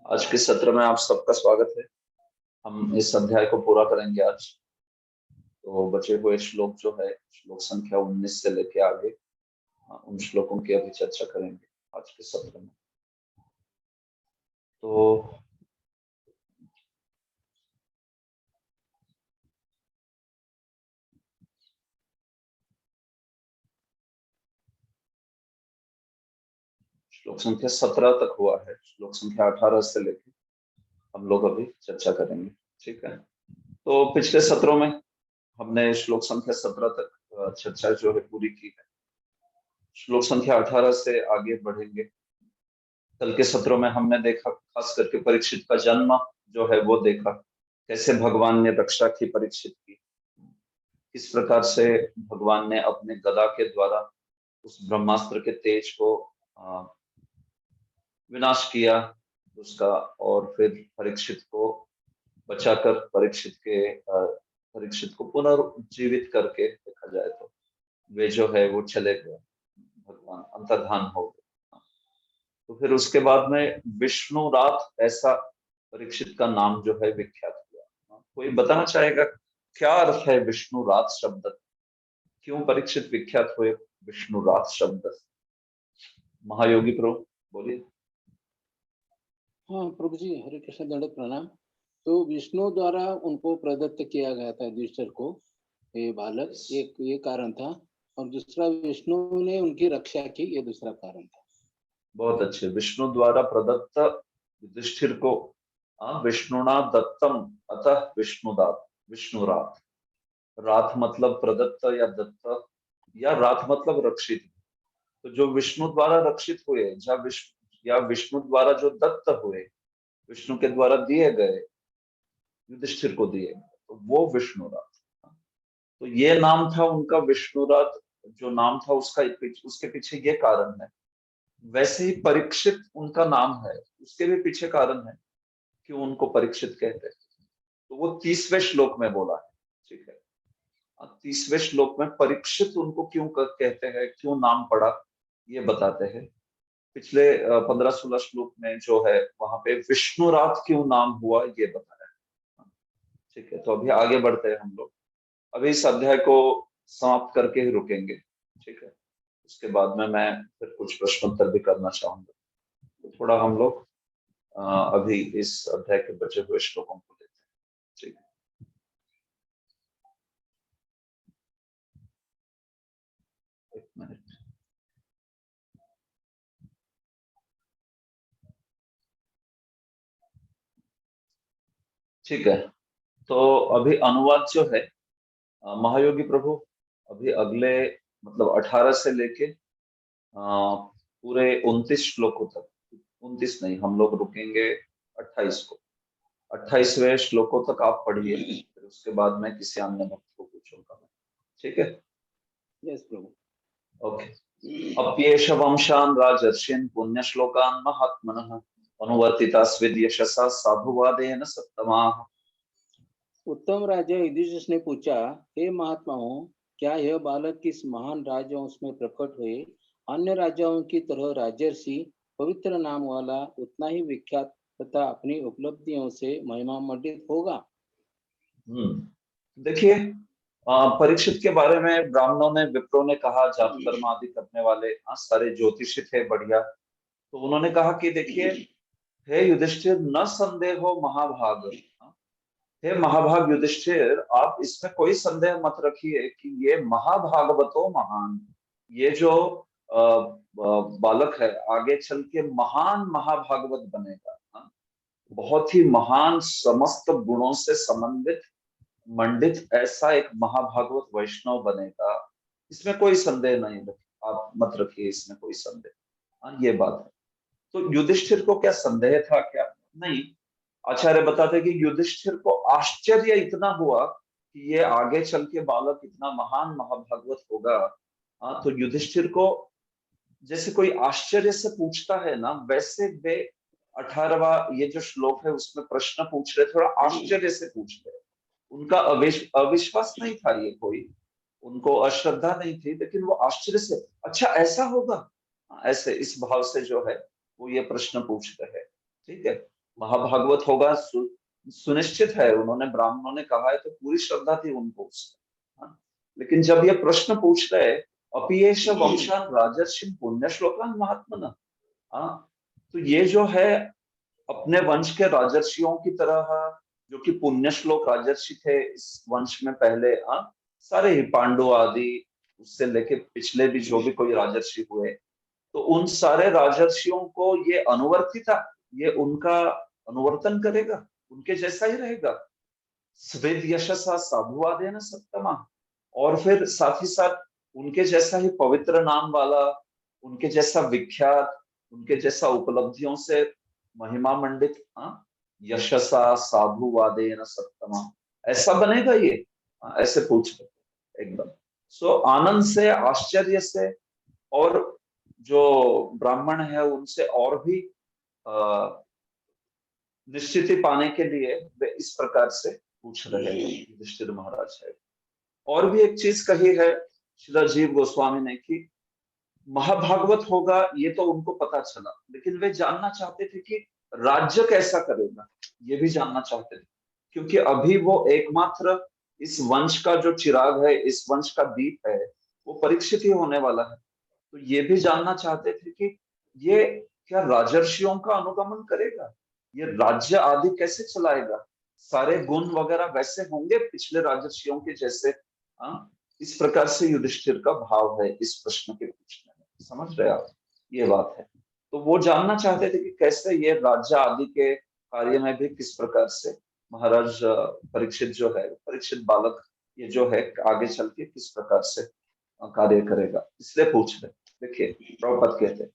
आज के सत्र में आप सबका स्वागत है। हम इस अध्याय को पूरा करेंगे आज। तो बचे हुए श्लोक जो है श्लोक संख्या 19 से लेके आगे उन श्लोकों की अभी चर्चा करेंगे आज के सत्र में। तो श्लोक संख्या 17 तक हुआ है। श्लोक संख्या 18 से लेके हम लोग अभी चर्चा करेंगे। ठीक है, तो पिछले सत्रों में हमने श्लोक संख्या 17 तक चर्चा जो है पूरी की है। श्लोक संख्या 18 से आगे बढ़ेंगे। कल के सत्रों में हमने देखा खास करके परीक्षित का जन्म जो है वो देखा, कैसे भगवान ने रक्षा की परीक्षित की, किस प्रकार से भगवान ने अपने गदा के द्वारा उस ब्रह्मास्त्र के तेज को विनाश किया उसका, और फिर परीक्षित को बचाकर परीक्षित को पुनर्जीवित करके देखा जाए तो वे जो है वो चले गए, भगवान अंतर्धान हो गए। तो फिर उसके बाद में विष्णु रात ऐसा परीक्षित का नाम जो है विख्यात हुआ। कोई बताना चाहेगा क्या अर्थ है विष्णु रात शब्द, क्यों परीक्षित विख्यात हुए विष्णु रात शब्द? महायोगी प्रभु बोलिए। हाँ प्रभु जी, हरे कृष्ण, दंडवत प्रणाम। तो विष्णु द्वारा उनको प्रदत्त किया गया था युधिष्ठिर को ये बालक, एक ये कारण था, और दूसरा विष्णु ने उनकी रक्षा की, ये दूसरा कारण था। बहुत अच्छे। विष्णु द्वारा प्रदत्त युधिष्ठिर को विष्णुना दत्तम अतः विष्णुदात, विष्णु रात। रात मतलब प्रदत्त या दत्त, या रात मतलब रक्षित। तो जो विष्णु द्वारा रक्षित हुए या विष्णु द्वारा जो दत्त हुए, विष्णु के द्वारा दिए गए, युधिष्ठिर को दिए गए, तो वो विष्णुरात। तो ये नाम था उनका विष्णुरात। जो नाम था उसके पीछे ये कारण है। वैसे ही परीक्षित उनका नाम है, उसके भी पीछे कारण है क्यों उनको परीक्षित कहते हैं। तो वो 30वें श्लोक में बोला है। ठीक है, 30वें श्लोक में परीक्षित उनको क्यों कहते हैं, क्यों नाम पड़ा, ये बताते हैं। पिछले 15-16 श्लोक में जो है वहां पे विष्णुरात क्यों नाम हुआ ये बताया। ठीक है, तो अभी आगे बढ़ते हैं हम लोग। अभी इस अध्याय को समाप्त करके ही रुकेंगे। ठीक है, उसके बाद में मैं फिर कुछ प्रश्नोत्तर भी करना चाहूंगा। तो थोड़ा हम लोग अभी इस अध्याय के बचे हुए श्लोकों को लेते हैं। ठीक है, एक मिनट। ठीक है, तो अभी अनुवाद जो है महायोगी प्रभु अभी अगले मतलब 18 से लेके पूरे 29 श्लोकों तक, 29 नहीं, हम लोग रुकेंगे 28 को। 28वें श्लोकों तक आप पढ़िए, फिर उसके बाद मैं किसी अन्य भक्त को पूछूंगा। ठीक है, यस प्रभु। ओके। अप्येष वंशान राजर्षिन् पुण्य श्लोकान महात्मनः अनुवर्तिता स्विद यशसा साधुवादेन सत्तमाः। उत्तम राजा युधिष्ठिर ने पूछा, हे महात्माओं, क्या यह बालक किस महान राजवंश में प्रकट हुए अन्य राजाओं की तरह राजर्षि पवित्र नाम वाला उतना ही विख्यात तथा अपनी उपलब्धियों से महिमा मंडित होगा? देखिए, परीक्षित के बारे में ब्राह्मणों ने, विप्रों ने कहा, जात कर्म आदि करने वाले सारे ज्योतिषी थे बढ़िया। तो उन्होंने कहा कि देखिए, हे युधिष्ठिर, न संदेह हो महाभाग, हे महाभाग युधिष्ठिर, आप इसमें कोई संदेह मत रखिए कि ये महाभागवतो महान, ये जो बालक है आगे चल के महान महाभागवत बनेगा। बहुत ही महान, समस्त गुणों से समन्वित, मंडित ऐसा एक महाभागवत वैष्णव बनेगा। इसमें कोई संदेह नहीं, आप मत रखिए इसमें कोई संदेह। हाँ, ये बात है। तो युधिष्ठिर को क्या संदेह था? क्या नहीं। आचार्य बताते कि युधिष्ठिर को आश्चर्य इतना हुआ कि ये आगे चल के बालक इतना महान महाभागवत होगा। हाँ, तो युधिष्ठिर को जैसे कोई आश्चर्य से पूछता है ना, वैसे वे 18वां ये जो श्लोक है उसमें प्रश्न पूछ रहे, थोड़ा आश्चर्य से पूछ रहे। उनका अविश्वास नहीं था ये कोई, उनको अश्रद्धा नहीं थी, लेकिन वो आश्चर्य से, अच्छा ऐसा होगा, ऐसे इस भाव से जो है वो ये प्रश्न पूछ रहे हैं। ठीक है, महाभागवत होगा सुनिश्चित है, उन्होंने ब्राह्मणों ने कहा है तो पूरी श्रद्धा थी उनको उसमें। हाँ? लेकिन जब ये प्रश्न पूछ रहे अपीयेष वंशान राजर्षि पुण्य श्लोकान महात्मन, हाँ, तो ये जो है अपने वंश के राजर्षियों की तरह, जो कि पुण्य श्लोक राजर्षि थे इस वंश में पहले, हाँ, सारे ही पांडु आदि उससे लेके पिछले भी जो भी कोई राजर्षि हुए, तो उन सारे राजर्षियों को ये अनुवर्ती था, ये उनका अनुवर्तन करेगा, उनके जैसा ही रहेगा। स्वेद यशसा साधुवादेन सत्तमा, और फिर साथ ही साथ उनके जैसा ही पवित्र नाम वाला, उनके जैसा विख्यात, उनके जैसा उपलब्धियों से महिमा मंडित, हाँ, यशसा साधुवादेन सत्तमा, ऐसा बनेगा ये? हाँ, ऐसे पूछ रहे एकदम। सो आनंद से, आश्चर्य से, और जो ब्राह्मण है उनसे और भी निश्चिति पाने के लिए वे इस प्रकार से पूछ रहे हैं युधिष्ठिर महाराज है। और भी एक चीज कही है श्रील जीव गोस्वामी ने कि महाभागवत होगा ये तो उनको पता चला, लेकिन वे जानना चाहते थे कि राज्य कैसा करेगा, ये भी जानना चाहते थे, क्योंकि अभी वो एकमात्र इस वंश का जो चिराग है, इस वंश का दीप है, वो परीक्षित ही होने वाला है। तो ये भी जानना चाहते थे कि ये क्या राजर्षियों का अनुगमन करेगा, ये राज्य आदि कैसे चलाएगा, सारे गुण वगैरह वैसे होंगे पिछले राजर्षियों के जैसे? हाँ, इस प्रकार से युधिष्ठिर का भाव है इस प्रश्न के पूछने में। समझ रहे आप, ये बात है। तो वो जानना चाहते थे कि कैसे ये राज्य आदि के कार्य में भी किस प्रकार से महाराज परीक्षित जो है, परीक्षित बालक ये जो है आगे चल के किस प्रकार से कार्य करेगा, इसलिए पूछ रहे। देखिए प्रभुपद कहते हैं,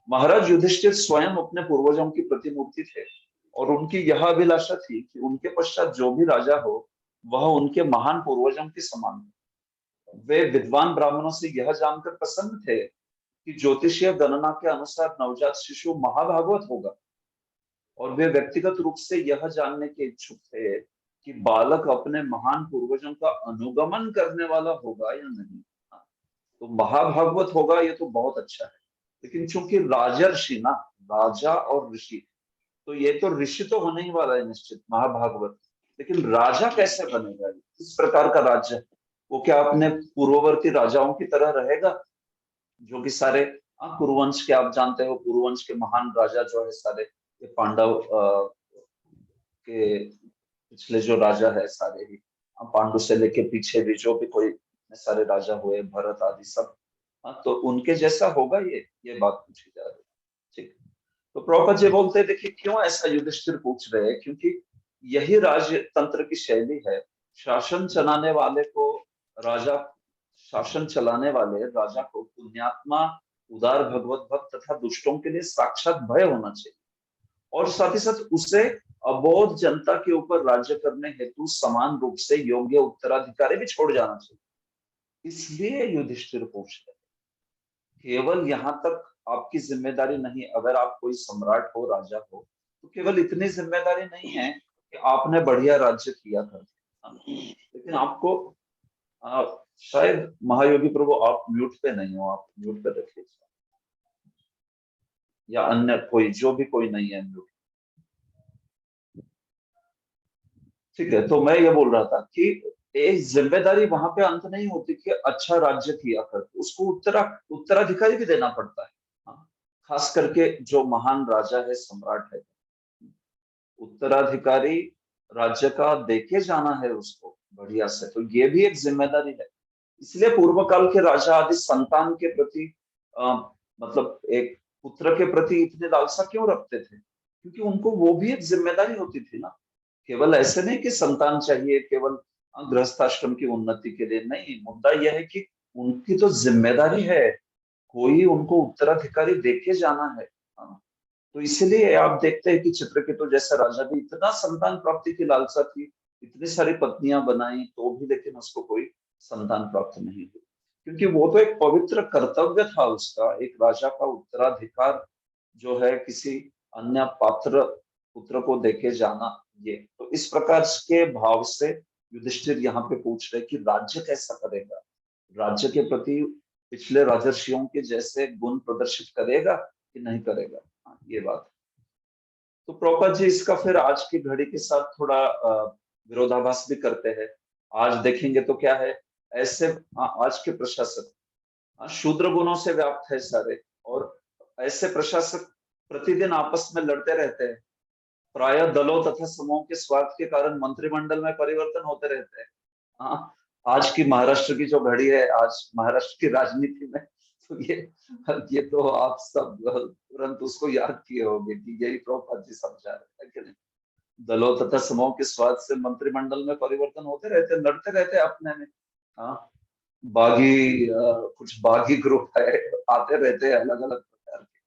महाराज युधिष्ठिर स्वयं अपने पूर्वजों की प्रतिमूर्ति थे, और उनकी यह अभिलाषा थी कि उनके पश्चात जो भी राजा हो वह उनके महान पूर्वजों के समान हो। वे विद्वान ब्राह्मणों से यह जानकर प्रसन्न थे कि ज्योतिषीय गणना के अनुसार नवजात शिशु महाभागवत होगा, और वे व्यक्तिगत रूप से यह जानने के इच्छुक थे कि बालक अपने महान पूर्वजों का अनुगमन करने वाला होगा या नहीं। तो महाभागवत होगा ये तो बहुत अच्छा है, लेकिन चूंकि राजर्षि ना, राजा और ऋषि, तो ये तो ऋषि तो होने ही वाला है निश्चित महाभागवत, लेकिन राजा कैसे बनेगा, किस प्रकार का राज्य? वो क्या अपने पूर्ववर्ती राजाओं की तरह रहेगा, जो कि सारे, कुरुवंश के, आप जानते हो कुरुवंश के महान राजा जो है सारे, ये पांडव के पिछले जो राजा है सारे ही, पांडु से लेके पीछे भी जो भी कोई सारे राजा हुए, भरत आदि सब, तो उनके जैसा होगा ये बात पूछी जा रही है। ठीक, तो प्रभुपाद जी बोलते हैं देखिए क्यों ऐसा युधिष्ठिर पूछ रहे हैं, क्योंकि यही राजतंत्र की शैली है। शासन चलाने वाले को राजा, शासन चलाने वाले राजा को पुण्यात्मा, उदार भगवत भक्त तथा दुष्टों के लिए साक्षात भय होना चाहिए, और साथ ही साथ उसे अबोध जनता के ऊपर राज्य करने हेतु समान रूप से योग्य उत्तराधिकारी भी छोड़ जाना चाहिए। इसलिए युधिष्ठिर पूछ रहे, केवल यहाँ तक आपकी जिम्मेदारी नहीं, अगर आप कोई सम्राट हो, राजा हो, तो केवल इतनी जिम्मेदारी नहीं है कि आपने बढ़िया राज्य किया कर, लेकिन आपको शायद महायोगी प्रभु आप म्यूट पे नहीं हो, आप म्यूट पे रखिए, या अन्य कोई जो भी कोई नहीं है म्यूट। ठीक है, तो मैं ये बोल रहा था कि एक जिम्मेदारी वहां पे अंत नहीं होती कि अच्छा राज्य किया कर, उसको उत्तराधिकारी भी देना पड़ता है। हाँ, खास करके जो महान राजा है, सम्राट है, उत्तराधिकारी राज्य का देके जाना है उसको बढ़िया से, तो ये भी एक जिम्मेदारी है। इसलिए पूर्व काल के राजा आदि संतान के प्रति मतलब एक पुत्र के प्रति इतने लालसा क्यों रखते थे, क्योंकि उनको वो भी एक जिम्मेदारी होती थी ना। केवल ऐसे नहीं कि संतान चाहिए केवल गृहस्थाश्रम की उन्नति के लिए, नहीं, मुद्दा यह है कि उनकी तो जिम्मेदारी है, कोई उनको उत्तराधिकारी देके जाना है। हाँ, तो इसीलिए आप देखते हैं कि चित्रकेतु जैसा राजा भी इतना संतान प्राप्ति की लालसा थी, इतनी सारी पत्नियां बनाई, तो भी लेकिन उसको कोई संतान प्राप्त नहीं हुई, क्योंकि वो तो एक पवित्र कर्तव्य था उसका, एक राजा का उत्तराधिकार जो है किसी अन्य पात्र पुत्र को देके जाना। ये तो इस प्रकार के भाव से युधिष्ठिर यहाँ पे पूछ रहे कि राज्य कैसा करेगा, राज्य के प्रति पिछले राजर्षियों के जैसे गुण प्रदर्शित करेगा कि नहीं करेगा। ये बात। तो प्रभुपाद जी इसका फिर आज की घड़ी के साथ थोड़ा विरोधाभास भी करते हैं। आज देखेंगे तो क्या है, ऐसे आज के प्रशासक शूद्र गुणों से व्याप्त है सारे, और ऐसे प्रशासक प्रतिदिन आपस में लड़ते रहते हैं। प्राय दलों तथा समूहों के स्वार्थ के कारण मंत्रिमंडल में परिवर्तन होते रहते हैं। हाँ, आज की महाराष्ट्र की जो घड़ी है, आज महाराष्ट्र की राजनीति में, तो ये तो आप सब तुरंत उसको याद किए होंगे कि यही प्रभुपाद जी समझा रहे हैं कि नहीं। दलों तथा समूहों के स्वार्थ से मंत्रिमंडल में परिवर्तन होते रहते, लड़ते रहते अपने में। हाँ, बागी कुछ बागी ग्रुप है, आते रहते हैं अलग अलग प्रकार के।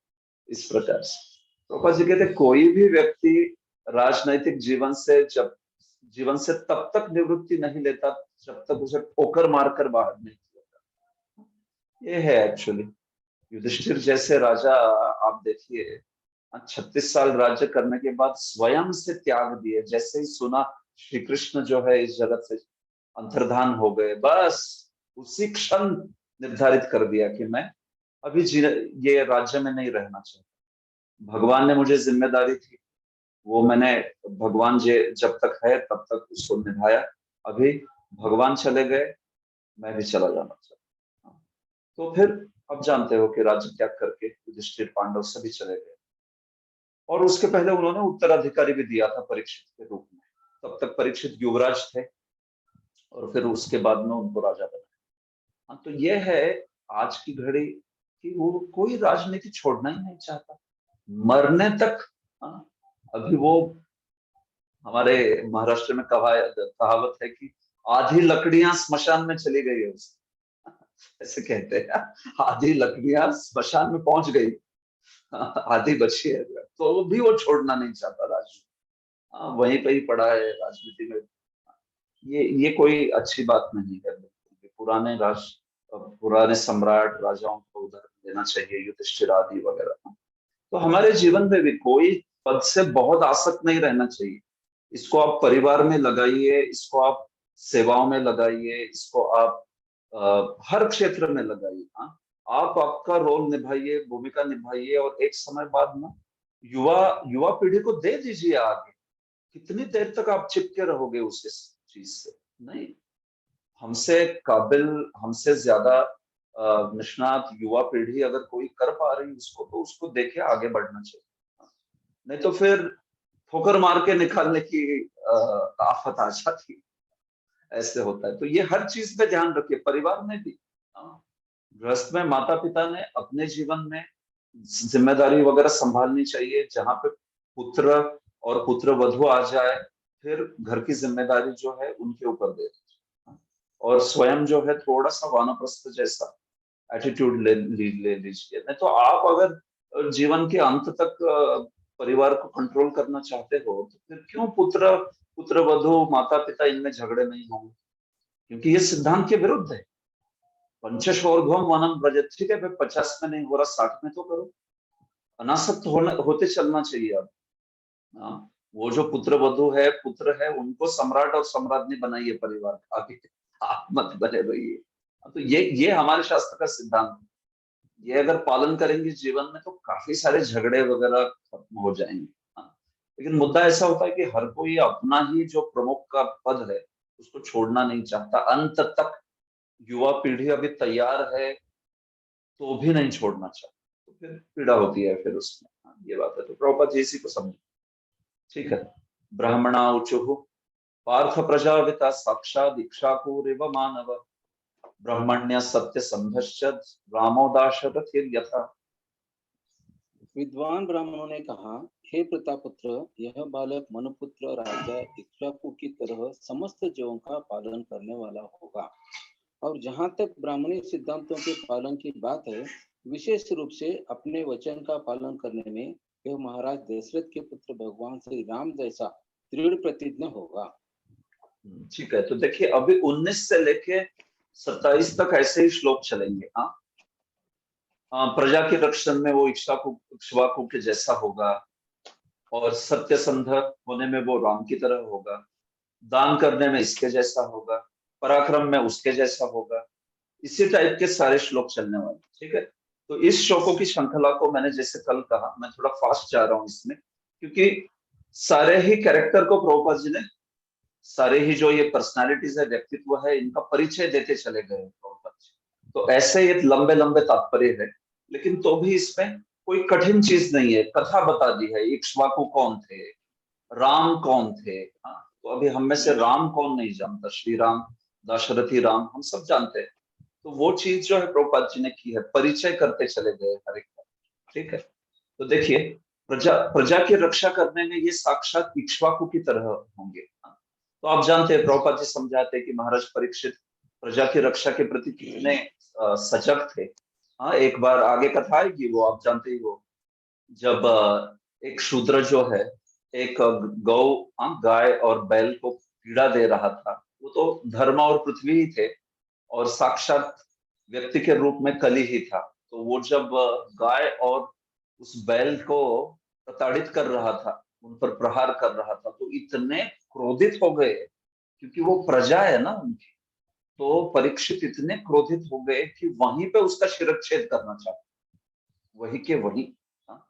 इस प्रकार से प्रभुपाद जी कहते कोई भी व्यक्ति राजनैतिक जीवन से तब तक निवृत्ति नहीं लेता जब तक उसे ठोकर मारकर बाहर नहीं किया। ये है एक्चुअली युधिष्ठिर जैसे राजा, आप देखिए 36 साल राज्य करने के बाद स्वयं से त्याग दिए। जैसे ही सुना श्री कृष्ण जो है इस जगत से अंतर्धान हो गए, बस उसी क्षण निर्धारित कर दिया कि मैं अभी ये राज्य में नहीं रहना चाहता। भगवान ने मुझे जिम्मेदारी थी, वो मैंने, भगवान जे जब तक है तब तक उसको निभाया। अभी भगवान चले गए, मैं भी चला जाना चाहता हूँ। तो फिर अब जानते हो कि राज्य त्याग करके युधिष्ठिर पांडव सभी चले गए। और उसके पहले उन्होंने उत्तराधिकारी भी दिया था परीक्षित के रूप में। तब तक परीक्षित युवराज थे, और फिर उसके बाद में उनको राजा बनाया। हाँ, तो ये है आज की घड़ी कि वो कोई राजनीति छोड़ना ही नहीं चाहता, मरने तक। हाँ, अभी वो हमारे महाराष्ट्र में कहावत है कि आधी लकड़ियां स्मशान में चली गई है उसकी। ऐसे कहते हैं, आधी लकड़ियां स्मशान में पहुंच गई, आधी बची है, तो भी वो छोड़ना नहीं चाहता राजनीति। वहीं पे ही पड़ा है राजनीति में। ये कोई अच्छी बात नहीं है। पुराने सम्राट राजाओं को उदाहरण देना चाहिए, युधिष्ठिर आदि वगैरह। तो हमारे जीवन में भी कोई पद से बहुत आसक्त नहीं रहना चाहिए। इसको आप परिवार में लगाइए, इसको आप सेवाओं में लगाइए, इसको आप हर क्षेत्र में लगाइए। हाँ, आप आपका रोल निभाइए, भूमिका निभाइए, और एक समय बाद ना युवा युवा पीढ़ी को दे दीजिए आगे। कितनी देर तक आप चिपके रहोगे उस चीज से? नहीं, हमसे काबिल, हमसे ज्यादा निष्णात युवा पीढ़ी अगर कोई कर पा रही उसको, तो उसको देखे आगे बढ़ना चाहिए। नहीं तो फिर ठोकर मार के निकालने की आफत आ जाती है। ऐसे होता है। तो ये हर चीज पे ध्यान रखिए, परिवार में भी। गृहस्थ में माता पिता ने अपने जीवन में जिम्मेदारी वगैरह संभालनी चाहिए। जहां पे पुत्र और पुत्र वधु आ जाए, फिर घर की जिम्मेदारी जो है उनके ऊपर दे दीजिए, और स्वयं जो है थोड़ा सा वानप्रस्थ जैसा एटीट्यूड ले लीजिए। नहीं तो आप अगर जीवन के अंत तक परिवार को कंट्रोल करना चाहते हो, तो फिर क्यों पुत्र वधु माता पिता इनमें झगड़े नहीं होंगे? क्योंकि ये सिद्धांत के विरुद्ध है। पंचशोर्ध्वम वनम व्रजेत, ठीक है, फिर 50 में नहीं हो रहा, 60 में तो करो। अनासक्त होते चलना चाहिए अब। वो जो पुत्र वधु है, पुत्र है, उनको सम्राट और सम्राज्ञी बनाइए परिवार का, आगे आप मत बने रहिए। तो ये हमारे शास्त्र का सिद्धांत है। ये अगर पालन करेंगे जीवन में, तो काफी सारे झगड़े वगैरह खत्म हो जाएंगे। हाँ। लेकिन मुद्दा ऐसा होता है कि हर कोई अपना ही जो प्रमुख का पद है उसको छोड़ना नहीं चाहता अंत तक। युवा पीढ़ी अभी तैयार है तो भी नहीं छोड़ना चाहता, तो फिर पीड़ा होती है फिर उसमें। हाँ, ये बात है। तो प्रभुपाद जी इसी को समझो। ठीक है। ब्राह्मणा ऊचुः पार्थ प्रजापिता साक्षात् इक्ष्वाकुरेव मानव ब्रह्मण्य सत्य संभश्च रामो दाशरथिर्यथा यथा। विद्वान ब्राह्मणों ने कहा, हे प्रतापपुत्र, यह बालक मनुपुत्र राजा इक्ष्वाकु की तरह समस्त जीवों का पालन करने वाला होगा। और जहाँ तक ब्राह्मणी सिद्धांतों के पालन की बात है, विशेष रूप से अपने वचन का पालन करने में यह महाराज दशरथ के पुत्र भगवान श्री राम जैसा दृढ़ प्रतिज्ञ होगा। ठीक है। तो देखिए अभी 19 से लेके 27 तक ऐसे ही श्लोक चलेंगे। हाँ, प्रजा के रक्षण में वो इक्ष्वाकु के जैसा होगा, और सत्य संध होने में वो राम की तरह होगा, दान करने में इसके जैसा होगा, पराक्रम में उसके जैसा होगा। इसी टाइप के सारे श्लोक चलने वाले। ठीक है। तो इस श्लोकों की श्रृंखला को मैंने जैसे कल कहा, मैं थोड़ा फास्ट जा रहा हूँ इसमें, क्योंकि सारे ही कैरेक्टर को प्रभुपाद जी ने, सारे ही जो ये पर्सनालिटीज है, व्यक्तित्व है, इनका परिचय देते चले गए प्रभुपाद जी। तो ऐसे ये लंबे लंबे तात्पर्य है, लेकिन तो भी इसमें कोई कठिन चीज नहीं है। कथा बता दी है, इक्ष्वाकु कौन थे, राम कौन थे। हाँ, तो अभी हम में से राम कौन नहीं जानता, श्री राम, दशरथी राम, हम सब जानते हैं। तो वो चीज जो है प्रभुपाद जी ने की है, परिचय करते चले गए हर एक का। ठीक है, तो देखिए, प्रजा प्रजा की रक्षा करने में ये साक्षात इक्ष्वाकु की तरह होंगे। तो आप जानते हैं, प्रभुपाद जी समझाते हैं कि महाराज परीक्षित प्रजा की रक्षा के प्रति कितने सजग थे। हाँ, एक बार आगे कथा आएगी, वो आप जानते ही हो, जब एक शूद्र जो है, एक गौ, हाँ, गाय और बैल को पीड़ा दे रहा था। वो तो धर्म और पृथ्वी ही थे, और साक्षात व्यक्ति के रूप में कली ही था। तो वो जब गाय और उस बैल को प्रताड़ित कर रहा था, उन पर प्रहार कर रहा था, तो इतने क्रोधित हो गए, क्योंकि वो प्रजा है ना उनकी। तो परीक्षित इतने क्रोधित हो गए कि वहीं पे उसका शिरच्छेद करना चाहते, वही के वही। हाँ,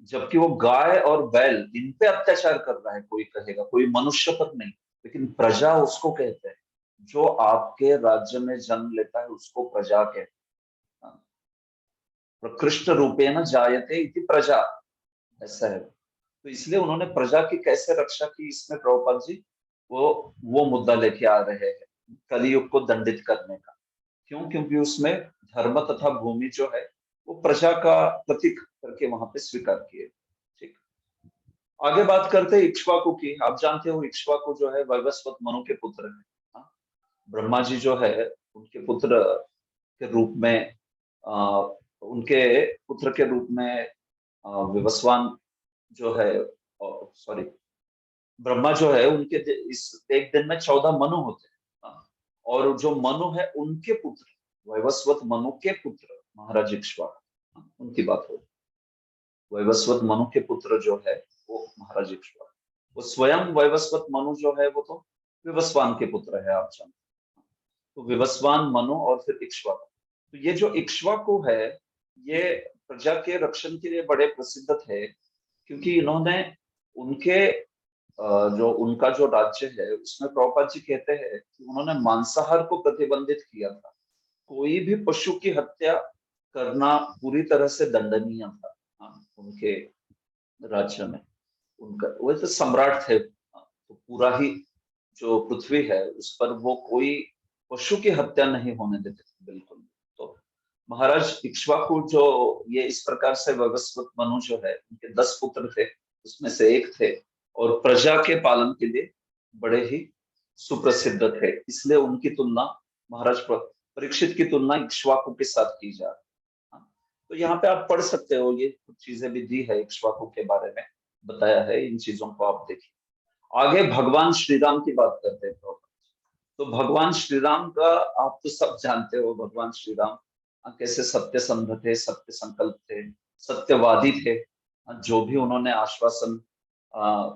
जबकि वो गाय और बैल इन पे अत्याचार कर रहा है, कोई कहेगा, कोई मनुष्य पर नहीं, लेकिन प्रजा उसको कहते हैं। जो आपके राज्य में जन्म लेता है उसको प्रजा कहते हैं। हाँ, प्रकृष्ट रूपेण जायते इति प्रजा, ऐसा है। तो इसलिए उन्होंने प्रजा की कैसे रक्षा की, इसमें प्रभुपाद जी वो मुद्दा लेके आ रहे हैं, कलयुग को दंडित करने का। क्यों? क्योंकि उसमें धर्म तथा भूमि जो है वो प्रजा का प्रतीक करके वहां पे स्वीकार किए। ठीक, आगे बात करते हैं इक्ष्वाकु की। आप जानते हो, इक्ष्वाकु जो है वैवस्वत मनु के पुत्र है। हाँ? ब्रह्मा जी जो है उनके पुत्र के रूप में, उनके पुत्र के रूप में विवस्वान जो है, सॉरी, ब्रह्मा जो है उनके इस एक दिन में 14 मनु होते हैं। हाँ? और जो मनु है उनके पुत्र, वैवस्वत मनु के पुत्र महाराज इक्ष्वाकु, उनकी बात हो, वैवस्वत मनु के पुत्र जो है वो महाराज इक्ष्वाकु। वो स्वयं वैवस्वत मनु जो है वो तो विवस्वान के पुत्र है, आप जानते हैं। तो विवस्वान, मनु और फिर इक्ष्वाकु। तो ये जो इक्ष्वाकु है, ये प्रजा के रक्षण के लिए बड़े प्रसिद्ध थे, क्योंकि इन्होंने उनके जो उनका जो राज्य है उसमें प्रभुपाद जी कहते हैं कि उन्होंने मांसाहार को प्रतिबंधित किया था। कोई भी पशु की हत्या करना पूरी तरह से दंडनीय था। हाँ, उनके राज्य में, उनका वो तो सम्राट थे। तो पूरा ही जो पृथ्वी है उस पर वो कोई पशु की हत्या नहीं होने देते थे, बिल्कुल। तो महाराज इक्ष्वाकु जो ये इस प्रकार से वैवस्वत मनु जो है, उनके 10 पुत्र थे, उसमें से एक थे, और प्रजा के पालन के लिए बड़े ही सुप्रसिद्ध थे। इसलिए उनकी तुलना, महाराज परीक्षित की तुलना इक्ष्वाकु के साथ की जा रही है। हाँ, तो यहाँ पे आप पढ़ सकते हो, ये कुछ चीजें भी दी है इक्ष्वाकु के बारे में, बताया है, इन चीजों को आप देखिए। आगे भगवान श्री राम की बात करते हैं तो। भगवान श्री राम का आप तो सब जानते हो, भगवान श्री राम कैसे सत्य संध थे, सत्य संकल्प थे, सत्यवादी थे। जो भी उन्होंने आश्वासन,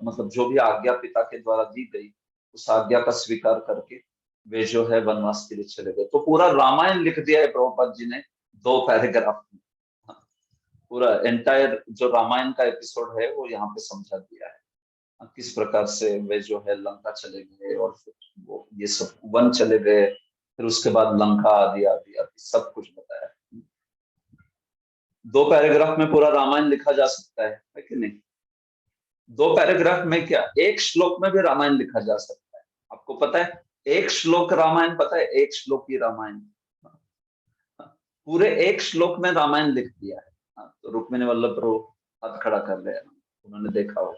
मतलब जो भी आज्ञा पिता के द्वारा दी गई, उस आज्ञा का स्वीकार करके वे जो है वनवास के लिए चले गए। तो पूरा रामायण लिख दिया है प्रभुपाद जी ने 2 पैराग्राफ में। पूरा एंटायर जो रामायण का एपिसोड है वो यहाँ पे समझा दिया है, किस प्रकार से वे जो है लंका चले गए, और फिर वो ये सब वन चले गए, फिर उसके बाद लंका आदि आदि आदि सब कुछ बताया। 2 पैराग्राफ में पूरा रामायण लिखा जा सकता है कि नहीं? 2 पैराग्राफ में क्या, एक श्लोक में भी रामायण लिखा जा सकता है। आपको पता है, एक श्लोक रामायण, पता है, एक श्लोक ही रामायण, पूरे एक श्लोक में रामायण लिख दिया है। तो रुक्मिणी वल्लभ प्रभु हाथ खड़ा कर रहे हैं, उन्होंने देखा हो।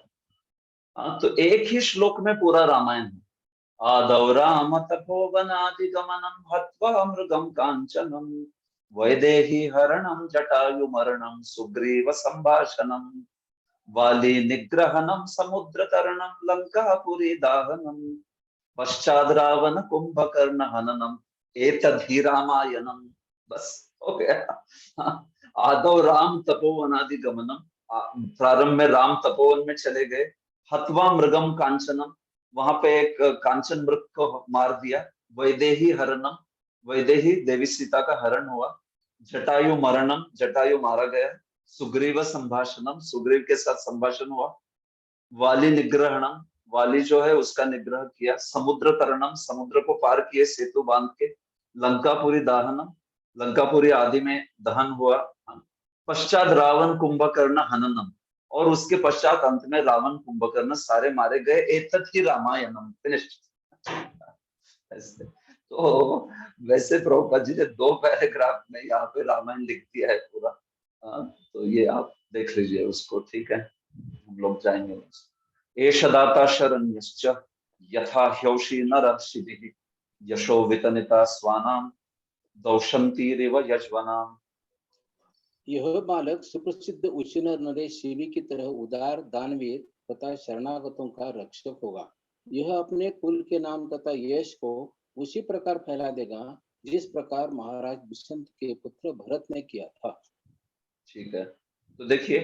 तो एक ही श्लोक में पूरा रामायण है। आदौ राम तपोवनादिगमनं हत्वा मृगं कांचनं वैदेही हरणं जटायुमरणं सुग्रीव संभाषणं वाली निग्रहणं समुद्रतरणं लंकापुरी दाहनं पश्चाद रावण कुंभकर्ण हननम एतद्धि रामायणम। बस हो गया। आदौ राम तपोवनादि गमनम, प्रारंभ में राम तपोवन में चले गए। हत्वा मृगम कांचनम, वहां पे एक कांचन मृग को मार दिया। वैदेही हरणम, वैदेही देवी सीता का हरण हुआ। जटायु मरणम, जटायु मारा गया। सुग्रीव संभाषणम, सुग्रीव के साथ संभाषण हुआ। वाली निग्रहणम, वाली जो है उसका निग्रह किया। समुद्र तरणम, समुद्र को पार किए सेतु बांध के। लंकापुरी दाहनम, लंकापुरी आदि में दहन हुआ। पश्चात रावण कुंभकर्ण हननम, और उसके पश्चात अंत में रावण कुंभकर्ण सारे मारे गए। एतत् ही रामायणम, फिनिश्ड। ऐसे तो वैसे प्रभुपाद जी ने 2 पैराग्राफ में यहाँ पे रामायण लिख दिया है पूरा। तो ये आप देख लीजिए उसको, ठीक है, हम लोग जाएंगे। एष दाता शरण्यश्च यथा ह्यौषि नरः शिभिः यशो वितनिता स्वानाम दौशन्तीरिव यज्वनाम। यह बालक सुप्रसिद्ध उच्चनर नरेश शिवी की तरह उदार दानवीर तथा शरणागतों का रक्षक होगा। यह अपने कुल के नाम तथा यश को उसी प्रकार फैला देगा जिस प्रकार महाराज दुष्यंत के पुत्र भरत ने किया था। ठीक है, तो देखिए,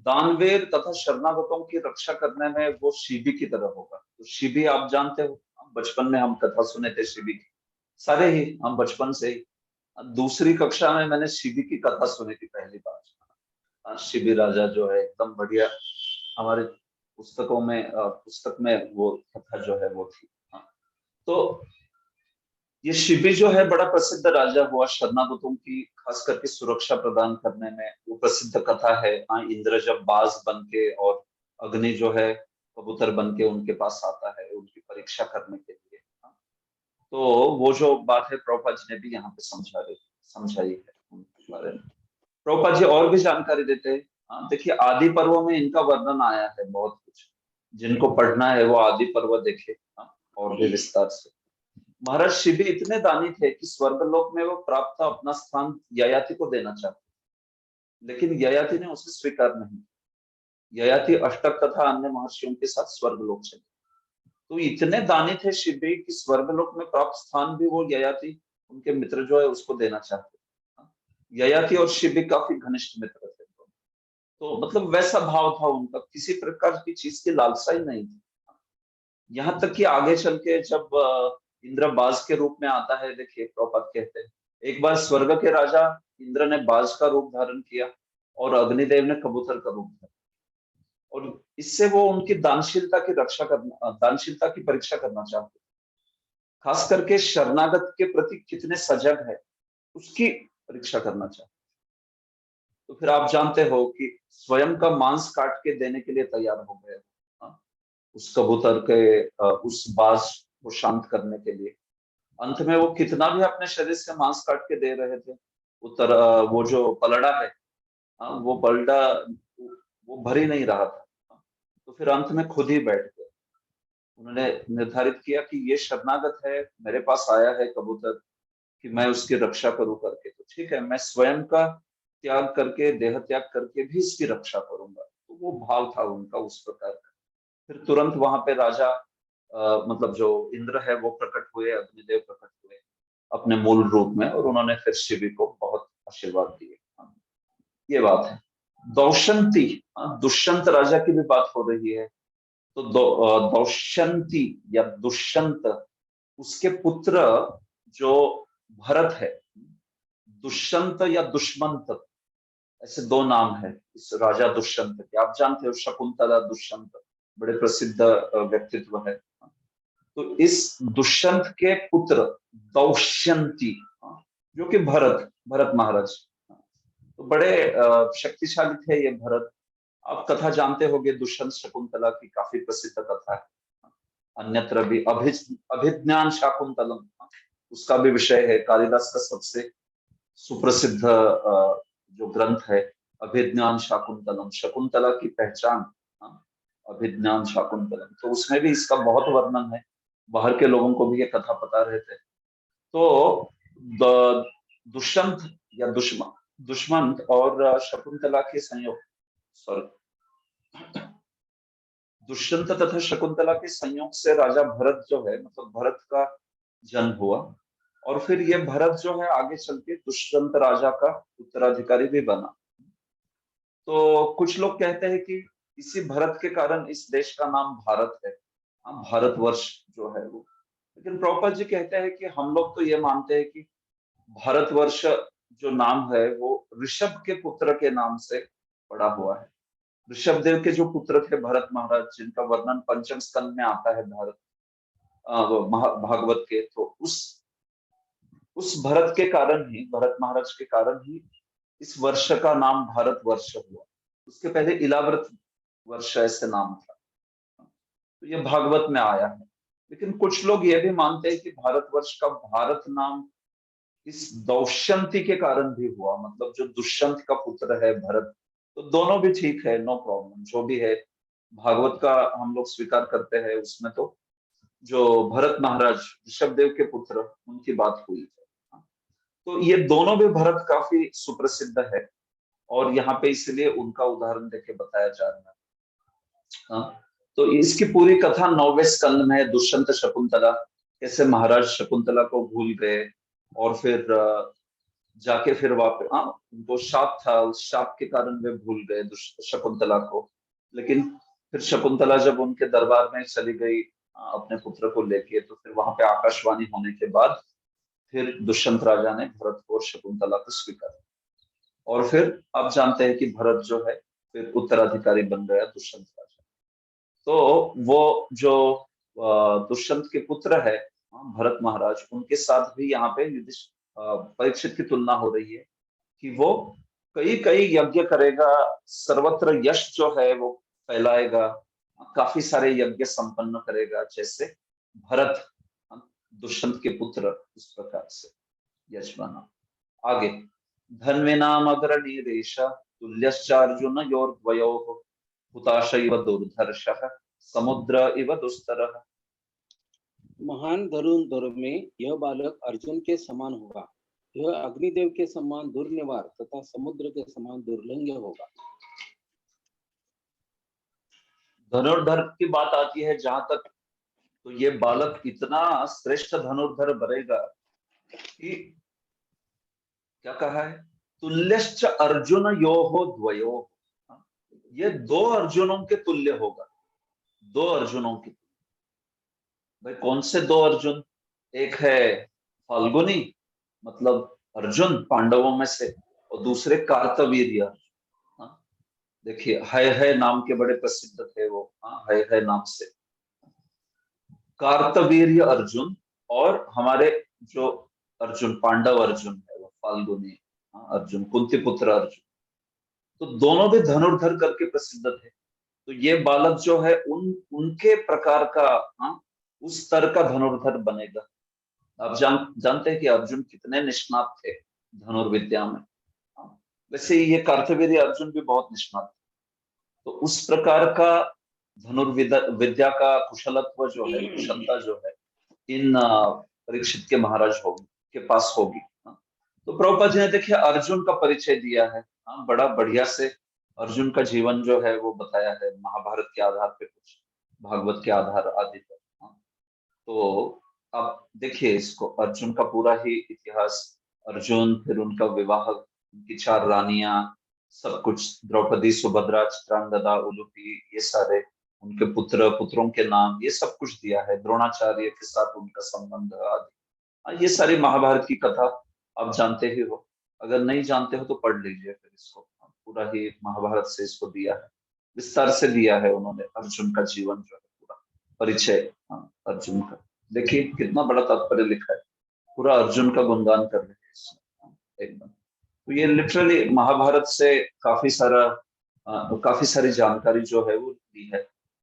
दानवीर तथा शरणागतों की रक्षा करने में वो शिबी की तरह होगा। तो शिबी आप जानते हो, बचपन में हम कथा सुने थे शिबी की, सारे ही हम बचपन से ही। दूसरी कक्षा में मैंने शिबी की कथा सुनी थी पहली बार। शिबी राजा जो है एकदम बढ़िया, हमारे पुस्तकों में पुस्तक में वो कथा जो है वो थी। तो ये शिबी जो है बड़ा प्रसिद्ध राजा हुआ, शरणागतों की खास करके सुरक्षा प्रदान करने में वो प्रसिद्ध कथा है। इंद्र जब बाज बन के और अग्नि जो है कबूतर बन के उनके पास आता है उनकी परीक्षा करने के लिए। तो वो जो बात है प्रभुपाद जी ने भी यहाँ पे समझाई है उनके बारे में। प्रभुपाद जी और भी जानकारी देते हैं। देखिए, आदि पर्व में इनका वर्णन आया है बहुत कुछ, जिनको पढ़ना है वो आदि पर्व देखे और भी विस्तार से। महाराज शिबी इतने दानी थे कि स्वर्गलोक में वो प्राप्त अपना स्थान ययाति को देना चाहते, लेकिन ययाति ने उसे स्वीकार नहीं किया। ययाति अष्टक तथा अन्य महर्षियों के साथ स्वर्गलोक चले। तो इतने दानी थे शिबी कि स्वर्गलोक में प्राप्त स्थान भी वो ययाति उनके मित्र जो है उसको देना चाहते। ययाति और शिबी काफी घनिष्ठ मित्र थे। तो मतलब वैसा भाव था उनका, किसी प्रकार की चीज की लालसा ही नहीं थी। यहाँ तक कि आगे चल के जब इंद्र बाज के रूप में आता है, देखिए प्रभुपाद कहते हैं एक बार स्वर्ग के राजा इंद्र ने बाज का रूप धारण किया और अग्निदेव ने कबूतर का रूप धारण, और इससे वो उनकी दानशीलता की रक्षा करना, दानशीलता की परीक्षा करना चाहते, खास करके शरणागत के प्रति कितने सजग है उसकी परीक्षा करना चाहते। तो फिर आप जानते हो कि स्वयं का मांस काट के देने के लिए तैयार हो गए उस कबूतर के उस बाज को शांत करने के लिए। अंत में वो कितना भी अपने शरीर से मांस काट के दे रहे थे, वो जो पलड़ा है, वो पलड़ा वो भर ही नहीं रहा था। तो फिर अंत में खुद ही बैठ गए। उन्होंने निर्धारित किया कि ये शरणागत है, मेरे पास आया है कबूतर, कि मैं उसकी रक्षा करूं करके, तो ठीक है, मैं स्वयं का त्याग करके, देह त्याग करके भी इसकी रक्षा करूंगा। तो वो भाव था उनका उस प्रकार का। फिर तुरंत वहां पे राजा मतलब जो इंद्र है वो प्रकट हुए, अग्निदेव प्रकट हुए अपने मूल रूप में, और उन्होंने फिर शिवी को बहुत आशीर्वाद दिए। ये बात है। दौशंती, दुष्यंत राजा की भी बात हो रही है। तो दौशंती या दुष्यंत, उसके पुत्र जो भरत है, दुष्यंत या दुष्मंत, ऐसे 2 नाम है इस राजा दुष्यंत के। आप जानते हो शकुंतला दुष्यंत बड़े प्रसिद्ध व्यक्तित्व है। तो इस दुष्यंत के पुत्र दौष्यंती, जो कि भरत भरत महाराज, तो बड़े शक्तिशाली थे ये भरत। आप कथा जानते होंगे दुष्यंत शकुंतला की, काफी प्रसिद्ध कथा है। अन्यत्र भी अभिज्ञान शाकुंतलम, उसका भी विषय है। कालिदास का सबसे सुप्रसिद्ध जो ग्रंथ है अभिज्ञान शाकुंतलम, शकुंतला की पहचान, अभिज्ञान शाकुंतलम, तो उसमें भी इसका बहुत वर्णन है। बाहर के लोगों को भी ये कथा पता रहते। तो दुष्यंत या दुष्मंत और शकुंतला के संयोग, सॉरी, दुष्यंत तथा शकुंतला के संयोग से राजा भरत जो है, मतलब भरत का जन्म हुआ। और फिर ये भरत जो है आगे चल के दुष्यंत राजा का उत्तराधिकारी भी बना। तो कुछ लोग कहते हैं कि इसी भरत के कारण इस देश का नाम भारत है, भारतवर्ष जो है वो। लेकिन प्रभुपाद जी कहते हैं कि हम लोग तो ये मानते हैं कि भारतवर्ष जो नाम है वो ऋषभ के पुत्र के नाम से पड़ा हुआ है। ऋषभदेव के जो पुत्र थे भरत महाराज, जिनका वर्णन पंचम स्कंद में आता है भारत भागवत के, तो उस भरत के कारण ही, भरत महाराज के कारण ही इस वर्ष का नाम भारत वर्ष हुआ। उसके पहले इलाव्रत वर्ष ऐसे नाम था। तो ये भागवत में आया है। लेकिन कुछ लोग ये भी मानते हैं कि भारतवर्ष का भारत नाम इस दौष्यंती के कारण भी हुआ, मतलब जो दुष्यंत का पुत्र है भरत। तो दोनों भी ठीक है, नो प्रॉब्लम, जो भी है भागवत का हम लोग स्वीकार करते हैं। उसमें तो जो भरत महाराज ऋषभदेव के पुत्र, उनकी बात हुई है। तो ये दोनों भी भरत काफी सुप्रसिद्ध है, और यहाँ पे इसलिए उनका उदाहरण देके बताया जा रहा है। हाँ, तो इसकी पूरी कथा 9वें स्कंद में है। दुष्यंत शकुंतला, कैसे महाराज शकुंतला को भूल गए, और फिर जाके फिर वापस, हाँ, उनको शाप था, उस शाप के कारण वे भूल गए शकुंतला को। लेकिन फिर शकुंतला जब उनके दरबार में चली गई अपने पुत्र को लेके, तो फिर वहां पे आकाशवाणी होने के बाद फिर दुष्यंत राजा ने भरत को और शकुंतला को स्वीकार, और फिर आप जानते हैं कि भरत जो है फिर उत्तराधिकारी बन गया दुष्यंत राजा। तो वो जो दुष्यंत के पुत्र है भरत महाराज, उनके साथ भी यहाँ पे परीक्षित की तुलना हो रही है कि वो कई कई यज्ञ करेगा, सर्वत्र यश जो है वो फैलाएगा, काफी सारे यज्ञ संपन्न करेगा, जैसे भरत दुष्यंत के पुत्र उस प्रकार से यजमाना। आगे, धन्विनाम अग्रणीरेश तुल्यश्चार्जुन योर्द्वयोः हुताशैव दुर्धर्षः समुद्र इव दुस्तरः। महान धनुर्धर में यह बालक अर्जुन के समान होगा। यह अग्निदेव के समान दुर्निवार तथा समुद्र के समान दुर्लंघ्य होगा। धनुर्धर की बात आती है जहां तक, तो ये बालक इतना श्रेष्ठ धनुर्धर बनेगा कि क्या कहा है, तुल्यश्च अर्जुन योः द्वयोः, ये दो अर्जुनों के तुल्य होगा। दो अर्जुनों की, भाई कौन से दो अर्जुन? एक है फाल्गुनी, मतलब अर्जुन पांडवों में से, और दूसरे कार्तवीर्य। हाँ, देखिए है नाम के बड़े प्रसिद्ध थे वो, हाँ, है नाम से कार्तवीर्य अर्जुन, और हमारे जो अर्जुन पांडव अर्जुन है वो फाल्गुनी अर्जुन, कुंती पुत्र अर्जुन। तो दोनों भी धनुर्धर करके प्रसिद्ध थे। तो ये बालक जो है उनके प्रकार का, हाँ, उस स्तर का धनुर्धर बनेगा। आप जानते हैं कि अर्जुन कितने निष्णात थे धनुर्विद्या में। हाँ, वैसे ये कार्तवीर्य अर्जुन भी बहुत निष्णात थे। तो उस प्रकार का धनुर्विद्या विद्या का कुशलत्व जो है, कुशलता जो है, इन परीक्षित के महाराज होगी, के पास होगी। हाँ, तो प्रभुपाद जी ने देखिए अर्जुन का परिचय दिया है। हाँ, बड़ा बढ़िया से अर्जुन का जीवन जो है वो बताया है, महाभारत के आधार पे, कुछ भागवत के आधार आदि पर। हाँ, तो अब देखिए इसको, अर्जुन का पूरा ही इतिहास, अर्जुन, फिर उनका विवाह, उनकी 4 रानियां, सब कुछ, द्रौपदी, सुभद्रा, चित्रांगदा, उलूपी, ये सारे उनके पुत्र, पुत्रों के नाम, ये सब कुछ दिया है। द्रोणाचार्य के साथ उनका संबंध आदि, ये सारी महाभारत की कथा आप जानते ही हो। अगर नहीं जानते हो तो पढ़ लीजिए फिर इसको, पूरा ही महाभारत से इसको दिया है, विस्तार से दिया है उन्होंने अर्जुन का जीवन जो है, पूरा परिचय अर्जुन का। देखिए कितना बड़ा तात्पर्य लिखा है, पूरा अर्जुन का गुणगान कर रहे हैं इसमें एकदम। तो ये लिटरली महाभारत से काफी सारी जानकारी जो है वो दी है।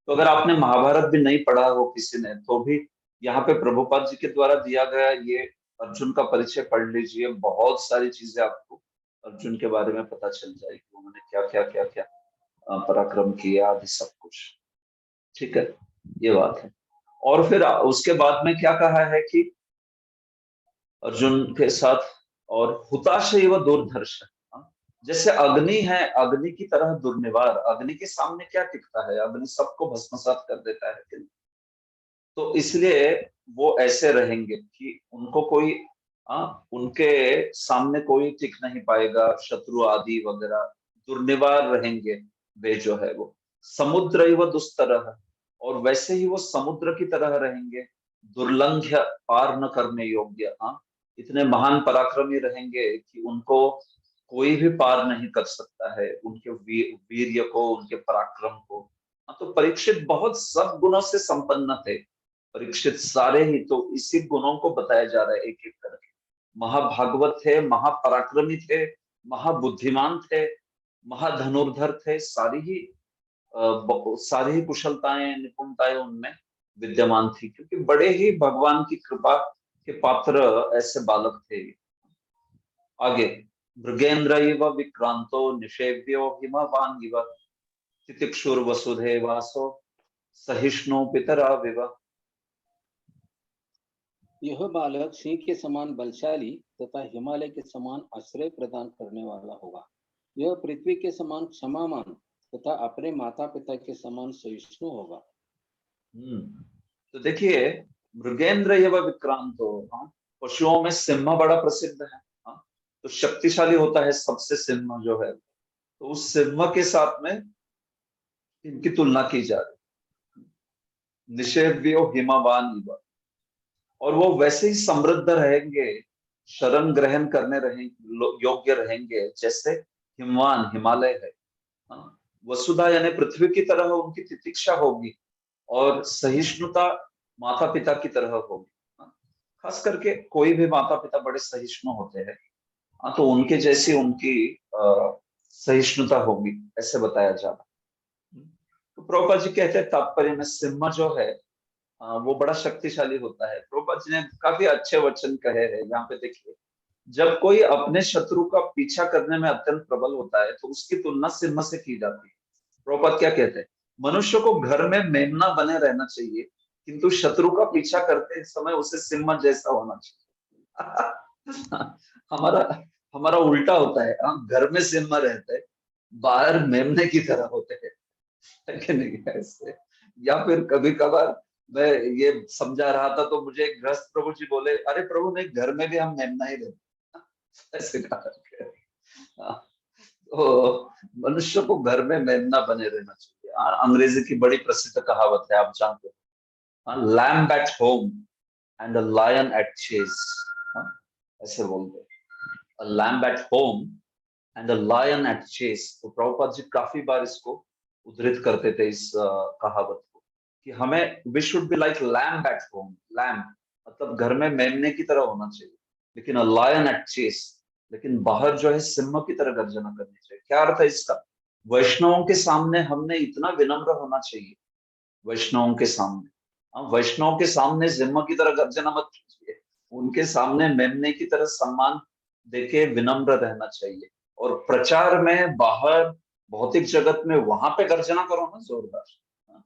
तो अगर आपने महाभारत भी नहीं पढ़ा हो किसी ने, तो भी यहाँ पे प्रभुपाद जी के द्वारा दिया गया ये अर्जुन का परिचय पढ़ लीजिए। बहुत सारी चीजें आपको अर्जुन के बारे में पता चल जाएगी, उन्होंने क्या क्या पराक्रम किया आदि सब कुछ। ठीक है, ये बात है। और फिर उसके बाद में क्या कहा है कि अर्जुन के साथ, और हुताशैव दुर्धर्ष, जैसे अग्नि है, अग्नि की तरह दुर्निवार, अग्नि के सामने क्या टिकता है, अग्नि सबको भस्मसात कर देता है। तो इसलिए वो ऐसे रहेंगे कि उनको कोई, उनके सामने कोई टिक नहीं पाएगा, शत्रु आदि वगैरह, दुर्निवार रहेंगे वे जो है वो। समुद्र ही वह दुस्तरह, और वैसे ही वो समुद्र की तरह रहेंगे, दुर्लंघ्य, पार न करने योग्य, इतने महान पराक्रमी रहेंगे कि उनको कोई भी पार नहीं कर सकता है, उनके वीर्य को, उनके पराक्रम को। हाँ, तो परीक्षित बहुत सब गुणों से संपन्न थे। परीक्षित सारे ही तो इसी गुणों को बताया जा रहा है एक एक करके। महाभागवत थे, महापराक्रमी थे, महाबुद्धिमान थे, महाधनुर्धर थे, सारी ही कुशलताएं, निपुणताएं उनमें विद्यमान थी, क्योंकि बड़े ही भगवान की कृपा के पात्र ऐसे बालक थे। आगे, मृगेंद्र इव विक्रांतो निषेव्यो हिमवान इव तितिक्षुर वसुधेवासो सहिष्णु पितरा विव। यह बालक सिंह के समान बलशाली तथा हिमालय के समान आश्रय प्रदान करने वाला होगा। यह पृथ्वी के समान क्षमामान तथा अपने माता पिता के समान सहिष्णु होगा। तो देखिए, मृगेंद्र एव विक्रांतो, हाँ, पशुओं में सिंह बड़ा प्रसिद्ध है। हाँ, तो शक्तिशाली होता है सबसे सिंह जो है, तो उस सिंह के साथ में इनकी तुलना की जा रही। निषेव्यो हिमवान इव, और वो वैसे ही समृद्ध रहेंगे, शरण ग्रहण करने योग्य रहेंगे जैसे हिमवान, हिमालय है। हाँ, वसुधा यानी पृथ्वी की तरह उनकी तितिक्षा होगी, और सहिष्णुता माता पिता की तरह होगी। हाँ, खास करके कोई भी माता पिता बड़े सहिष्णु होते हैं। हाँ, तो उनके जैसी उनकी सहिष्णुता होगी, ऐसे बताया जा रहा है। तो प्रभुपाद जी कहते हैं तात्पर्य में, सिंह जो है वो बड़ा शक्तिशाली होता है। प्रभुपाद जी ने काफी अच्छे वचन कहे हैं यहाँ पे। देखिए, जब कोई अपने शत्रु का पीछा करने में अत्यंत प्रबल होता है तो उसकी तुलना सिंह से की जाती है। प्रभुपाद क्या कहते हैं, मनुष्य को घर में मेमना बने रहना चाहिए, किंतु शत्रु का पीछा करते समय उसे सिंह जैसा होना चाहिए। हमारा हमारा उल्टा होता है, हम घर में सिंह रहते हैं, बाहर मेमने की तरह होते हैं, है कि नहीं ऐसे। या फिर कभी कभार मैं ये समझा रहा था तो मुझे एक गृहस्थ प्रभु जी बोले, अरे प्रभु नहीं, घर में भी हम मेमना ही रहते। ऐसे कहा। हाँ, तो मनुष्य को घर में मेमना बने रहना चाहिए। अंग्रेजी की बड़ी प्रसिद्ध कहावत है, आप जानते हो, lamb at home and a lion at chase. ऐसे बोलते हैं, lamb at home and a lion at chase. तो प्रभुपाद जी काफी बार इसको उद्धृत करते थे, इस कहावत को, कि हमें we should be like lamb at home. Lamb मतलब घर में मेमने की तरह होना चाहिए, लेकिन अ लायन एट चेस, लेकिन बाहर जो है सिंह की तरह गर्जना करनी चाहिए। क्या अर्थ है इसका? वैष्णवों के सामने हमने इतना विनम्र होना चाहिए, वैष्णवों के सामने। हाँ, वैष्णव के सामने सिंह की तरह गर्जना मत कीजिए, उनके सामने मेमने की तरह सम्मान देके विनम्र रहना चाहिए। और प्रचार में, बाहर भौतिक जगत में, वहां पे गर्जना करो ना जोरदार। हाँ,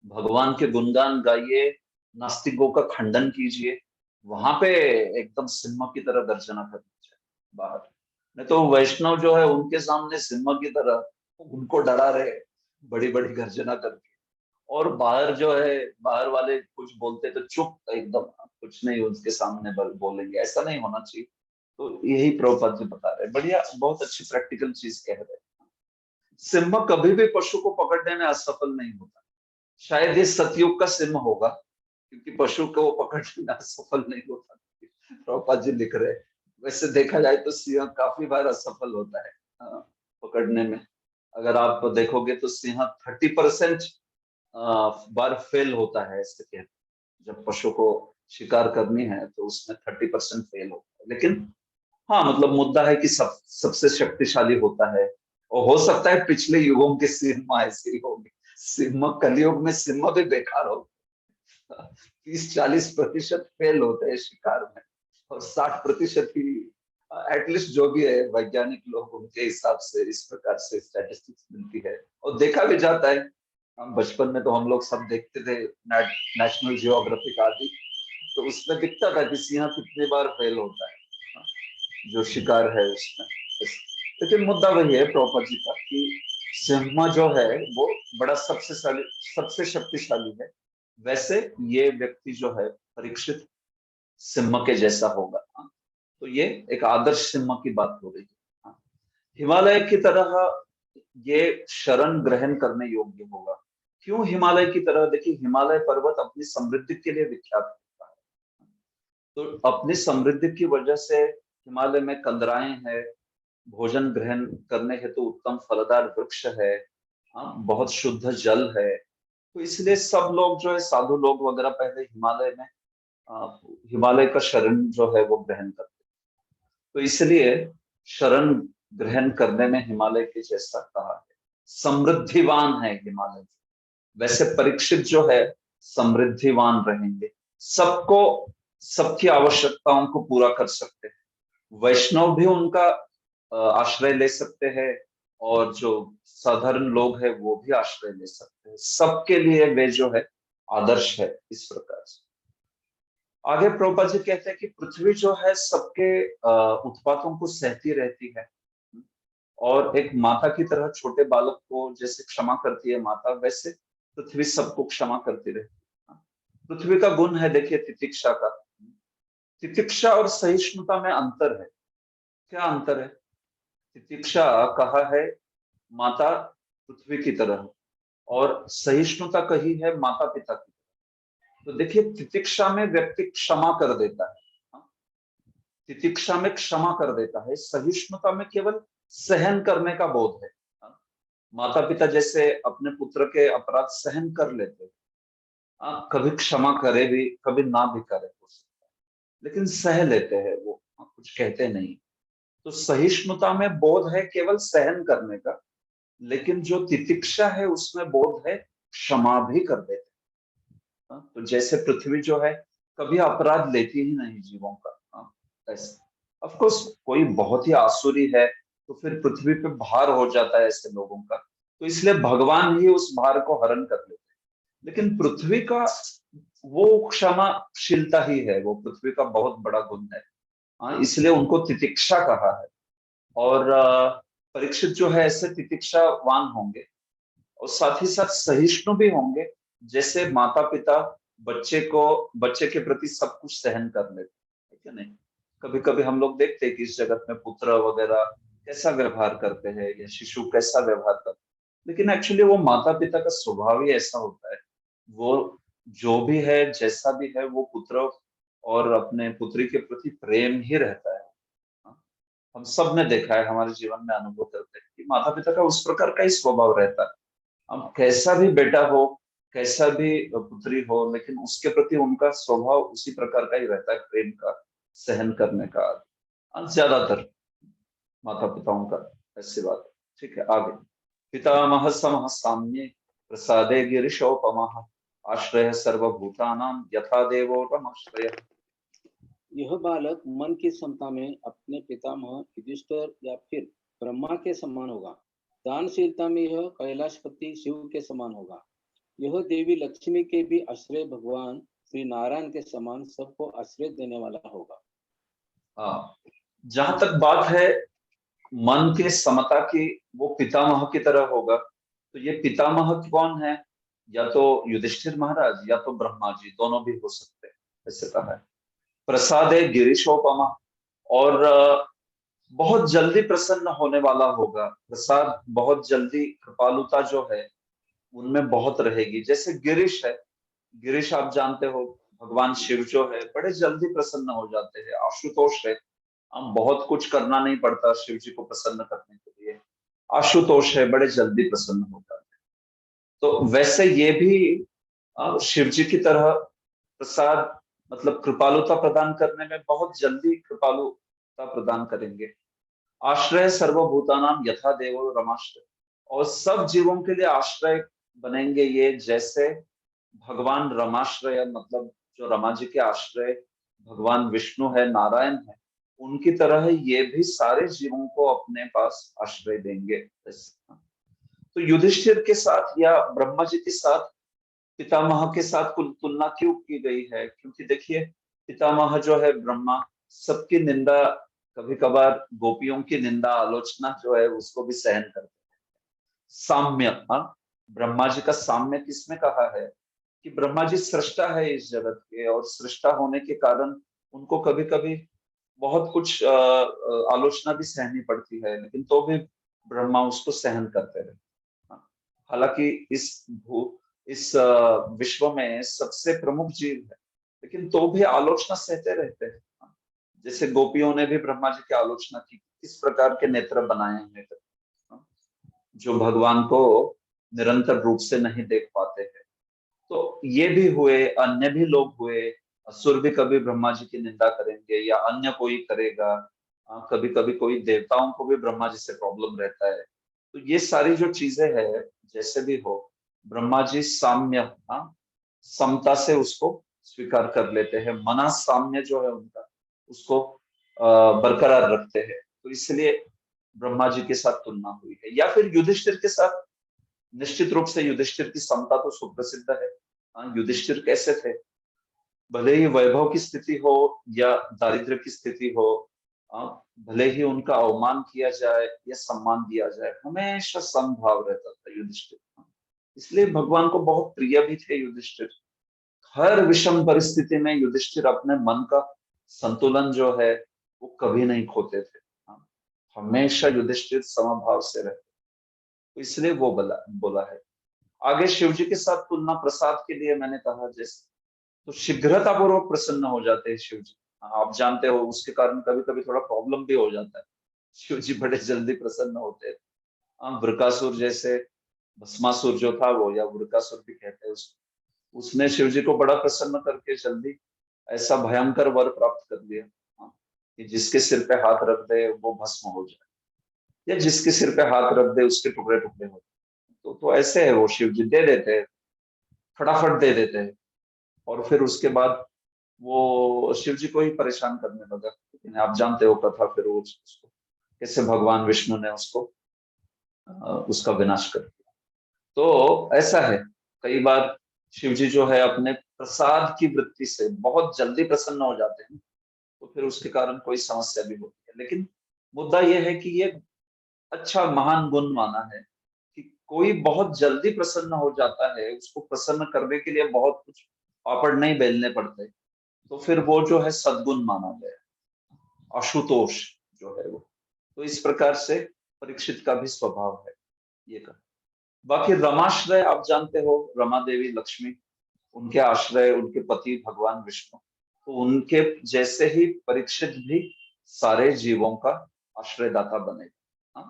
भगवान के गुणगान गाइए, नास्तिकों का खंडन कीजिए, वहां पे एकदम सिंह की तरह गर्जना करनी चाहिए बाहर। नहीं तो वैष्णव जो है उनके सामने सिंह की तरह, उनको डरा रहे बड़ी बड़ी गर्जना करके, और बाहर जो है, बाहर वाले कुछ बोलते तो चुप एकदम, कुछ नहीं उसके सामने बोलेंगे, ऐसा नहीं होना चाहिए। तो यही प्रभुपाद जी बता रहे हैं, बढ़िया, बहुत अच्छी प्रैक्टिकल चीज कह रहे हैं। सिंह कभी भी पशु को पकड़ने में असफल नहीं होता। शायद ये सतयुग का सिंह होगा, क्योंकि पशु को पकड़ने में असफल नहीं होता, प्रभुपाद जी लिख रहे हैं। वैसे देखा जाए तो सिंह काफी बार असफल होता है पकड़ने में। अगर आप देखोगे तो सिंह 30% बार फेल होता है, ऐसे कहते हैं। जब पशु को शिकार करनी है तो उसमें 30% फेल होता है, लेकिन हाँ, मतलब मुद्दा है कि सबसे शक्तिशाली होता है। और हो सकता है पिछले युगों के सिंह ऐसे ही होंगे, सिंह कलयुग में सिंह भी बेकार हो, 30-40% फेल होते हैं शिकार में, और 60% ही एटलीस्ट, जो भी है वैज्ञानिक लोग उनके हिसाब से इस प्रकार से स्टैटिस्टिक्स मिलती है। और देखा भी जाता है, हम बचपन में तो हम लोग सब देखते थे नेशनल जियोग्राफिक आदि, तो उसमें दिखता था कि सिंह कितनी बार फेल होता है जो शिकार है उसमें। लेकिन मुद्दा वही है प्रॉपर जी का, कि सिंह जो है वो बड़ा सबसे शक्तिशाली है। वैसे ये व्यक्ति जो है परीक्षित सिंह के जैसा होगा। हाँ, तो ये एक आदर्श सिंह की बात हो रही है। हाँ, हिमालय की तरह ये शरण ग्रहण करने योग्य होगा। क्यों हिमालय की तरह? देखिए, हिमालय पर्वत अपनी समृद्धि के लिए विख्यात होता है। तो अपनी समृद्धि की वजह से हिमालय में कंदराएं हैं, भोजन ग्रहण करने हेतु उत्तम फलदार वृक्ष है, हाँ, बहुत शुद्ध जल है। तो इसलिए सब लोग जो है, साधु लोग वगैरह, पहले हिमालय में हिमालय का शरण जो है वो ग्रहण करते। तो इसलिए शरण ग्रहण करने में हिमालय के जैसा कहा है। समृद्धिवान है हिमालय। वैसे परीक्षित जो है समृद्धिवान रहेंगे, सबको, सबकी आवश्यकताओं को पूरा कर सकते हैं। वैष्णव भी उनका आश्रय ले सकते हैं, और जो साधारण लोग हैं वो भी आश्रय ले सकते हैं। सबके लिए वे जो है आदर्श है। इस प्रकार से आगे प्रभुपाद जी कहते हैं कि पृथ्वी जो है सबके उत्पातों को सहती रहती है, और एक माता की तरह छोटे बालक को जैसे क्षमा करती है माता, वैसे पृथ्वी सबको क्षमा करती रहती है। पृथ्वी का गुण है, देखिए, तितिक्षा का। तितिक्षा और सहिष्णुता में अंतर है। क्या अंतर है? तितिक्षा कहा है माता पृथ्वी की तरह, और सहिष्णुता कही है माता पिता की। तो देखिए, तितिक्षा में व्यक्ति क्षमा कर देता है, हाँ? तितिक्षा में क्षमा कर देता है, सहिष्णुता में केवल सहन करने का बोध है, हाँ? माता पिता जैसे अपने पुत्र के अपराध सहन कर लेते हैं, हाँ, कभी क्षमा करे भी, कभी ना भी करे, हो सकता है, लेकिन सह लेते हैं वो, हाँ, कुछ कहते नहीं। तो सहिष्णुता में बोध है केवल सहन करने का, लेकिन जो तितिक्षा है उसमें बोध है क्षमा भी कर देते हैं, हाँ? तो जैसे पृथ्वी जो है कभी अपराध लेती ही नहीं जीवों का, हाँ, ऐसे। ऑफ कोर्स कोई बहुत ही आसुरी है तो फिर पृथ्वी पे भार हो जाता है ऐसे लोगों का, तो इसलिए भगवान ही उस भार को हरण कर लेते हैं। लेकिन पृथ्वी का वो क्षमाशीलता ही है, वो पृथ्वी का बहुत बड़ा गुण है, हाँ, इसलिए उनको तितिक्षा कहा है। और परीक्षित जो है ऐसे तितिक्षावान होंगे, और साथ ही साथ सहिष्णु भी होंगे। जैसे माता पिता बच्चे के प्रति सब कुछ सहन कर लेते है क्या नहीं? कभी कभी हम लोग देखते हैं कि इस जगत में पुत्र वगैरह कैसा व्यवहार करते हैं, या शिशु कैसा व्यवहार करते हैं, लेकिन एक्चुअली वो माता पिता का स्वभाव ही ऐसा होता है। वो जो भी है, जैसा भी है, वो पुत्र और अपने पुत्री के प्रति प्रेम ही रहता है, हाँ? हम सब ने देखा है, हमारे जीवन में अनुभव करते हैं कि माता पिता का उस प्रकार का ही स्वभाव रहता है। अब कैसा भी बेटा हो, कैसा भी पुत्री हो, लेकिन उसके प्रति उनका स्वभाव उसी प्रकार का ही रहता है, प्रेम का, सहन करने का, ज्यादातर माता पिताओं का। ऐसी बात है। ठीक है, आगे। पितामह समः साम्ये प्रसादे गिरिशोपमः आश्रय सर्वभूतानां यथा देवो रमाश्रय। यह बालक मन की क्षमता में अपने पितामह युधिष्ठिर या फिर ब्रह्मा के समान होगा। दानशीलता में यह कैलाशपति शिव के समान होगा। यह देवी लक्ष्मी के भी आश्रय भगवान श्री नारायण के समान सबको आश्रय देने वाला होगा। हाँ, जहां तक बात है मन की समता की, वो पितामह की तरह होगा। तो ये पितामह कौन है? या तो युधिष्ठिर महाराज, या तो ब्रह्मा जी, दोनों भी हो सकते हैं, ऐसे कहा है। प्रसाद है गिरीशोपमा, और बहुत जल्दी प्रसन्न होने वाला होगा। प्रसाद बहुत जल्दी, कृपालुता जो है उनमें बहुत रहेगी। जैसे गिरीश है, गिरीश आप जानते हो, भगवान शिव जो है बड़े जल्दी प्रसन्न हो जाते हैं। आशुतोष है, हम बहुत कुछ करना नहीं पड़ता शिव जी को प्रसन्न करने के लिए। आशुतोष है, बड़े जल्दी प्रसन्न हो जाते हैं। तो वैसे ये भी शिव जी की तरह प्रसाद, मतलब कृपालुता प्रदान करने में बहुत जल्दी कृपालुता प्रदान करेंगे। आश्रय सर्वभूतानाम यथा देवो रमाश्रय, और सब जीवों के लिए आश्रय बनेंगे ये, जैसे भगवान रमाश्रय, मतलब जो रमा जी के आश्रय भगवान विष्णु है, नारायण है, उनकी तरह ये भी सारे जीवों को अपने पास आश्रय देंगे। तो युधिष्ठिर के साथ या ब्रह्मा जी के साथ पितामह के साथ कुल तुलना क्यों की गई है? क्योंकि देखिए, पितामह जो है ब्रह्मा, सबकी निंदा, कभी कभार गोपियों की निंदा आलोचना जो है उसको भी सहन करते हैं। साम्य, हाँ, ब्रह्मा जी का साम्य किसने कहा है? कि ब्रह्मा जी सृष्टा है इस जगत के, और सृष्टा होने के कारण उनको कभी कभी बहुत कुछ आलोचना भी सहनी पड़ती है, लेकिन तो भी ब्रह्मा उसको सहन करते रहे। हाँ। हालांकि इस विश्व में सबसे प्रमुख जीव है, लेकिन तो भी आलोचना सहते रहते हैं। जैसे गोपियों ने भी ब्रह्मा जी की आलोचना की, किस प्रकार के नेत्र बनाए हैं जो भगवान को निरंतर रूप से नहीं देख पाते हैं। तो ये भी हुए, अन्य भी लोग हुए, असुर भी कभी ब्रह्मा जी की निंदा करेंगे या अन्य कोई करेगा। कभी कभी कोई देवताओं को भी ब्रह्मा जी से प्रॉब्लम रहता है। तो ये सारी जो चीजें हैं, जैसे भी हो, ब्रह्मा जी साम्य, समता से उसको स्वीकार कर लेते हैं। मना साम्य जो है उनका, उसको बरकरार रखते हैं। तो इसलिए ब्रह्मा जी के साथ तुलना हुई है। या फिर युधिष्ठिर के साथ, निश्चित रूप से युधिष्ठिर की समता तो सुप्रसिद्ध है। युधिष्ठिर कैसे थे, भले ही वैभव की स्थिति हो या दारिद्र्य की स्थिति हो, भले ही उनका अवमान किया जाए या सम्मान दिया जाए, हमेशा समभाव रहता था युधिष्ठिर। इसलिए भगवान को बहुत प्रिय भी थे युधिष्ठिर। हर विषम परिस्थिति में युधिष्ठिर अपने मन का संतुलन जो है वो कभी नहीं खोते थे। हमेशा युधिष्ठिर समभाव से रहे, तो इसलिए वो बोला बोला है। आगे शिव जी के साथ तुलना प्रसाद के लिए मैंने कहा, जैसे तो शीघ्रता पूर्वक प्रसन्न हो जाते हैं शिव जी। आप जानते हो उसके कारण कभी कभी थोड़ा प्रॉब्लम भी हो जाता है। शिव जी बड़े जल्दी प्रसन्न होते हैं। वृकासुर जैसे, भस्मासुर जो था वो, या वृकासुर भी कहते हैं उसको, उसने शिव जी को बड़ा प्रसन्न करके जल्दी ऐसा भयंकर वर प्राप्त कर लिया, कि जिसके सिर पे हाथ रख दे वो भस्म हो जाए, या जिसके सिर पे हाथ रख दे उसके टुकड़े टुकड़े हो जाए। तो ऐसे है, वो शिव जी दे देते हैं, फटाफट दे देते हैं। और फिर उसके बाद वो शिव जी को ही परेशान करने लगा। लेकिन आप जानते हो कथा, फिर वो उसको कैसे भगवान विष्णु ने उसको उसका विनाश कर दिया। तो ऐसा है, कई बार शिव जी जो है अपने प्रसाद की वृत्ति से बहुत जल्दी प्रसन्न हो जाते हैं, तो फिर उसके कारण कोई समस्या भी होती है। लेकिन मुद्दा यह है कि ये अच्छा महान गुण माना है कि कोई बहुत जल्दी प्रसन्न हो जाता है, उसको प्रसन्न करने के लिए बहुत कुछ पापड़ नहीं बेलने पड़ते, तो फिर वो जो है सद्गुण माना गया, आशुतोष जो है वो। तो इस प्रकार से परीक्षित का भी स्वभाव है, ये का। बाकी रमाश्रय आप जानते हो, रमा देवी लक्ष्मी, उनके आश्रय उनके पति भगवान विष्णु, तो उनके जैसे ही परीक्षित भी सारे जीवों का आश्रयदाता बनेगा।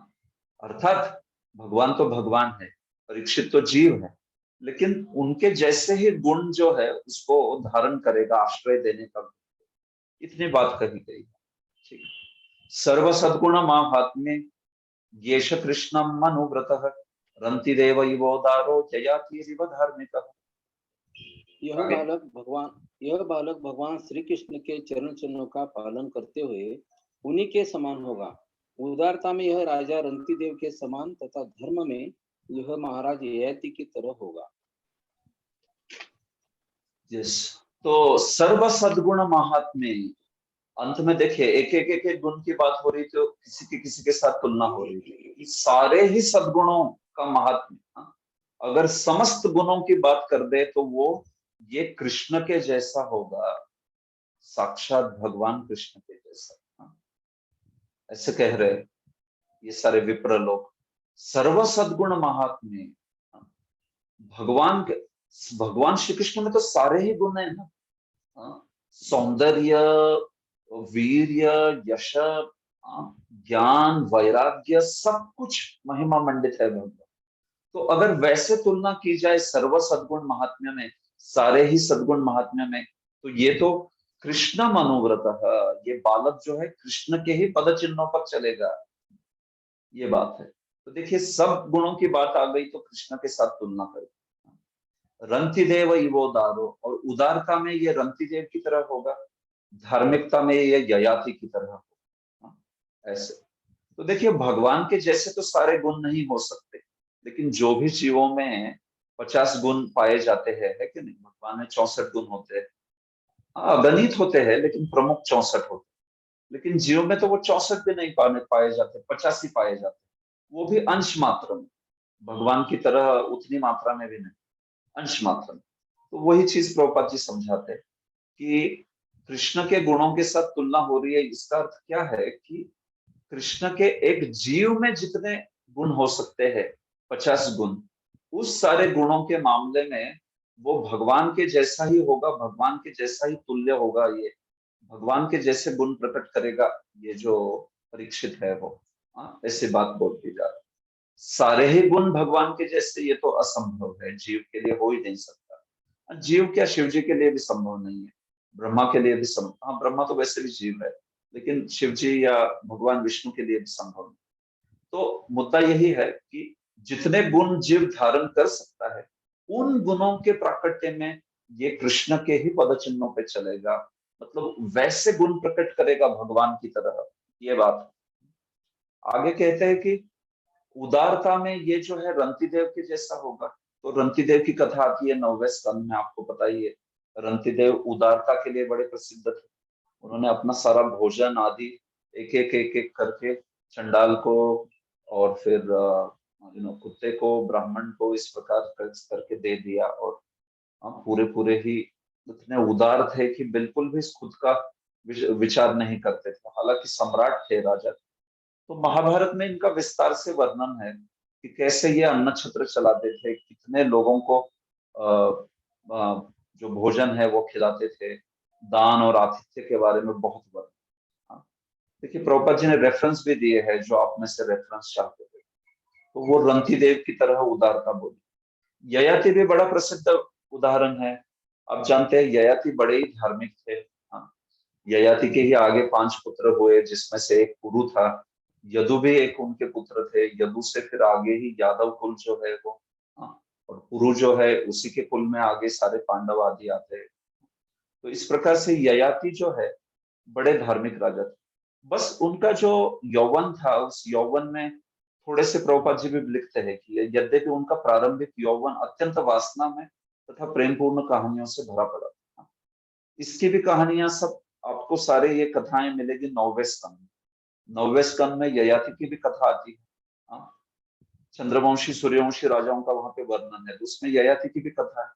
अर्थात भगवान तो भगवान है, परीक्षित तो जीव है, लेकिन उनके जैसे ही गुण जो है उसको धारण करेगा आश्रय देने का। इतनी बात कही गई है। ठीक है। सर्व सद्गुण महात्म्य येष कृष्णम मनुव्रतः रंति देव इवोदारो जयातिरिव धार्मिक। आगे यह बालक भगवान श्री कृष्ण के चरण चिन्हों का पालन करते हुए उन्हीं के समान होगा। उदारता में यह राजा रंती देव के समान तथा धर्म में यह महाराज ययाति की तरह होगा। यस, तो सर्व सद्गुण महात्म्य, अंत में देखिए एक एक गुण की बात हो रही, तो किसी के साथ तुलना हो रही थी। ये सारे ही सद्गुणों का महात्म्य, अगर समस्त गुणों की बात कर दे तो वो ये कृष्ण के जैसा होगा, साक्षात भगवान कृष्ण के जैसा। ऐसे कह रहे ये सारे विप्र लोग। सर्व सद्गुण महात्म्य, भगवान के, भगवान श्री कृष्ण में तो सारे ही गुण है ना। सौंदर्य, वीर्य, यश, ज्ञान, वैराग्य, सब कुछ महिमा मंडित है भगवान। तो अगर वैसे तुलना की जाए सर्व सद्गुण महात्म्य में, सारे ही सद्गुण महात्म्य में, तो ये तो कृष्ण मनोव्रत, ये बालक जो है कृष्ण के ही पद चिन्हों पर चलेगा, ये बात है। तो देखिए सब गुणों की बात आ गई तो कृष्ण के साथ तुलना करें। रंतिदेव इवोदारो, और उदारता में ये रंतिदेव की तरह होगा, धार्मिकता में ये ययाति की तरह होगा। ऐसे तो देखिए भगवान के जैसे तो सारे गुण नहीं हो सकते, लेकिन जो भी जीवों में 50 गुण पाए जाते हैं, है कि नहीं। भगवान में 64 गुण होते हैं, अगणित होते हैं, लेकिन प्रमुख 64 होते हैं। लेकिन जीव में तो वो 64 भी नहीं पाए जाते, 50 ही पाए जाते, वो भी अंश मात्र में। भगवान की तरह उतनी मात्रा में भी नहीं, अंश मात्र में। तो वही चीज प्रभुपाद जी समझाते हैं कि कृष्ण के गुणों के साथ तुलना हो रही है। इसका अर्थ क्या है कि कृष्ण के एक जीव में जितने गुण हो सकते हैं, 50 गुण, उस सारे गुणों के मामले में वो भगवान के जैसा ही होगा, भगवान के जैसा ही तुल्य होगा, ये भगवान के जैसे गुण प्रकट करेगा ये जो परीक्षित है वो। हाँ, ऐसी बात बोल दी जा रही। सारे ही गुण भगवान के जैसे ये तो असंभव है, जीव के लिए हो ही नहीं सकता। जीव क्या, शिव जी के लिए भी संभव नहीं है, ब्रह्मा के लिए भी संभव, हाँ ब्रह्मा तो वैसे भी जीव है, लेकिन शिव जी या भगवान विष्णु के लिए भी संभव नहीं। तो मुद्दा यही है कि जितने गुण जीव धारण कर सकता है, उन गुणों के प्राकट्य में ये कृष्ण के ही पद चिन्हों पे चलेगा, मतलब वैसे गुण प्रकट करेगा भगवान की तरह, ये बात। आगे कहते हैं कि उदारता में ये जो है रंतिदेव के जैसा होगा। तो रंतिदेव की कथा आती है 9वें स्कंद में, आपको पता ही है। रंतिदेव उदारता के लिए बड़े प्रसिद्ध थे। उन्होंने अपना सारा भोजन आदि एक एक करके चंडाल को और फिर कुत्ते को, ब्राह्मण को, इस प्रकार करके दे दिया। और पूरे पूरे ही इतने उदार थे कि बिल्कुल भी खुद का विचार नहीं करते थे, हालांकि सम्राट थे, राजा थे। तो महाभारत में इनका विस्तार से वर्णन है कि कैसे ये अन्न छत्र चलाते थे, कितने लोगों को जो भोजन है वो खिलाते थे। दान और आतिथ्य के बारे में बहुत वर्णन। हाँ, देखिए प्रभुपाद जी ने रेफरेंस भी दिए हैं, जो आप में से रेफरेंस चाहते थे, तो वो रंती देव की तरह उदारता बोली। ययाति भी बड़ा प्रसिद्ध उदाहरण है। आप जानते हैं ययाति बड़े ही धार्मिक थे। हाँ, ययाति के ही आगे 5 पुत्र हुए, जिसमें से एक पुरु था। यदु भी एक उनके पुत्र थे। यदु से फिर आगे ही यादव कुल जो है वो, हाँ, और पुरु जो है उसी के कुल में आगे सारे पांडव आदि आते हैं। तो इस प्रकार से ययाति जो है बड़े धार्मिक राजा थे। बस उनका जो यौवन था, उस यौवन में थोड़े से, प्रभुपाद जी भी लिखते हैं कि यद्यपि उनका प्रारंभिक यौवन अत्यंत वासना में तथा प्रेमपूर्ण कहानियों से भरा पड़ा था। इसकी भी कहानियां सब आपको, सारे ये कथाएं मिलेगी 9वें स्कंद में। 9वें स्कंद में ययाति की भी कथा आती है। हाँ, चंद्रवंशी सूर्यवंशी राजाओं का वहां पे वर्णन है, तो उसमें ययाति की भी कथा है।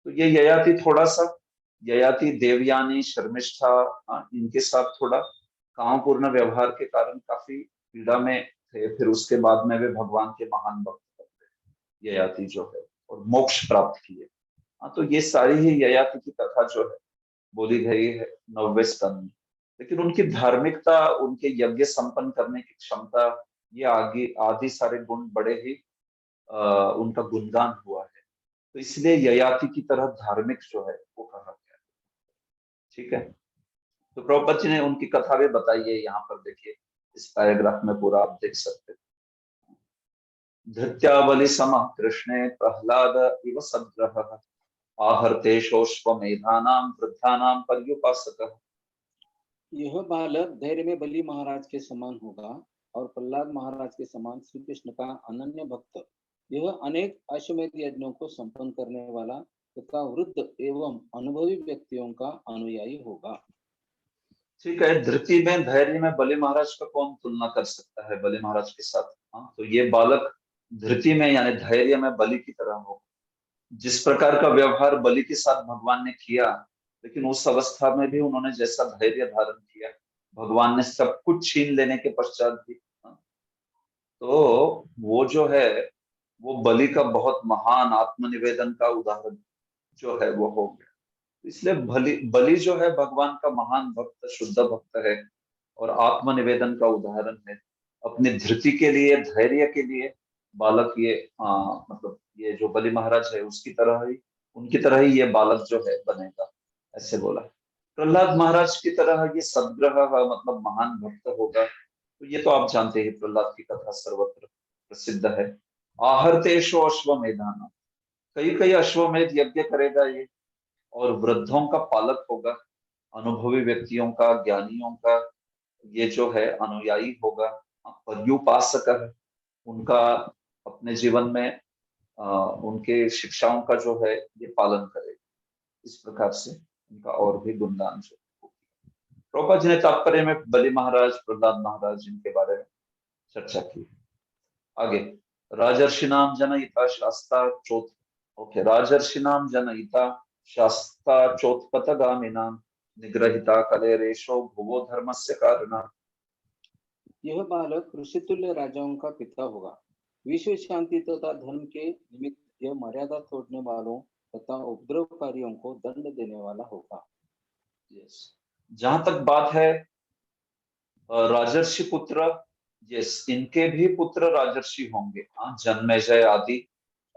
तो ये ययाति थोड़ा सा, ययाति, देवयानी, शर्मिष्ठा, इनके साथ थोड़ा कामपूर्ण व्यवहार के कारण काफी पीड़ा में थे। फिर उसके बाद में वे भगवान के महान भक्त बने, ययाति जो है, और मोक्ष प्राप्त किए। हाँ, तो ये सारी ही ययाति की कथा जो है बोली गई है 9वें स्कंद में। लेकिन उनकी धार्मिकता, उनके यज्ञ संपन्न करने की क्षमता, ये आगे आदि सारे गुण बड़े ही उनका गुणगान हुआ है। तो इसलिए ययाति की तरह धार्मिक जो है वो कहा गया है। ठीक है, तो प्रभुपद जी ने उनकी कथा भी बताई है, यहाँ पर देखिए इस पैराग्राफ में पूरा आप देख सकते हैं। धृत्यावली सम कृष्णे प्रहलाद इव सद्ग्रह आहर्तेषोश्वमेधानां वृद्धानां पर्युपासकः। यह बालक धैर्य में बलि महाराज के समान होगा और प्रहलाद महाराज के समान श्री कृष्ण का अनन्य भक्त। यह अनेक अश्वमेध यज्ञों को संपन्न करने वाला तथा वृद्ध एवं अनुभवी व्यक्तियों का अनुयायी होगा। ठीक है, धृति में, धैर्य में बलि महाराज का कौन तुलना कर सकता है बलि महाराज के साथ। हाँ, तो ये बालक धृति में यानी धैर्य में बलि की तरह हो। जिस प्रकार का व्यवहार बलि के साथ भगवान ने किया, लेकिन उस अवस्था में भी उन्होंने जैसा धैर्य धारण किया, भगवान ने सब कुछ छीन लेने के पश्चात भी। हाँ, तो वो जो है वो बलि का बहुत महान आत्मनिवेदन का उदाहरण जो है वो हो गया। इसलिए बलि बलि जो है भगवान का महान भक्त, शुद्ध भक्त है, और आत्मनिवेदन का उदाहरण है। अपनी धृति के लिए, धैर्य के लिए बालक ये, मतलब ये जो बलि महाराज है उसकी तरह ही, उनकी तरह ही ये बालक जो है बनेगा, ऐसे बोला। प्रहलाद महाराज की तरह ये सद्ग्रह मतलब महान भक्त होगा। तो ये तो आप जानते हैं, प्रहलाद की कथा सर्वत्र प्रसिद्ध है। आहर्तेषु अश्वमेधान, कई कई अश्वमेध यज्ञ करेगा ये, और वृद्धों का पालक होगा, अनुभवी व्यक्तियों का, ज्ञानियों का ये जो है अनुयायी होगा। पर्युपासक है, उनका अपने जीवन में उनके शिक्षाओं का जो है ये पालन करेगा। इस प्रकार से उनका और भी गुणगान जो है। प्रभुपाद जी ने तात्पर्य में बलि महाराज, प्रहलाद महाराज, इनके बारे में चर्चा की। आगे, राजर्षिणाम जनयिता शास्ता चोत, ओके, राजर्षिणाम जनयिता शास्ता चोत्पथगामिनां निग्रहिता कलेरेशो भुवो धर्मस्य कारणा। यह बालक ऋषितुल्य राजाओं का पिता होगा। विश्व शांति तथा धर्म के निमित्त यह मर्यादा तोड़ने वालों तथा उपद्रवकारियों को दंड देने वाला होगा। यस, जहां तक बात है राजर्षि पुत्र, यस, इनके भी पुत्र राजर्षि होंगे। हाँ, जन्मेजय आदि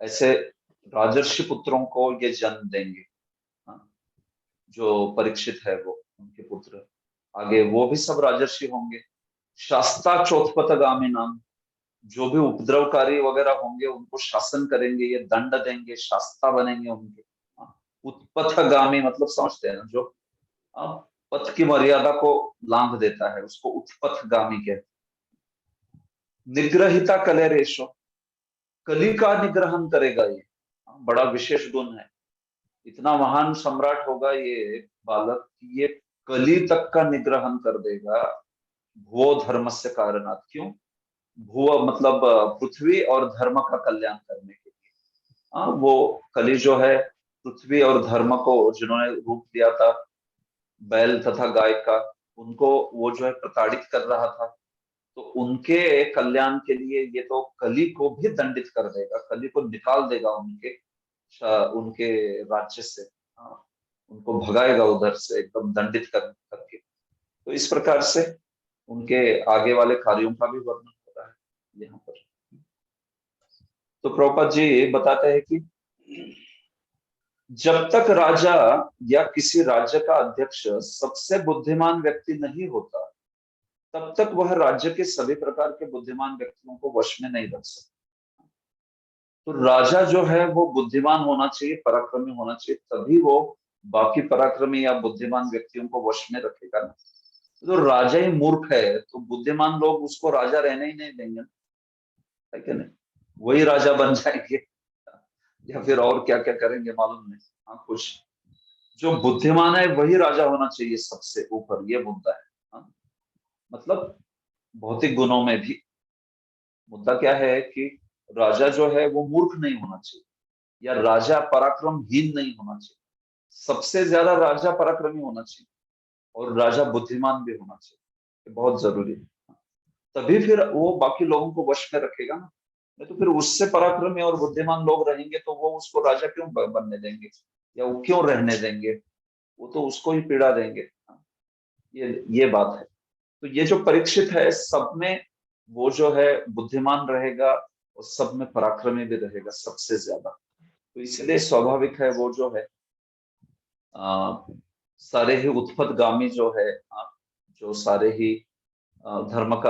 ऐसे राजर्षि पुत्रों को ये जन्म देंगे। हाँ, जो परीक्षित है वो उनके पुत्र आगे वो भी सब राजर्षि होंगे। शास्ता चोत्पथगामी नाम, जो भी उपद्रवकारी वगैरह होंगे उनको शासन करेंगे, ये दंड देंगे, शास्ता बनेंगे उनके। हाँ, उत्पथगामी मतलब समझते हैं ना, जो पथ की मर्यादा को लांघ देता है उसको उत्पथगामी कहते हैं। निग्रहिता कलेरेशो, कली का निग्रहण करेगा ये। बड़ा विशेष गुण है, इतना महान सम्राट होगा ये बालक कि ये कली तक का निग्रहण कर देगा। भुवो धर्म से कारणात, क्यों? भुव मतलब पृथ्वी और धर्म का कल्याण करने के लिए। वो कली जो है पृथ्वी और धर्म को जिन्होंने रूप दिया था बैल तथा गाय का, उनको वो जो है प्रताड़ित कर रहा था, तो उनके कल्याण के लिए ये तो कली को भी दंडित कर देगा, कली को निकाल देगा उनके राज्य से। हाँ, उनको भगाएगा उधर से एकदम दंडित करके। तो इस प्रकार से उनके आगे वाले कार्यों का भी वर्णन हो रहा है यहाँ पर। तो प्रभुपाद जी बताते हैं कि जब तक राजा या किसी राज्य का अध्यक्ष सबसे बुद्धिमान व्यक्ति नहीं होता, तब तक वह राज्य के सभी प्रकार के बुद्धिमान व्यक्तियों को वश में नहीं रख सकता। तो राजा जो है वो बुद्धिमान होना चाहिए, पराक्रमी होना चाहिए, तभी वो बाकी पराक्रमी या बुद्धिमान व्यक्तियों को वश में रखेगा ना। तो राजा ही मूर्ख है तो बुद्धिमान लोग उसको राजा रहने ही नहीं देंगे, है कि नहीं? वही राजा बन जाएंगे या फिर और क्या क्या करेंगे मालूम नहीं। हाँ, कुछ जो बुद्धिमान है वही राजा होना चाहिए सबसे ऊपर, ये मुद्दा है। हाँ, मतलब भौतिक गुणों में भी मुद्दा क्या है कि राजा जो है वो मूर्ख नहीं होना चाहिए या राजा पराक्रमहीन नहीं होना चाहिए। सबसे ज्यादा राजा पराक्रमी होना चाहिए और राजा बुद्धिमान भी होना चाहिए, ये बहुत जरूरी है। तभी फिर वो बाकी लोगों को वश में रखेगा ना। नहीं तो फिर उससे पराक्रमी और बुद्धिमान लोग रहेंगे तो वो उसको राजा क्यों बनने देंगे या वो क्यों रहने देंगे, वो तो उसको ही पीड़ा देंगे। ये बात है। तो ये जो परीक्षित है सब में वो जो है बुद्धिमान रहेगा और सब में पराक्रमी भी रहेगा सबसे ज्यादा। तो इसलिए स्वाभाविक है वो जो है आ, सारे ही उत्पथगामी जो है, जो सारे ही धर्म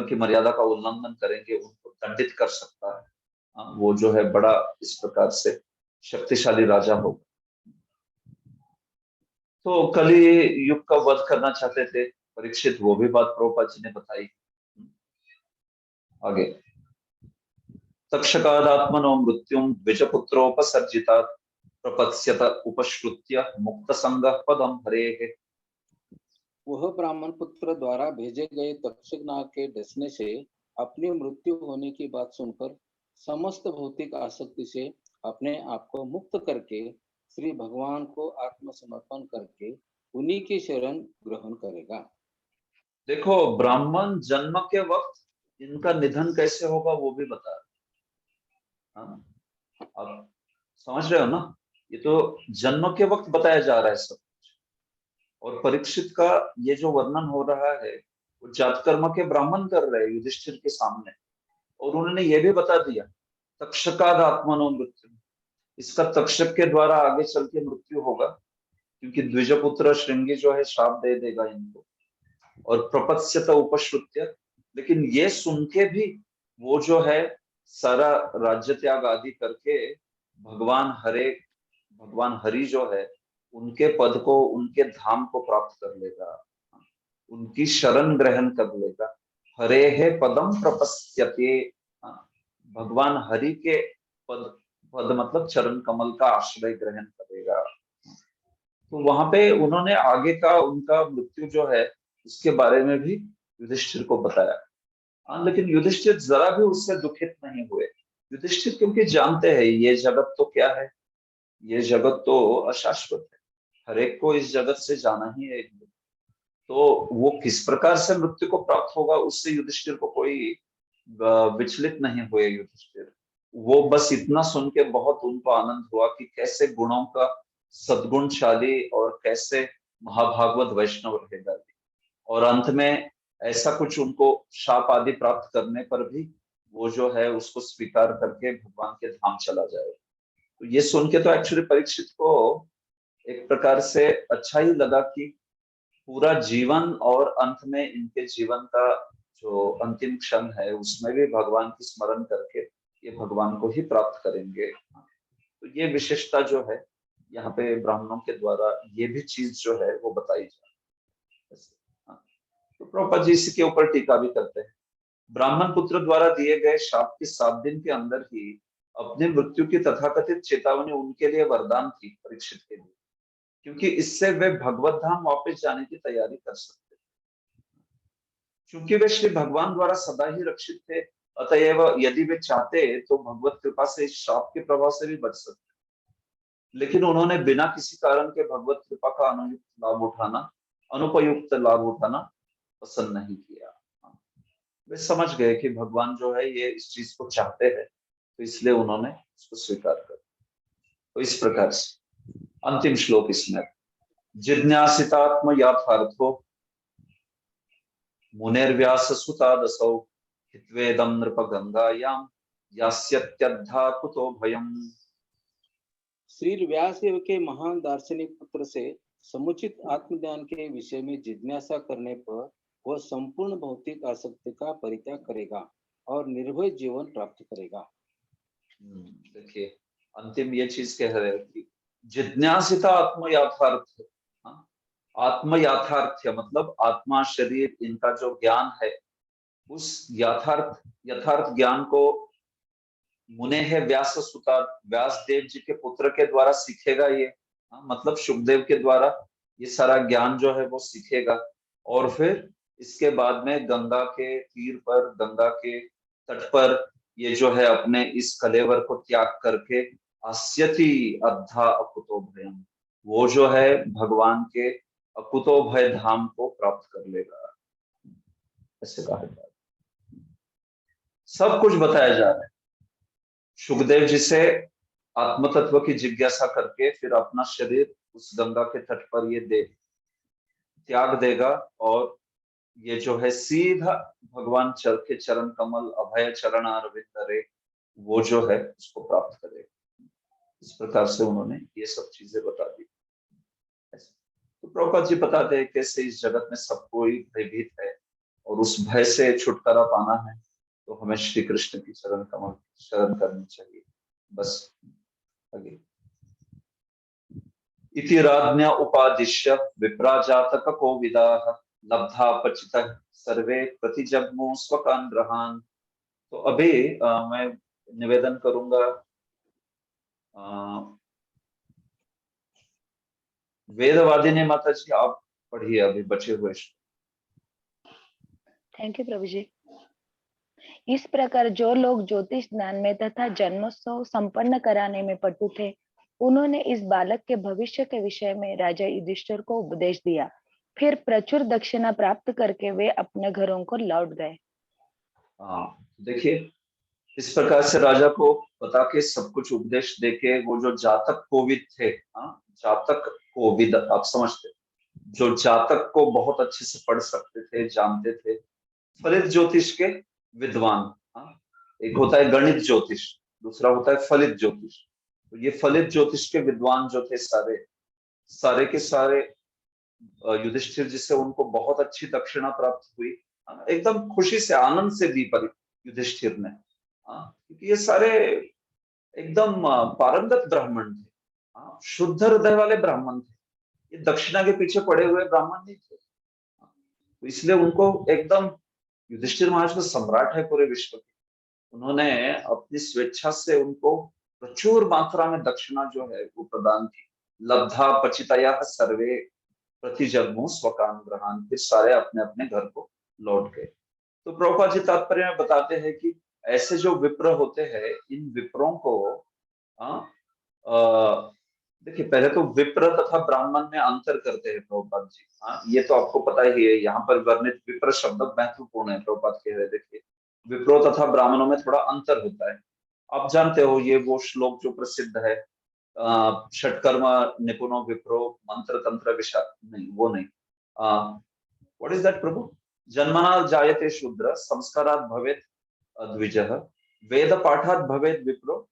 की मर्यादा का उल्लंघन करेंगे उनको दंडित कर सकता है। वो जो है बड़ा इस प्रकार से शक्तिशाली राजा होगा। तो कली युग का वध करना चाहते थे परीक्षित, वो भी बात प्रभुपाद जी ने बताई। आगे, तक्षकादात्मनो मृत्युम द्विजपुत्रोपसर्जितात् प्रपत्स्यत उपश्रुत्य मुक्त संग पदम हरेः। वह ब्राह्मण पुत्र द्वारा भेजे गए तक्षक नाग के डसने से अपनी मृत्यु होने की बात सुनकर समस्त भौतिक आसक्ति से अपने आप को मुक्त करके श्री भगवान को आत्मसमर्पण करके उन्हीं की शरण ग्रहण करेगा। देखो, ब्राह्मण जन्म के वक्त इनका निधन कैसे होगा वो भी बता रहे। हाँ, आप समझ रहे हो ना, ये तो जन्म के वक्त बताया जा रहा है सब। और परीक्षित का ये जो वर्णन हो रहा है वो जातकर्म के ब्राह्मण कर रहे हैं युधिष्ठिर के सामने। और उन्होंने ये भी बता दिया तक्षकाद आत्मनो मृत्यु, इसका तक्षक के द्वारा आगे चल के मृत्यु होगा, क्योंकि द्विजपुत्र श्रृंगी जो है श्राप दे देगा इनको। और प्रपत्स्यत उपश्रुत्य, लेकिन ये सुन के भी वो जो है सारा राज्य त्याग आदि करके भगवान हरि जो है उनके पद को, उनके धाम को प्राप्त कर लेगा, उनकी शरण ग्रहण कर लेगा। हरे है पदम प्रपस्यते, भगवान हरि के पद, पद मतलब चरण कमल का आश्रय ग्रहण करेगा। तो वहां पे उन्होंने आगे का उनका मृत्यु जो है उसके बारे में भी युधिष्ठिर को बताया। हाँ, लेकिन युधिष्ठिर जरा भी उससे दुखित नहीं हुए। युधिष्ठिर क्योंकि जानते हैं ये जगत तो क्या है, ये जगत तो अशाश्वत है, हर एक को इस जगत से जाना ही है एक दिन। तो वो किस प्रकार से मृत्यु को प्राप्त होगा उससे युधिष्ठिर को कोई विचलित नहीं हुए। युधिष्ठिर वो बस इतना सुन के बहुत उनको आनंद हुआ कि कैसे गुणों का सद्गुणशाली और कैसे महाभागवत वैष्णव रहेगा। और अंत में ऐसा कुछ उनको शाप आदि प्राप्त करने पर भी वो जो है उसको स्वीकार करके भगवान के धाम चला जाए। तो ये सुन के तो एक्चुअली परीक्षित को एक प्रकार से अच्छा ही लगा कि पूरा जीवन और अंत में इनके जीवन का जो अंतिम क्षण है उसमें भी भगवान की स्मरण करके ये भगवान को ही प्राप्त करेंगे। तो ये विशेषता जो है यहाँ पे ब्राह्मणों के द्वारा ये भी चीज जो है वो बताई जाए। हाँ, तो प्रभुपाद जी इसी के ऊपर टीका भी करते हैं। ब्राह्मण पुत्र द्वारा दिए गए शाप के 7 दिन के अंदर ही अपनी मृत्यु की तथाकथित चेतावनी उनके लिए वरदान थी परीक्षित के लिए, क्योंकि इससे वे भगवत धाम वापस जाने की तैयारी कर सकते। क्योंकि वे श्री भगवान द्वारा सदा ही रक्षित थे, अतएव यदि वे चाहते तो भगवत कृपा से इस शाप के प्रभाव से भी बच सकते, लेकिन उन्होंने बिना किसी कारण के भगवत कृपा का अनुपयुक्त लाभ उठाना पसंद नहीं किया। वे समझ गए कि भगवान जो है ये इस चीज को चाहते हैं, तो इसलिए उन्होंने उसको स्वीकार कर। तो इस प्रकार से अंतिम श्लोक इसमें, जिज्ञासितात्म याथार्थो मुनेर्व्यास सुतादसौ हित्वेदम नृप गंगायाम यास्यत्यद्धा कुतो भयम्। श्री व्यास देव के महान दार्शनिक पुत्र से समुचित आत्मज्ञान के विषय में जिज्ञासा करने पर वह संपूर्ण भौतिक आसक्ति का परित्याग करेगा और निर्भय जीवन प्राप्त करेगा। देखिए अंतिम ये चीज कह रहे हैं कि जिज्ञासिता आत्म याथार्थ। आत्म याथार्थ्य मतलब आत्मा शरीर इनका जो ज्ञान है, उस यथार्थ ज्ञान को मुने है व्यास सुता, व्यास देव जी के पुत्र के द्वारा सीखेगा ये। मतलब सुखदेव के द्वारा ये सारा ज्ञान जो है वो सीखेगा, और फिर इसके बाद में गंगा के तीर पर, गंगा के तट पर ये जो है अपने इस कलेवर को त्याग करके अस्यति अद्धा अकुतो भयम, वो जो है भगवान के अकुतो भय धाम को प्राप्त कर लेगा, ऐसे कहा जा रहा है। सब कुछ बताया जा रहा है। सुखदेव जी से आत्म तत्व की जिज्ञासा करके फिर अपना शरीर उस गंगा के तट पर ये दे त्याग देगा, और ये जो है सीधा भगवान चर के चरण कमल अभय चरण अरविंद, वो जो है उसको प्राप्त करेगा। इस प्रकार से उन्होंने ये सब चीजें बता दी। तो प्रभुपाद जी बताते हैं कैसे इस जगत में सब कोई भयभीत है और उस भय से छुटकारा पाना है तो हमें श्री कृष्ण की चरण कमल शरण करनी चाहिए। बस आगे, इति राज्ञा उपादिश्य विप्राजातक कोविदाः लब्धा पचितः सर्वे प्रतिजग्मु स्वकान् ग्रहान्। तो अभी मैं निवेदन करूंगा, वेदवादी ने माता जी आप पढ़िए अभी बचे हुए। थैंक यू प्रभु जी। इस प्रकार जो लोग ज्योतिष ज्ञान में तथा जन्मोत्सव संपन्न कराने में पटु थे, उन्होंने इस बालक के भविष्य के विषय में राजा युधिष्ठिर को उपदेश दिया। फिर प्रचुर दक्षिणा प्राप्त करके वे अपने घरों को लौट गए। देखिए इस प्रकार से राजा को बता के सब कुछ उपदेश देके वो जो जातक कोविद थे, जातक कोविद आप समझते, जो जातक को बहुत अच्छे से पढ़ सकते थे, जानते थे, फलित ज्योतिष के विद्वान। एक होता है गणित ज्योतिष, दूसरा होता है फलित ज्योतिष। तो ये फलित ज्योतिष के विद्वान जो थे सारे के सारे युधिष्ठिर जी से उनको बहुत अच्छी दक्षिणा प्राप्त हुई, एकदम खुशी से आनंद से दी पर युधिष्ठिर ने, क्योंकि ये सारे एकदम पारंगत ब्राह्मण थे, शुद्ध हृदय वाले ब्राह्मण थे, ये दक्षिणा के पीछे पड़े हुए ब्राह्मण नहीं थे। तो इसलिए उनको एकदम, युधिष्ठिर महाराज तो सम्राट है पूरे विश्व के, उन्होंने अपनी स्वेच्छा से उनको प्रचुर मात्रा में दक्षिणा जो है वो प्रदान की। लब्धा पचितया सर्वे प्रतिजग्मु स्वकान् ग्रहान्, फिर सारे अपने अपने घर को लौट गए। तो प्रभुपाद जी तात्पर्य में बताते हैं कि ऐसे जो विप्र होते हैं, इन विप्रों को देखिए पहले तो विप्र तथा ब्राह्मण में अंतर करते हैं प्रभुपाद जी। ये तो आपको पता ही है, यहाँ पर वर्णित विप्र शब्द महत्वपूर्ण है। प्रभुपाद कह रहे देखिए विप्रो तथा ब्राह्मणों में थोड़ा अंतर होता है। आप जानते हो ये वो श्लोक जो प्रसिद्ध है, षटकर्म निपुणो विप्रो मंत्र तंत्र विषा, नहीं वो नहीं, व्हाट इज दैट प्रभु, जन्मना जायते शूद्र संस्कारात् भवेत् द्विजः वेद पाठात् भवेत् विप्रो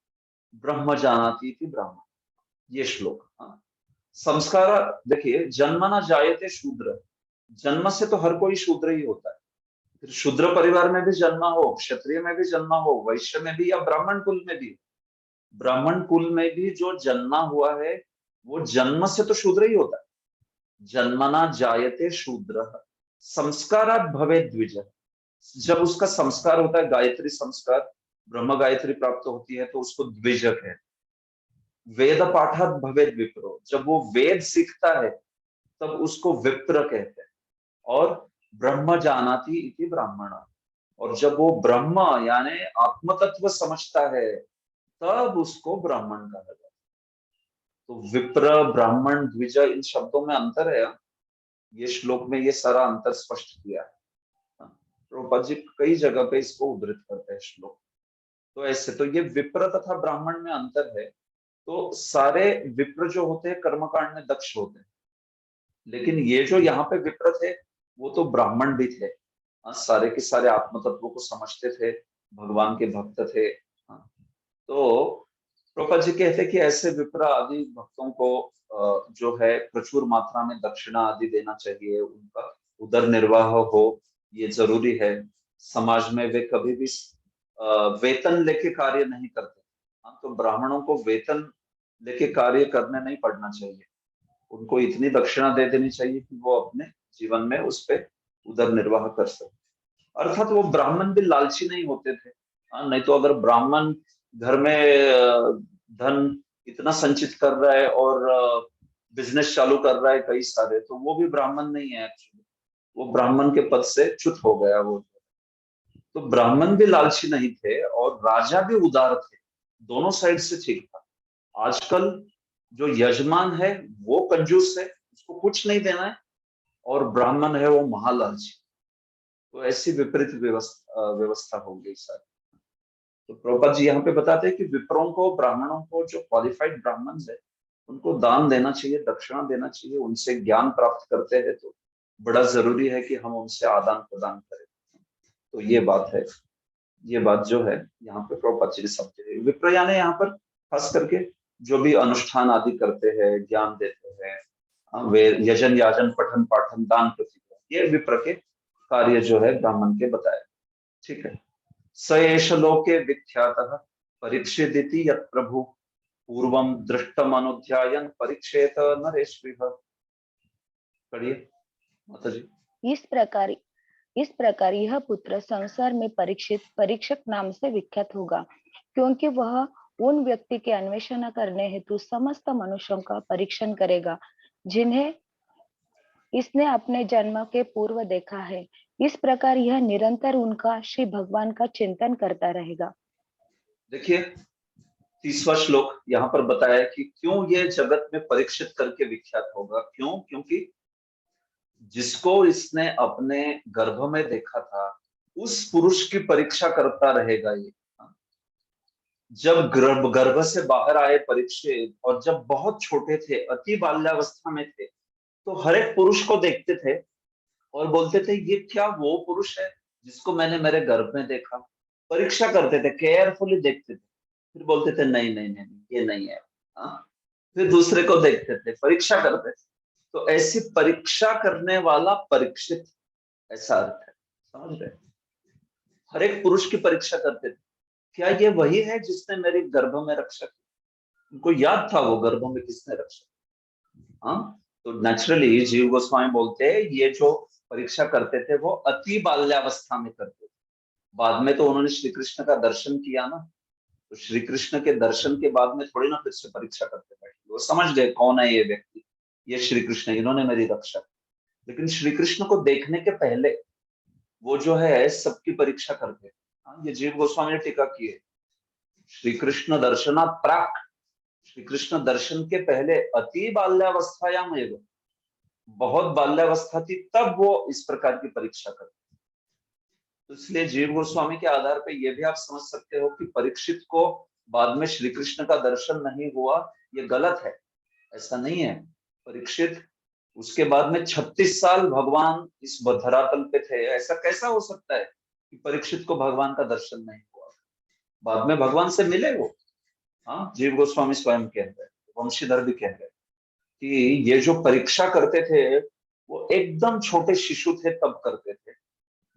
ब्रह्म जानाति इति ब्राह्मण, ये श्लोक। संस्कार, देखिए जन्मना जायते शूद्र, जन्म से तो हर कोई शूद्र ही होता है, फिर शूद्र परिवार में भी जन्मा हो, क्षत्रिय में भी जन्मा हो, वैश्य में भी, या ब्राह्मण कुल में भी, ब्राह्मण कुल में भी जो जन्मा हुआ है वो जन्म से तो शूद्र ही होता है। जन्मना जायते शूद्र संस्कारात् भवेत् द्विज, जब उसका संस्कार होता है गायत्री संस्कार, ब्रह्म गायत्री प्राप्त होती है तो उसको द्विज है। वेद पाठात् भवेत् विप्रो, जब वो वेद सीखता है तब उसको विप्र कहते हैं। और ब्रह्म जानाति इति ब्राह्मण, और जब वो ब्रह्म यानी आत्म तत्व समझता है तब उसको ब्राह्मण कहा जाता है। तो विप्र, ब्राह्मण, द्विज, इन शब्दों में अंतर है। ये श्लोक में ये सारा अंतर स्पष्ट किया है। प्रभुपाद जी कई जगह पे इसको उद्धृत करते हैं श्लोक। तो ऐसे तो ये विप्र तथा ब्राह्मण में अंतर है। तो सारे विप्र जो होते हैं कर्मकांड में दक्ष होते हैं, लेकिन ये जो यहाँ पे विप्र थे वो तो ब्राह्मण भी थे। सारे के सारे आत्म तत्वों को समझते थे, भगवान के भक्त थे। तो प्रभुपाद जी कहते कि ऐसे विप्र आदि भक्तों को जो है प्रचुर मात्रा में दक्षिणा आदि देना चाहिए, उनका उदर निर्वाह हो, ये जरूरी है। समाज में वे कभी भी वेतन लेके कार्य नहीं करते। तो ब्राह्मणों को वेतन लेके कार्य करने नहीं पड़ना चाहिए, उनको इतनी दक्षिणा दे देनी चाहिए कि वो अपने जीवन में उस पर उदर निर्वाह कर सके। अर्थात वो ब्राह्मण भी लालची नहीं होते थे। नहीं तो अगर ब्राह्मण घर में धन इतना संचित कर रहा है और बिजनेस चालू कर रहा है कई सारे, तो वो भी ब्राह्मण नहीं है एक्चुअली, वो ब्राह्मण के पद से च्युत हो गया वो। तो ब्राह्मण भी लालची नहीं थे और राजा भी उदार थे, दोनों साइड से ठीक था। आजकल जो यजमान है वो कंजूस है, उसको कुछ नहीं देना है, और ब्राह्मण है वो महालालची। तो ऐसी विपरीत व्यवस्था हो गई सर। तो प्रभुपाद जी यहाँ पे बताते हैं कि विप्रों को, ब्राह्मणों को, जो क्वालिफाइड ब्राह्मण है उनको दान देना चाहिए, दक्षिणा देना चाहिए। उनसे ज्ञान प्राप्त करते हैं तो बड़ा जरूरी है कि हम उनसे आदान प्रदान करें। तो ये बात है, ये बात जो है यहाँ पे प्रभुपाद जी ने समझे। विप्र यानी यहाँ पर खास करके जो भी अनुष्ठान आदि करते हैं, ज्ञान देते हैं, वे यजन याजन पठन पाठन दान प्रतिक्रिया, ये विप्र के कार्य जो है ब्राह्मण के बताए। ठीक है। स एष लोके विख्यातः परीक्षेदिति यत् प्रभु पूर्वं दृष्टम अनुध्यायन परीक्षेत नरेश्विह। पढ़िए माता जी। इस प्रकार यह पुत्र संसार में परीक्षक नाम से विख्यात होगा, क्योंकि वह उन व्यक्ति के अन्वेषण करने हेतु समस्त मनुष्यों का परीक्षण करेगा जिन्हें इसने अपने जन्म के पूर्व देखा है। इस प्रकार यह निरंतर उनका श्री भगवान का चिंतन करता रहेगा। देखिए 30वां श्लोक यहाँ पर बताया कि क्यों ये जगत में परीक्षित करके विख्यात होगा। क्यों? क्योंकि जिसको इसने अपने गर्भ में देखा था उस पुरुष की परीक्षा करता रहेगा ये। जब गर्भ से बाहर आए परीक्षित, और जब बहुत छोटे थे, अति बाल्यावस्था में थे, तो हर एक पुरुष को देखते थे और बोलते थे ये क्या वो पुरुष है जिसको मैंने मेरे गर्भ में देखा। परीक्षा करते थे, केयरफुली देखते थे, फिर बोलते थे नहीं नहीं नहीं ये नहीं है। फिर दूसरे को देखते थे, परीक्षा करते थे। तो ऐसी परीक्षा करने वाला परीक्षित, ऐसा अर्थ है, समझ रहे? हर एक पुरुष की परीक्षा करते थे, क्या ये वही है जिसने मेरे गर्भ में रक्षा की। उनको याद था वो गर्भ में किसने रक्षा की। तो नेचुरली जीव गोस्वामी बोलते हैं ये जो परीक्षा करते थे वो अति बाल्यावस्था में करते थे। बाद में तो उन्होंने श्री कृष्ण का दर्शन किया ना, तो श्री कृष्ण के दर्शन के बाद में थोड़ी ना फिर से परीक्षा करते बैठे, वो समझ गए कौन है ये व्यक्ति, ये श्री कृष्ण, इन्होंने मेरी रक्षा। लेकिन श्री कृष्ण को देखने के पहले वो जो है सबकी परीक्षा करते। ये जीव गोस्वामी ने टीका की है, श्री कृष्ण दर्शनात् प्राक, श्री कृष्ण दर्शन के पहले अति बाल्यावस्थायाम एव, बहुत बाल्यावस्था थी तब वो इस प्रकार की परीक्षा करते। तो इसलिए जीव गोस्वामी के आधार पे ये भी आप समझ सकते हो कि परीक्षित को बाद में श्री कृष्ण का दर्शन नहीं हुआ, ये गलत है, ऐसा नहीं है। परीक्षित उसके बाद में 36 साल भगवान इस धरातल पे थे, ऐसा कैसा हो सकता है कि परीक्षित को भगवान का दर्शन नहीं हुआ? बाद में भगवान से मिले वो। हाँ, जीव गोस्वामी स्वयं कह रहे, वंशीधर भी कह रहे कि ये जो परीक्षा करते थे वो एकदम छोटे शिशु थे तब करते थे,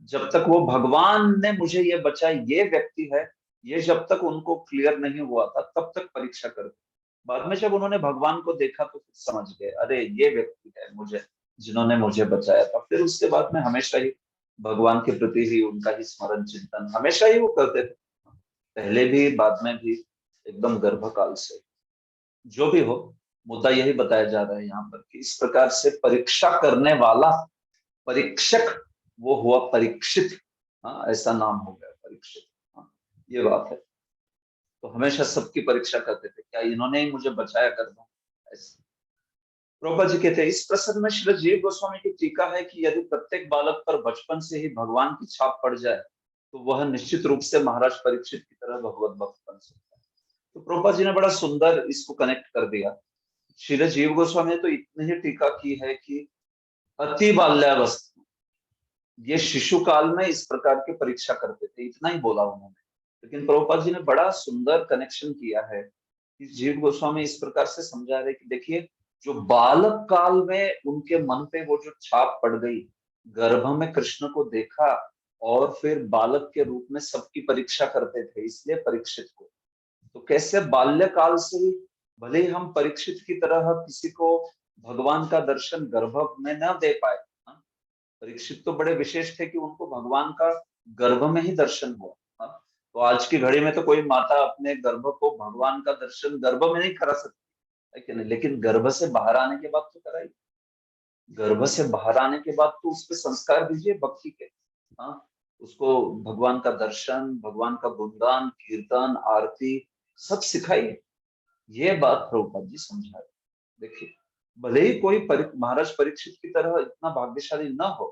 जब तक वो भगवान ने मुझे ये बचा, ये व्यक्ति है, ये जब तक उनको क्लियर नहीं हुआ था तब तक परीक्षा करते। बाद में जब उन्होंने भगवान को देखा तो फिर समझ गए, अरे ये व्यक्ति है मुझे, जिन्होंने मुझे बचाया था। फिर उसके बाद में हमेशा ही भगवान के प्रति ही उनका ही स्मरण चिंतन हमेशा ही वो करते थे, पहले भी बाद में भी, एकदम गर्भकाल से। जो भी हो, मुद्दा यही बताया जा रहा है यहाँ पर कि इस प्रकार से परीक्षा करने वाला परीक्षक वो हुआ परीक्षित। हाँ, ऐसा नाम हो गया परीक्षित। हाँ, ये बात है। तो हमेशा सबकी परीक्षा करते थे, क्या इन्होंने ही मुझे बचाया कर दो, ऐसे। प्रभुपाद जी कहते हैं इस प्रसंग में श्री जीव गोस्वामी की टीका है कि यदि प्रत्येक बालक पर बचपन से ही भगवान की छाप पड़ जाए तो वह निश्चित रूप से महाराज परीक्षित की तरह भगवत भक्त बन सकता है। तो प्रभुपाद जी ने बड़ा सुंदर इसको कनेक्ट कर दिया। श्री जीव गोस्वामी ने तो इतनी ही टीका की है कि अति बाल्यावस्था, ये शिशु काल में इस प्रकार की परीक्षा करते थे, इतना ही बोला उन्होंने। लेकिन प्रभुपाद जी ने बड़ा सुंदर कनेक्शन किया है कि जीव गोस्वामी इस प्रकार से समझा रहे कि देखिए, जो बालक काल में उनके मन पे वो जो छाप पड़ गई, गर्भ में कृष्ण को देखा और फिर बालक के रूप में सबकी परीक्षा करते थे, इसलिए परीक्षित को। तो कैसे बाल्यकाल से ही, भले ही हम परीक्षित की तरह किसी को भगवान का दर्शन गर्भ में न दे पाए, हाँ, परीक्षित तो बड़े विशेष थे कि उनको भगवान का गर्भ में ही दर्शन हुआ। हाँ, तो आज की घड़ी में तो कोई माता अपने गर्भ को भगवान का दर्शन गर्भ में नहीं करा सकती है कि नहीं, लेकिन गर्भ से बाहर आने के बाद तो कराई। गर्भ से बाहर आने के बाद तो उस पर संस्कार दीजिए भक्ति के। हाँ, उसको भगवान का दर्शन, भगवान का गुणगान, कीर्तन, आरती सब सिखाइए। ये बात प्रभुपाद जी समझा रहे। देखिए, भले ही कोई महाराज परीक्षित की तरह इतना भाग्यशाली ना हो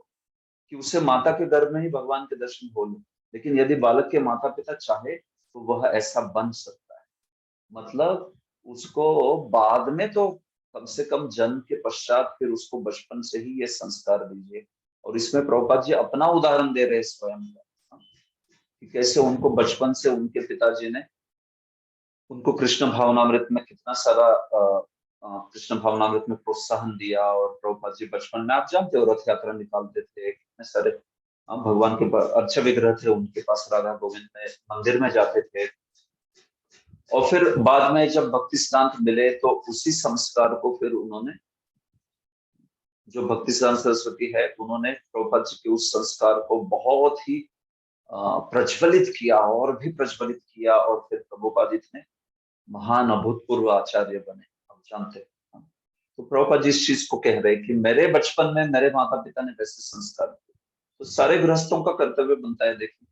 कि उसे माता के गर्भ में ही भगवान के दर्शन हो ले, लेकिन यदि बालक के माता पिता चाहे तो वह ऐसा बन सकता है। मतलब उसको बाद में तो कम से कम जन्म के पश्चात फिर उसको बचपन से ही ये संस्कार दीजिए। और इसमें प्रभुपाद जी अपना उदाहरण दे रहे हैं स्वयं का, कि कैसे उनको बचपन से उनके पिताजी ने उनको कृष्ण भावनामृत में कितना सारा कृष्ण भावनामृत में प्रोत्साहन दिया। और प्रभुपाद जी बचपन में आप जानते हो रथ यात्रा निकालते थे, कितने सारे भगवान के अच्छे विग्रह थे उनके पास, राधा गोविंद में मंदिर में जाते थे। और फिर बाद में जब भक्ति सिद्धांत मिले तो उसी संस्कार को फिर उन्होंने, जो भक्ति सिद्धांत सरस्वती है, उन्होंने प्रभुपाद जी के उस संस्कार को बहुत ही प्रज्वलित किया और भी प्रज्वलित किया। और फिर प्रभुपाद इतने महान अभूतपूर्व आचार्य बने, हम जानते हैं। तो प्रभुपाद जी इस चीज को कह रहे हैं कि मेरे बचपन में मेरे माता पिता ने वैसे संस्कार किए। तो सारे गृहस्थों का कर्तव्य बनता है देखिए,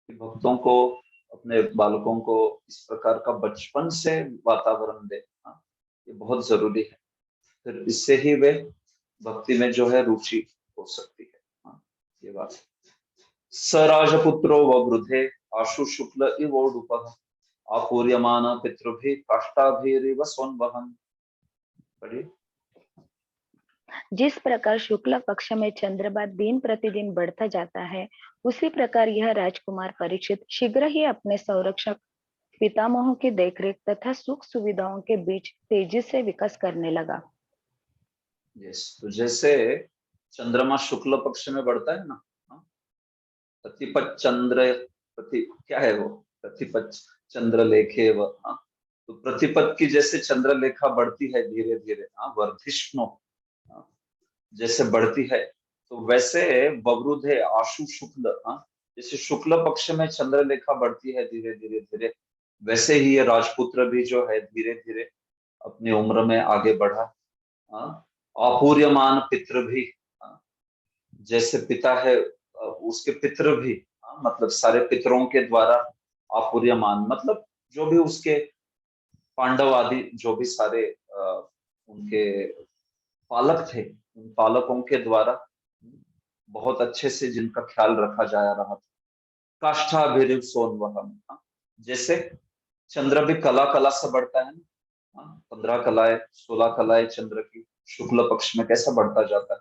कि भक्तों को, अपने बालकों को इस प्रकार का बचपन से वातावरण दे। हाँ, ये बहुत जरूरी है, फिर इससे ही वे भक्ति में जो है रुचि हो सकती है। हाँ, ये बात है। स राजपुत्रो ववृधे आशु शुक्ल इवोडुपः आपूर्यमान पितृभि काष्ठाभिरिव स्वन्वहन्। पढ़िए। जिस प्रकार शुक्ल पक्ष में चंद्रमा दिन प्रतिदिन बढ़ता जाता है, उसी प्रकार यह राजकुमार परीक्षित शीघ्र ही अपने संरक्षक पितामहों की देखरेख तथा सुख सुविधाओं के बीच तेजी से विकास करने लगा। यस, तो जैसे चंद्रमा शुक्ल पक्ष में बढ़ता है ना, हाँ, प्रतिपत चंद्र, प्रति क्या है वो, प्रतिपत चंद्र लेखे व, हाँ, तो प्रतिपत की जैसे चंद्रलेखा बढ़ती है धीरे धीरे, हाँ, वर्धिष्णु, हाँ, जैसे बढ़ती है, तो वैसे ववृद्ध है आशु शुक्ल, हाँ, जैसे शुक्ल पक्ष में चंद्रलेखा बढ़ती है धीरे धीरे धीरे, वैसे ही ये राजपुत्र भी जो है धीरे धीरे अपनी उम्र में आगे बढ़ा। हाँ, अपूर्यमान पितृ भी, हाँ, जैसे पिता है उसके पितृ भी, हाँ, मतलब सारे पितरों के द्वारा, अपूर्यमान मतलब जो भी उसके पांडव आदि जो भी सारे उनके पालक थे, उन पालकों के द्वारा बहुत अच्छे से जिनका ख्याल रखा जा रहा था, काष्ठाभिरिव सोनवहम। जैसे चंद्र भी कला कला से बढ़ता है ना, 15 कलाएं 16 कलाएं चंद्र की शुक्ल पक्ष में कैसा बढ़ता जाता है,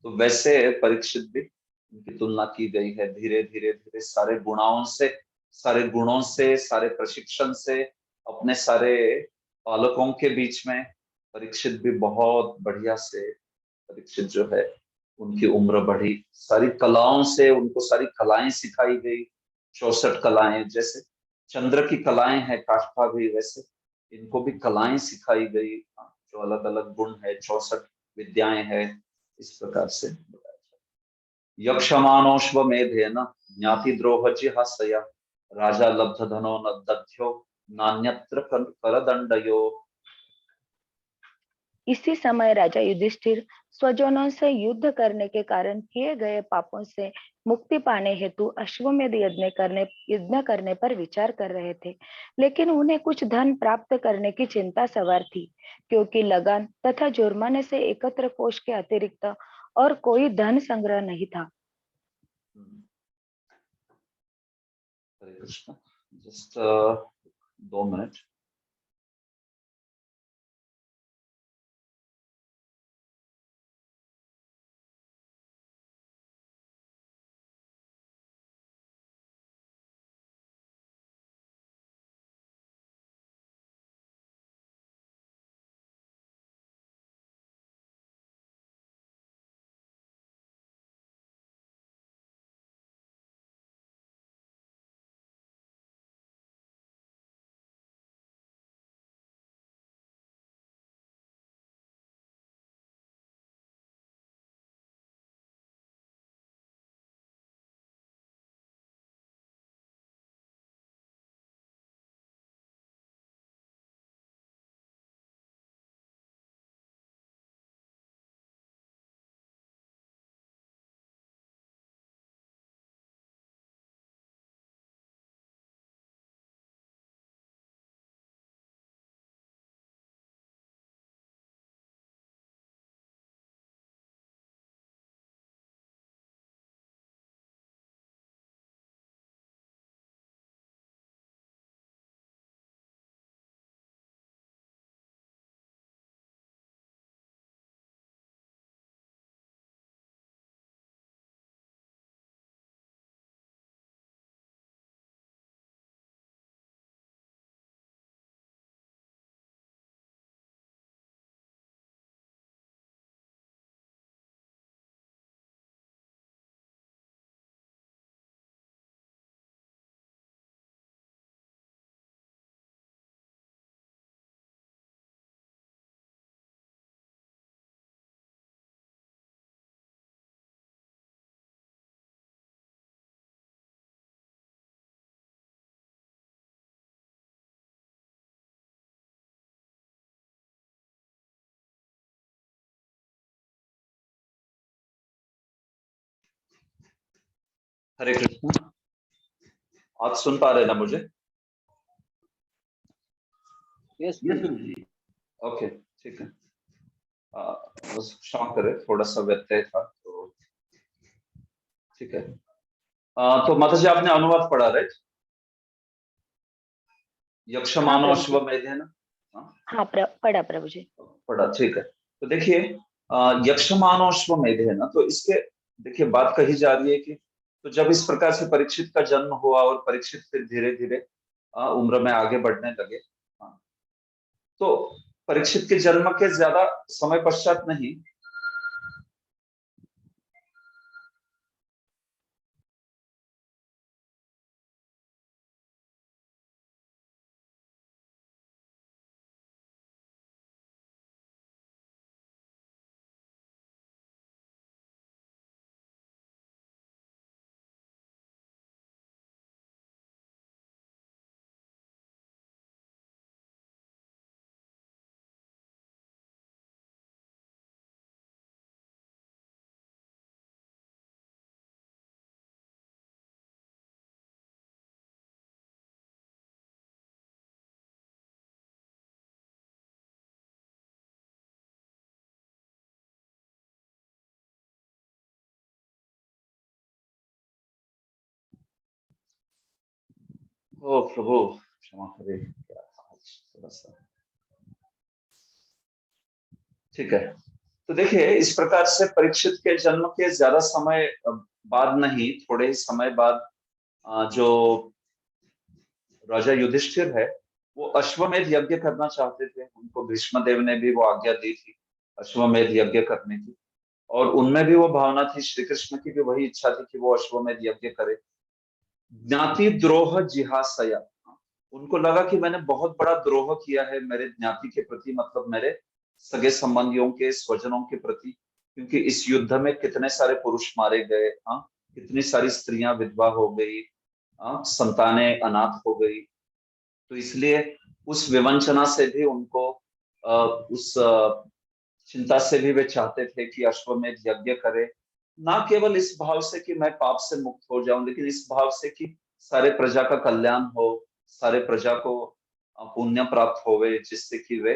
तो वैसे परीक्षित भी उनकी तुलना की गई है। धीरे धीरे धीरे सारे गुणों से सारे प्रशिक्षण से अपने सारे पालकों के बीच में परीक्षित भी बहुत बढ़िया से, परीक्षित जो है उनकी उम्र बढ़ी, सारी कलाओं से उनको सारी कलाएं सिखाई गई। 64 कलाएं, जैसे चंद्र की कलाएं हैं काष्ठा भी, वैसे इनको भी कलाएं सिखाई गई, जो अलग अलग गुण है, 64 विद्याएं है, इस प्रकार से बताया जाए। यक्षमानोश्व मेधेन ज्ञाति द्रोह जिहासया राजा लब्ध धनो न दध्यो नान्यत्र करदंडयो। इसी समय राजा युधिष्ठिर स्वजनों से युद्ध करने के कारण किए गए पापों से मुक्ति पाने हेतु अश्वमेध यज्ञ करने पर विचार कर रहे थे, लेकिन उन्हें कुछ धन प्राप्त करने की चिंता सवार थी, क्योंकि लगान तथा जुर्माने से एकत्र कोष के अतिरिक्त और कोई धन संग्रह नहीं था। हरे कृष्ण। Just 2 minute. हरे कृष्ण। आप सुन पा रहे हैं ना मुझे? यस ओके, ठीक है। बस क्षमा करें, थोड़ा सा व्यत्यय था, तो ठीक है। तो माता जी आपने अनुवाद पढ़ा, राइट? हाँ यक्षमानो प्रभु जी। अश्वमेधेन। हाँ, हाँ पढ़ा प्रभु जी। पढ़ा, ठीक है। तो देखिए, यक्षमानो अश्वमेधेन, तो इसके देखिए बात कही जा रही है कि तो जब इस प्रकार से परीक्षित का जन्म हुआ और परीक्षित फिर धीरे धीरे उम्र में आगे बढ़ने लगे, हाँ, तो परीक्षित के जन्म के ज्यादा समय पश्चात नहीं, ओ प्रभु क्षमा करे, क्या आज थोड़ा सा, ठीक है। तो देखिए इस प्रकार से परीक्षित के जन्म के ज्यादा समय बाद नहीं, थोड़े ही समय बाद जो राजा युधिष्ठिर है वो अश्वमेध यज्ञ करना चाहते थे। उनको भीष्म देव ने भी वो आज्ञा दी थी अश्वमेध यज्ञ करने की, और उनमें भी वो भावना थी, श्री कृष्ण की भी वही इच्छा थी कि वो अश्वमेध यज्ञ करे। ज्ञाति द्रोह जिहासया, उनको लगा कि मैंने बहुत बड़ा द्रोह किया है मेरे ज्ञाति के प्रति, मतलब मेरे सगे संबंधियों के, स्वजनों के प्रति, क्योंकि इस युद्ध में कितने सारे पुरुष मारे गए, हाँ, कितनी सारी स्त्रियां विधवा हो गई, हाँ, संतानें अनाथ हो गई। तो इसलिए उस विवंचना से भी उनको उस चिंता से भी वे चाहते थे कि अश्वमेध यज्ञ करे, ना केवल इस भाव से कि मैं पाप से मुक्त हो जाऊं, लेकिन इस भाव से कि सारे प्रजा का कल्याण हो, सारे प्रजा को पुण्य प्राप्त होवे, जिससे कि वे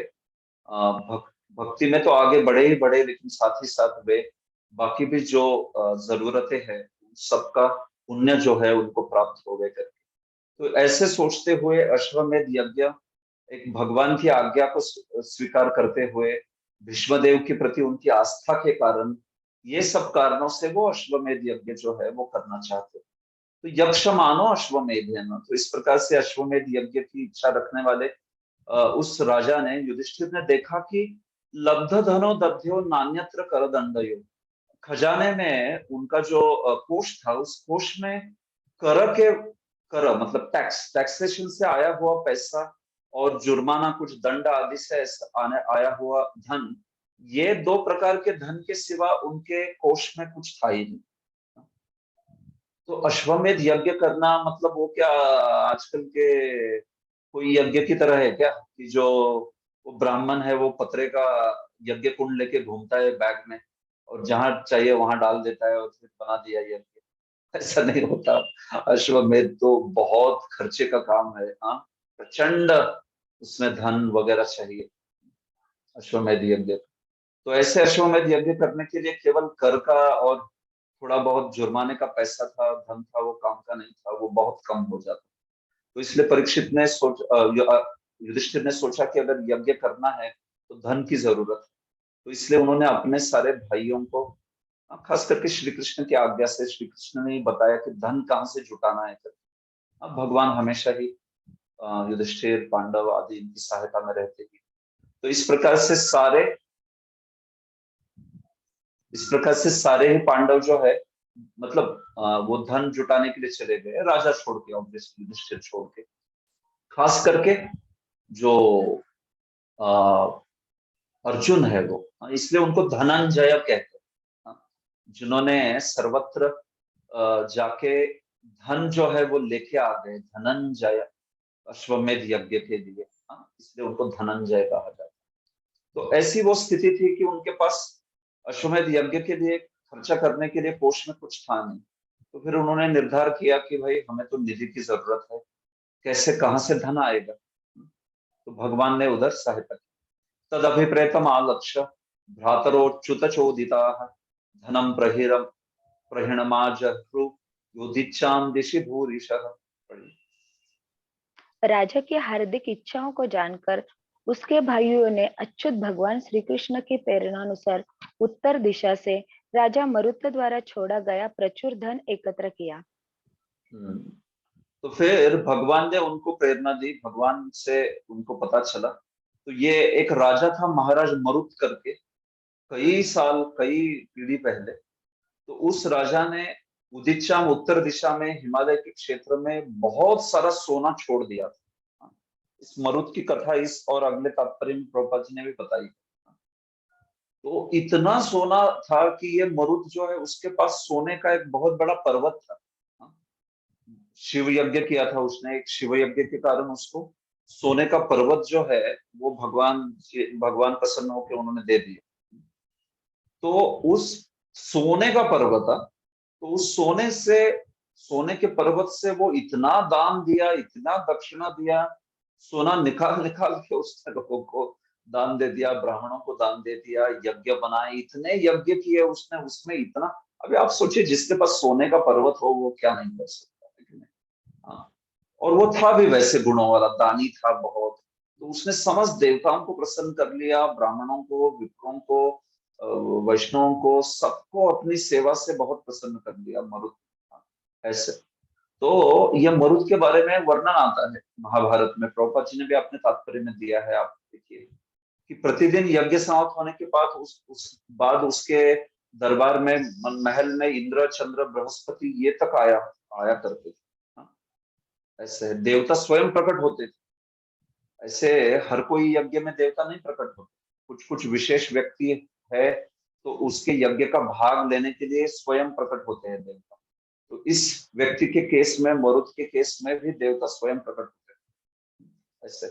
भक्ति में तो आगे बढ़े ही बढ़े, लेकिन साथ ही साथ वे बाकी भी जो जरूरतें हैं सबका पुण्य जो है उनको प्राप्त होवे करके। तो ऐसे सोचते हुए अश्वमेध यज्ञ एक भगवान की आज्ञा को स्वीकार करते हुए, भीष्मदेव के प्रति उनकी आस्था के कारण, ये सब कारणों से वो अश्वमेध यज्ञ जो है वो करना चाहते। तो यक्ष मानो अश्वमेध है ना, तो इस प्रकार से अश्वमेध यज्ञ की इच्छा रखने वाले उस राजा ने, युधिष्ठिर ने देखा कि लब्ध धनो दध्यो नान्यत्र कर दंडयो, खजाने में उनका जो कोष था, उस कोष में कर के, कर मतलब टैक्सेशन से आया हुआ पैसा और जुर्माना कुछ दंड आदि से आया हुआ धन, ये दो प्रकार के धन के सिवा उनके कोष में कुछ था ही नहीं। तो अश्वमेध यज्ञ करना मतलब वो क्या आजकल के कोई यज्ञ की तरह है क्या, कि जो वो ब्राह्मण है वो पतरे का यज्ञ कुंड लेके घूमता है बैग में, और जहां चाहिए वहां डाल देता है और फिर बना दिया यज्ञ? ऐसा नहीं होता। अश्वमेध तो बहुत खर्चे का काम है, हाँ, प्रचंड उसमें धन वगैरह चाहिए अश्वमेध यज्ञ। तो ऐसे अश्वमेध यज्ञ करने के लिए केवल कर का और थोड़ा बहुत जुर्माने का पैसा था, धन था, वो काम का नहीं था, वो बहुत कम हो जाता। तो इसलिए परीक्षित ने युधिष्ठिर ने सोचा कि अगर यज्ञ करना है तो धन की जरूरत है। तो इसलिए उन्होंने अपने सारे भाइयों को, खास करके श्री कृष्ण की आज्ञा से, श्री कृष्ण ने बताया कि धन कहाँ से जुटाना है करके। अब भगवान हमेशा ही युधिष्ठिर, पांडव आदि इनकी सहायता में रहते हैं। तो इस प्रकार से सारे ही पांडव जो है, मतलब वो धन जुटाने के लिए चले गए, राजा छोड़ के, ऑब्वियसली युधिष्ठिर छोड़ के। खास करके जो अर्जुन है वो, इसलिए उनको धनंजय कहते हैं, जिन्होंने सर्वत्र जाके धन जो है वो लेके आ गए, धनंजय, अश्वमेध यज्ञ के लिए, इसलिए उनको धनंजय कहा जाता है। तो ऐसी वो स्थिति थी कि उनके पास अश्वमेध यज्ञ के लिए खर्चा करने के लिए कोष में कुछ था नहीं। तो फिर उन्होंने निर्धार किया कि भाई हमें तो निधि की जरूरत है, कैसे, कहाँ से धन आएगा? तो भगवान ने उधर सहायता की। तद अभिप्रेतम आलक्ष्य भ्रातरोच्युत चोदिता धनम प्रहिरम प्रहिणमाजहृ योदिच्छाम दिशि भूरिशः। राजा की हार्दिक इच्छाओं को जानकर उसके भाइयों ने अच्युत भगवान श्री कृष्ण की प्रेरणानुसार उत्तर दिशा से राजा मरुत द्वारा छोड़ा गया प्रचुर धन एकत्र किया। तो फिर भगवान ने उनको प्रेरणा दी, भगवान से उनको पता चला। तो ये एक राजा था महाराज मरुत करके, कई साल, कई पीढ़ी पहले। तो उस राजा ने उदिच्चाम, उत्तर दिशा में हिमालय के क्षेत्र में बहुत सारा सोना छोड़ दिया था। इस मरुत की कथा इस और अगले तात्पर्य में प्रभुपाद जी ने भी बताई। तो इतना सोना था कि ये मरुत जो है उसके पास सोने का एक बहुत बड़ा पर्वत था। शिव यज्ञ किया था उसने, एक शिव यज्ञ के कारण उसको सोने का पर्वत जो है वो भगवान प्रसन्न होकर उन्होंने दे दिया। तो उस सोने का पर्वत था, तो उस सोने के पर्वत से वो इतना दान दिया, इतना दक्षिणा दिया, सोना निकाल निकाल के उसने लोगों को दान दे दिया, ब्राह्मणों को दान दे दिया, यज्ञ बनाए, इतने यज्ञ किए उसने, उसमें इतना। अभी आप सोचिए जिसके पास सोने का पर्वत हो वो क्या नहीं कर सकता, लेकिन हाँ, और वो था भी वैसे गुणों वाला, दानी था बहुत। तो उसने समस्त देवताओं को प्रसन्न कर लिया, ब्राह्मणों को, विप्रों को, वैष्णवों को, सबको अपनी सेवा से बहुत प्रसन्न कर लिया मरुत। ऐसे तो यह मरुत के बारे में वर्णन आता है महाभारत में, प्रभुपाद जी ने भी अपने तात्पर्य में दिया है। आप देखिए कि प्रतिदिन यज्ञ समाप्त होने के बाद उस बाद उसके दरबार में, महल में इंद्र, चंद्र, बृहस्पति ये तक आया करते थे। हाँ, ऐसे देवता स्वयं प्रकट होते थे। ऐसे हर कोई यज्ञ में देवता नहीं प्रकट होते, कुछ कुछ विशेष व्यक्ति है तो उसके यज्ञ का भाग लेने के लिए स्वयं प्रकट होते हैं देवता। तो इस व्यक्ति के केस में, मरुत के केस में भी देवता स्वयं प्रकट होते हैं। ऐसे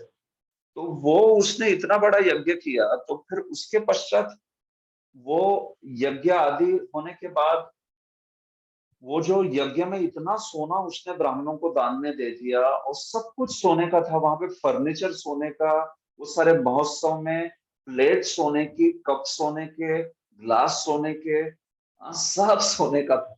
तो वो उसने इतना बड़ा यज्ञ किया, तो फिर उसके पश्चात वो यज्ञ आदि होने के बाद वो जो यज्ञ में इतना सोना उसने ब्राह्मणों को दान में दे दिया, और सब कुछ सोने का था वहां पे, फर्नीचर सोने का, वो सारे महोत्सव में प्लेट सोने की, कप सोने के, ग्लास सोने के, सब सोने का था।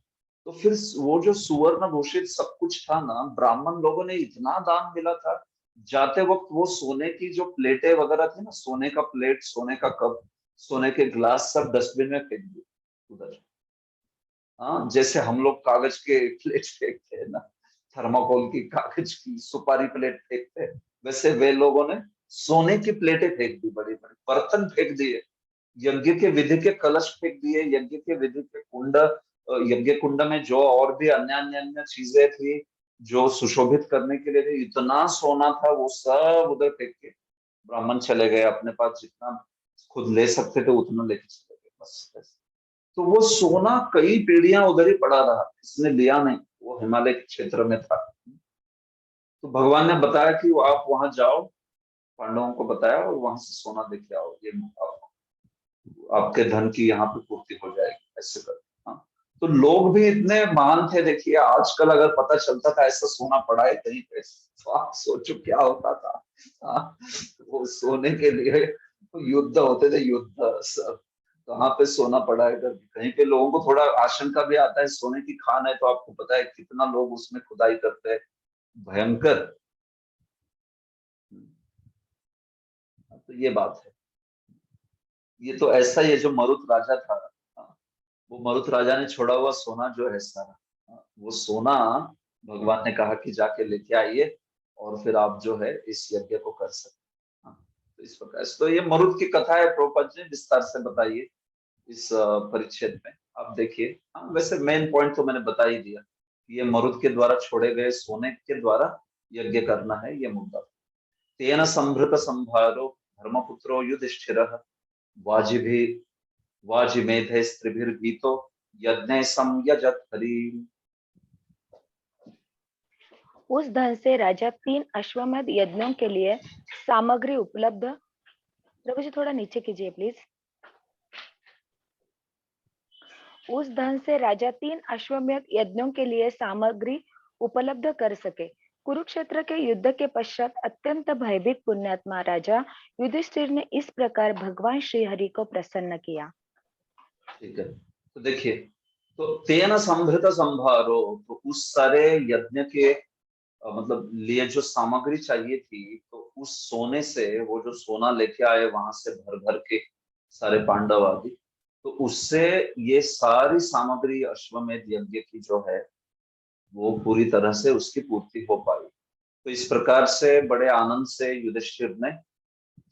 तो फिर वो जो सुवर्ण भूषित सब कुछ था ना, ब्राह्मण लोगों ने इतना दान मिला था, जाते वक्त वो सोने की जो प्लेटें वगैरह थी ना, सोने का प्लेट, सोने का कप, सोने के ग्लास, सब डस्टबिन में फेंक दिए उधर। हाँ, जैसे हम लोग कागज के प्लेट फेंकते हैं ना, थर्माकोल की, कागज की, सुपारी प्लेट फेंकते हैं, वैसे वे लोगों ने सोने की प्लेटें फेंक दी, बड़ी बड़ी बर्तन फेंक दिए, यज्ञ के विधि के कलश फेंक दिए, यज्ञ के विधि के कुंड, यज्ञ कुंड में जो और भी अन्य अन्य अन्य चीजें थी जो सुशोभित करने के लिए थे, इतना सोना था, वो सब उधर फेंक के ब्राह्मण चले गए, अपने पास जितना खुद ले सकते थे उतना लेके चले गए, बस। तो वो सोना कई पीढ़ियां उधर ही पड़ा रहा, इसने लिया नहीं, वो हिमालय के क्षेत्र में था। तो भगवान ने बताया कि वो आप वहां जाओ, पांडवों को बताया, और वहां से सोना लेके आओ, ये आपके धन की यहाँ पे पूर्ति हो जाएगी, ऐसे कर। हाँ, तो लोग भी इतने महान थे। देखिए आजकल अगर पता चलता था ऐसा सोना पड़ा है कहीं पे, तो आप सोचो क्या होता था। हाँ, वो सोने के लिए युद्ध होते थे, युद्ध सब, कहाँ पे सोना पड़ा है इधर, कहीं पे लोगों को थोड़ा आशंका भी आता है, सोने की खान है तो आपको पता है कितना लोग उसमें खुदाई करते हैं, भयंकर। तो ये बात है। ये तो ऐसा ही है, जो मरुत राजा था, वो मरुत राजा ने छोड़ा हुआ सोना जो है सारा, वो सोना भगवान ने कहा कि जाके लेके आइए, और फिर आप जो है इस यज्ञ को कर सकते। तो इस प्रकार से तो ये मरुत की कथा है, प्रभुपाद जी ने विस्तार से बताइए इस परिच्छेद में। आप देखिए, हाँ वैसे मेन पॉइंट तो मैंने बता ही दिया, ये मरुत के द्वारा छोड़े गए सोने के द्वारा यज्ञ करना है, ये मुद्दा। तेन संभृत संभारो धर्मपुत्रो युधिष्ठिरः वाजिभी वाजिमेधे स्त्रिभिर्गीतो यज्ञ संयजत हरि। उस धन से राजा 3 अश्वमेध यज्ञों के लिए सामग्री उपलब्ध, रघु जी थोड़ा नीचे कीजिए प्लीज। उस धन से राजा 3 अश्वमेध यज्ञों के लिए सामग्री उपलब्ध कर सके। कुरुक्षेत्र के युद्ध के पश्चात अत्यंत भयभीत पुण्यात्मा राजा युधिष्ठिर ने इस प्रकार भगवान श्री हरि को प्रसन्न किया। ठीक है, तो देखिए, तो तेन संभृत संभारो, तो उस सारे यज्ञ के मतलब लिए जो सामग्री चाहिए थी, तो उस सोने से, वो जो सोना लेके आए वहां से भर भर के सारे पांडव आदि, तो उससे ये सारी सामग्री अश्वमेध यज्ञ की जो है वो पूरी तरह से उसकी पूर्ति हो पाई। तो इस प्रकार से बड़े आनंद से युधिष्ठिर ने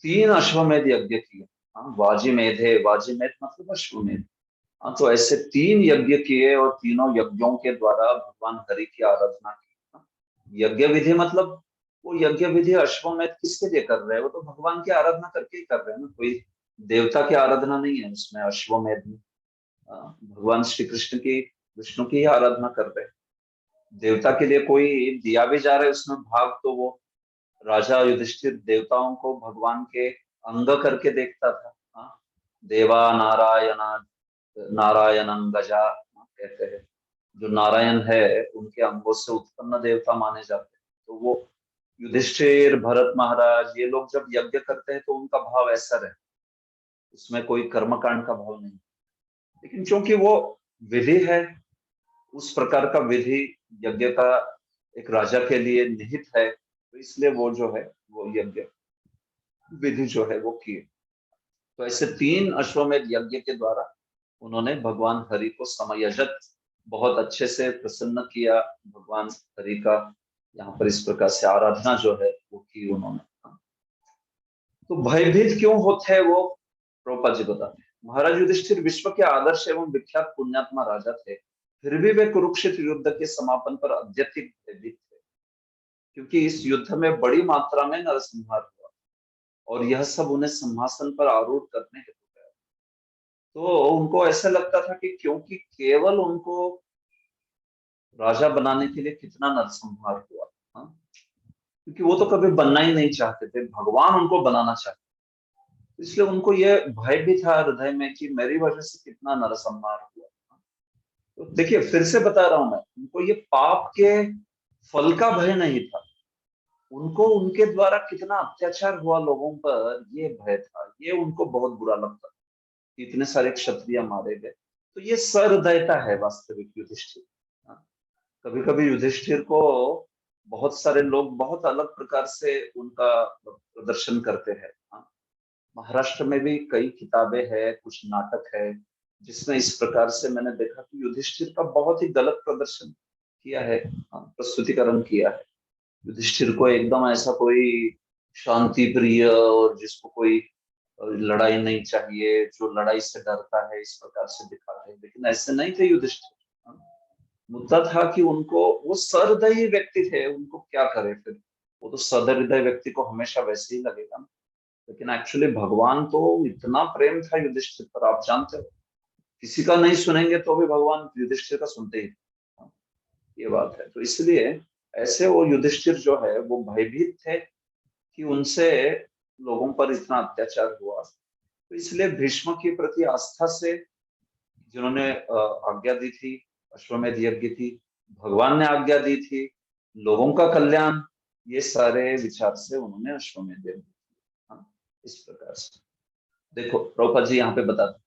3 अश्वमेध यज्ञ किए। हाँ, वाजिमेधे, वाजिमेध मतलब अश्वमेध। हाँ, तो ऐसे 3 यज्ञ किए, और तीनों यज्ञों के द्वारा भगवान हरि की आराधना की। हाँ, यज्ञ विधि मतलब वो यज्ञ विधि अश्वमेध किसके लिए कर रहे हैं, वो तो भगवान की आराधना करके ही कर रहे हैं ना, कोई देवता की आराधना नहीं है उसमें, अश्वमेध में। भगवान श्री कृष्ण की, विष्णु की ही आराधना कर रहे हैं। देवता के लिए कोई दिया भी जा रहा है उसमें भाग, तो वो राजा युधिष्ठिर देवताओं को भगवान के अंग करके देखता था। हाँ, देवा नारायणा नारायणं गजा कहते हैं, जो नारायण है उनके अंगों से उत्पन्न देवता माने जाते हैं। तो वो युधिष्ठिर, भरत महाराज, ये लोग जब यज्ञ करते हैं तो उनका भाव ऐसा रहे, उसमें कोई कर्मकांड का भाव नहीं। लेकिन क्योंकि वो विधि है, उस प्रकार का विधि, यज्ञ का एक राजा के लिए निहित है, तो इसलिए वो जो है वो यज्ञ विधि जो है वो किए। तो ऐसे 3 अश्वमेध यज्ञ के द्वारा उन्होंने भगवान हरि को समयजत बहुत अच्छे से प्रसन्न किया। भगवान हरि का यहाँ पर इस प्रकार से आराधना जो है वो की उन्होंने। तो भयभीत क्यों होते हैं वो, प्रभुपाद जी बताते हैं। महाराज युधिष्ठिर विश्व के आदर्श एवं विख्यात पुण्यात्मा राजा थे, फिर भी वे कुरुक्षेत्र युद्ध के समापन पर अत्यधिक भयभीत थे, क्योंकि इस युद्ध में बड़ी मात्रा में नरसंहार हुआ और यह सब उन्हें सिंहासन पर आरूढ़ करने हेतु गया। तो उनको ऐसा लगता था कि क्योंकि केवल उनको राजा बनाने के लिए कितना नरसंहार हुआ, हाँ? क्योंकि वो तो कभी बनना ही नहीं चाहते थे, भगवान उनको बनाना चाहते, इसलिए उनको ये भय भी था हृदय में कि मेरी वजह से कितना नरसंहार हुआ। तो देखिए फिर से बता रहा हूं मैं, उनको ये पाप के फल का भय नहीं था, उनको उनके द्वारा कितना अत्याचार हुआ लोगों पर ये भय था। ये उनको बहुत बुरा लगता था कि इतने सारे क्षत्रिय मारे गए। तो ये सहृदयता है वास्तविक युधिष्ठिर। कभी कभी युधिष्ठिर को बहुत सारे लोग बहुत अलग प्रकार से उनका प्रदर्शन करते हैं। महाराष्ट्र में भी कई किताबें हैं, कुछ नाटक है, जिसमें इस प्रकार से मैंने देखा कि युधिष्ठिर का बहुत ही गलत प्रदर्शन किया है, प्रस्तुतिकरण किया है। युधिष्ठिर को एकदम ऐसा कोई शांति प्रिय और जिसको कोई लड़ाई नहीं चाहिए, जो लड़ाई से डरता है, इस प्रकार से दिखाते हैं, लेकिन ऐसे नहीं थे युधिष्ठिर। मुद्दा था कि उनको, वो सहृदयी व्यक्ति थे, उनको क्या करे फिर, वो तो सहृदय व्यक्ति को हमेशा वैसे ही लगेगा ना। लेकिन एक्चुअली भगवान तो इतना प्रेम था युधिष्ठिर पर, आप जानते हो, किसी का नहीं सुनेंगे तो भी भगवान युधिष्ठिर का सुनते ही थे। ये बात है। तो इसलिए ऐसे वो युधिष्ठिर जो है वो भयभीत थे कि उनसे लोगों पर इतना अत्याचार हुआ। तो इसलिए भीष्म के प्रति आस्था से जिन्होंने आज्ञा दी थी, अश्वमेध यज्ञ की, भगवान ने आज्ञा दी थी, लोगों का कल्याण, ये सारे विचार से उन्होंने अश्वमेध यज्ञ किया। इस प्रकार से देखो प्रभुपाद जी यहाँ पे बताते,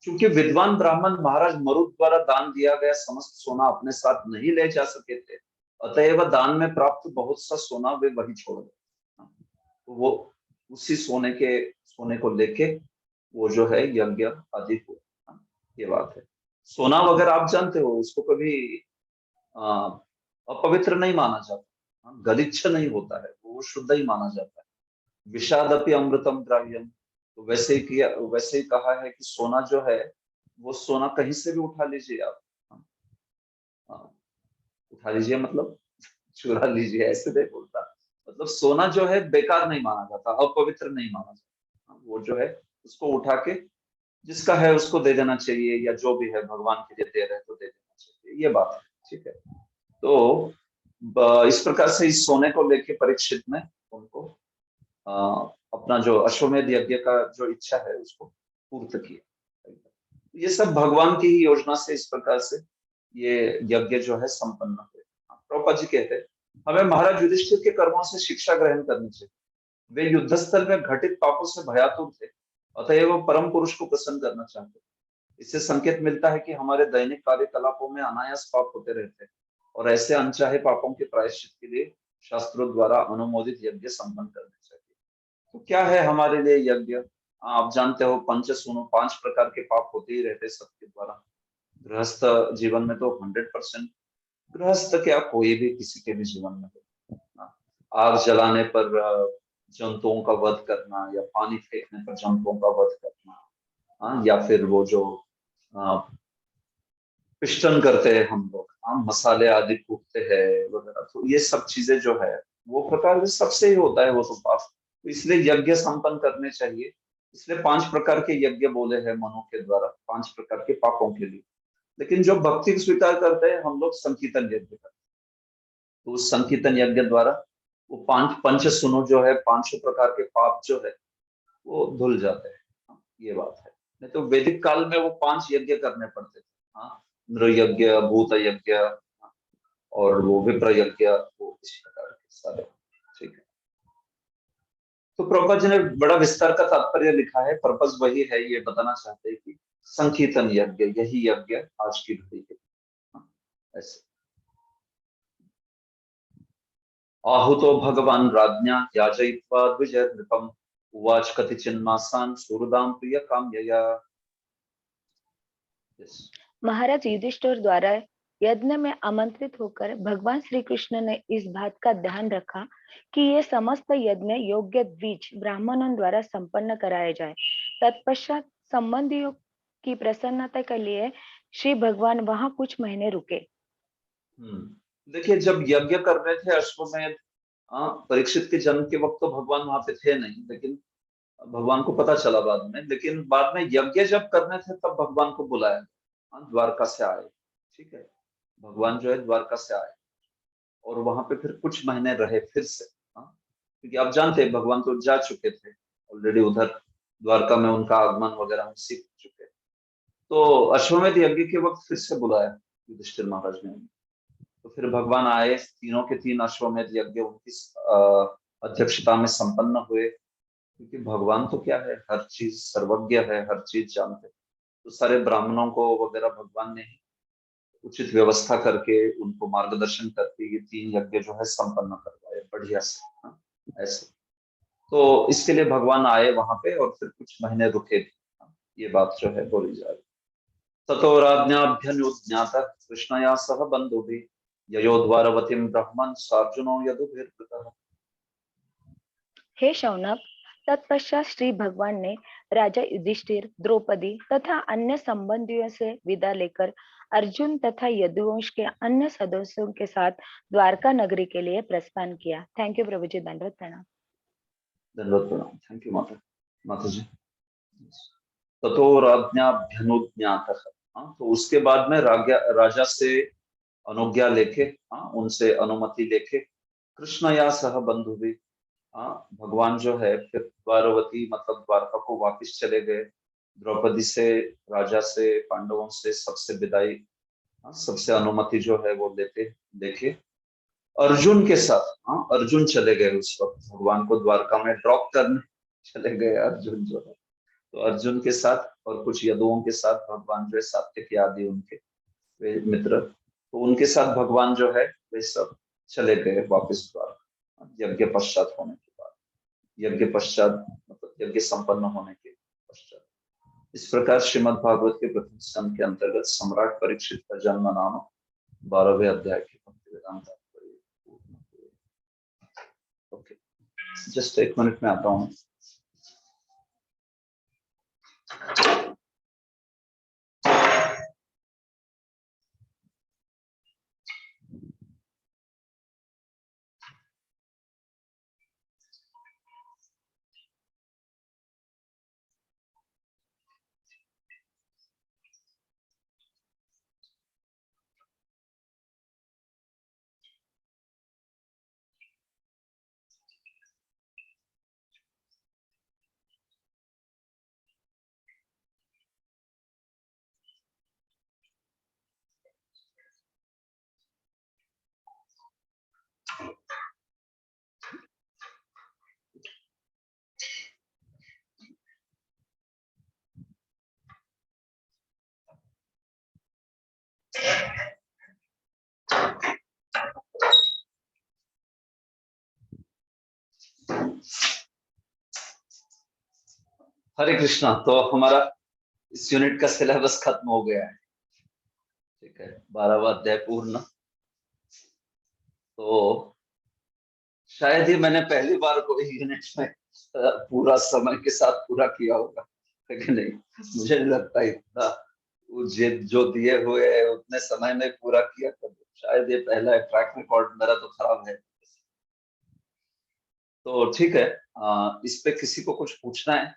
क्योंकि विद्वान ब्राह्मण महाराज मरुद द्वारा दान दिया गया समस्त सोना अपने साथ नहीं ले जा सके थे, अतएव दान में प्राप्त बहुत सा सोना वे वही छोड़ गए। तो वो उसी सोने को लेके वो जो है यज्ञ आदि हुआ। ये बात है। सोना वगैरह आप जानते हो, उसको कभी आ, अपवित्र नहीं माना जाता, गलिच्छ नहीं होता है, वो शुद्ध ही माना जाता है। विषादपि अमृतम द्रव्यम, तो वैसे ही किया, वैसे ही कहा है कि सोना जो है वो सोना कहीं से भी उठा लीजिए आप, हाँ, उठा लीजिए मतलब चुरा लीजिए, ऐसे नहीं बोलता। मतलब सोना जो है बेकार नहीं माना जाता, अपवित्र नहीं माना जाता, वो जो है उसको उठा के जिसका है उसको दे देना चाहिए, या जो भी है भगवान के लिए दे रहे तो दे देना चाहिए, ये बात है। ठीक है। तो इस प्रकार से इस सोने को लेके परीक्षित ने उनको अपना जो अश्वमेध यज्ञ का जो इच्छा है उसको पूर्ण किया। ये सब भगवान की ही योजना से इस प्रकार से ये यज्ञ जो है संपन्न हुए। प्रभुपाद जी कहते हैं हमें महाराज युधिष्ठिर के कर्मों से शिक्षा ग्रहण करनी चाहिए। वे युद्ध स्थल में घटित पापों से भयातुर थे, अतएव वो परम पुरुष को प्रसन्न करना चाहते। इससे संकेत मिलता है कि हमारे दैनिक कार्यकलापों में अनायास पाप होते रहते हैं, और ऐसे अनचाहे पापों के प्रायश्चित के लिए शास्त्रों द्वारा अनुमोदित यज्ञ संपन्न करने चाहिए। तो क्या है हमारे लिए यज्ञ? आप जानते हो पंच सुनो, 5 प्रकार के पाप होते ही रहते सबके द्वारा। गृहस्थ जीवन में तो 100%, गृहस्थ क्या कोई भी किसी के भी जीवन में हो, आग जलाने पर जंतुओं का वध करना, या पानी फेंकने पर जंतुओं का वध करना, या फिर वो जो अ, पिस्टन करते हैं हम लोग, मसाले आदि कूटते हैं वगैरह, तो ये सब चीजें जो है वो प्रकार से सबसे ही होता है वो तो पाप। तो इसलिए यज्ञ संपन्न करने चाहिए। इसलिए 5 प्रकार के यज्ञ बोले हैं मनु के द्वारा, 5 प्रकार के पापों के लिए। लेकिन जो भक्ति को स्वीकार करते हैं हम लोग संकीर्तन यज्ञ करते हैं, तो उस संकीर्तन यज्ञ द्वारा वो 5 पंच सुनो जो है 500 प्रकार के पाप जो है वो धुल जाते हैं। ये बात है। नहीं तो वैदिक काल में वो 5 यज्ञ करने पड़ते थे, हाँ, नृ यज्ञ, भूत यज्ञ, और वो विप्र यज्ञ, वो इस प्रकार के सारे। ठीक है। तो प्रभुपाद जी ने बड़ा विस्तार का तात्पर्य लिखा है, पर्पस वही है, ये बताना चाहते हैं कि संकीर्तन यज्ञ यही यज्ञ आज की घड़ी है। हाँ, ऐसे। आहुतो भगवान राज्ञा याजयित्वा द्विजय नृपम उवाच कतिचिन्मासान् सुहृदां प्रिय काम्यया। Yes. महाराज युधिष्ठिर द्वारा यज्ञ में आमंत्रित होकर भगवान श्री कृष्ण ने इस बात का ध्यान रखा कि ये समस्त यज्ञ योग्य द्विज ब्राह्मणों द्वारा संपन्न कराए जाए। तत्पश्चात संबंधियों की प्रसन्नता के लिए श्री भगवान वहां कुछ महीने रुके। देखिए, जब यज्ञ कर रहे थे अश्वमेध, परीक्षित के जन्म के वक्त तो भगवान वहां पे थे नहीं, लेकिन भगवान को पता चला बाद में। लेकिन बाद में यज्ञ जब करने थे तब भगवान को बुलाया, द्वारका से आए। ठीक है, भगवान जो है द्वारका से आए और वहां पे फिर कुछ महीने रहे फिर से। क्योंकि आप जानते हैं भगवान तो जा चुके थे ऑलरेडी, उधर द्वारका में उनका आगमन वगैरह हम सीख चुके। तो अश्वमेध यज्ञ के वक्त फिर से बुलाया युधिष्ठिर महाराज ने। तो फिर भगवान आए, तीनों के तीन अश्वमेध यज्ञ उनकी अध्यक्षता में संपन्न हुए। क्योंकि भगवान तो क्या है, हर चीज सर्वज्ञ है, हर चीज जानते। तो सारे ब्राह्मणों को वगैरह भगवान ने उचित व्यवस्था करके उनको मार्गदर्शन करके ये तीन यज्ञ जो है संपन्न करवाए बढ़िया से। ऐसे तो इसके लिए भगवान आए वहां पे और फिर कुछ महीने रुके भी। ये बात जो है बोली जा रही। ततो राज्ञाभ्यनुज्ञातः कृष्णया सह बन्धुभिः ययो द्वारवतीं ब्रह्मन् सार्जुनो यदुभिर्वृतः। हे शौनक, तत्पश्चात श्री भगवान ने राजा युधिष्ठिर, द्रौपदी तथा अन्य संबंधियों से विदा लेकर अर्जुन तथा यदुवंश के अन्य सदस्यों के साथ द्वारका नगरी के लिए प्रस्थान किया। थैंक यू प्रभु जी, दंडवत प्रणाम। दंडवत प्रणाम। थैंक यू माता जी। ततो राज्ञाभ्यनुज्ञातः, तो उसके बाद में राजा से अनुज्ञा लेके, उनसे अनुमति लेके कृष्ण या सह बंधु भी, भगवान जो है फिर द्वारवती मतलब द्वारका को वापिस चले गए। द्रौपदी से, राजा से, पांडवों से सबसे विदाई, सबसे अनुमति जो है वो लेके अर्जुन के साथ, अर्जुन चले गए उस वक्त भगवान को द्वारका में ड्रॉप करने चले गए अर्जुन जो है। तो अर्जुन के साथ और कुछ यदुओं के साथ भगवान जो है, सात्विक आदि उनके वे मित्र, तो उनके साथ भगवान जो है वे सब चले गए वापस द्वारका यज्ञ पश्चात होने के बाद। यज्ञ पश्चात मतलब यज्ञ संपन्न होने के पश्चात। इस प्रकार श्रीमद् भागवत के प्रथम स्कंद के अंतर्गत सम्राट परीक्षित का जन्म नाम 12वें अध्याय के भक्ति वेदांत। ओके, जस्ट एक मिनट में आता हूँ। हरे कृष्णा। तो हमारा इस यूनिट का सिलेबस खत्म हो गया है। ठीक है, 12वां अध्याय पूर्ण। तो शायद ही मैंने पहली बार कोई यूनिट में पूरा समय के साथ पूरा किया होगा, लेकिन नहीं, मुझे नहीं लगता इतना जो दिए हुए है उतने समय में पूरा किया। शायद ये पहला ट्रैक रिकॉर्ड मेरा तो खराब है। तो ठीक है, इस पे किसी को कुछ पूछना है?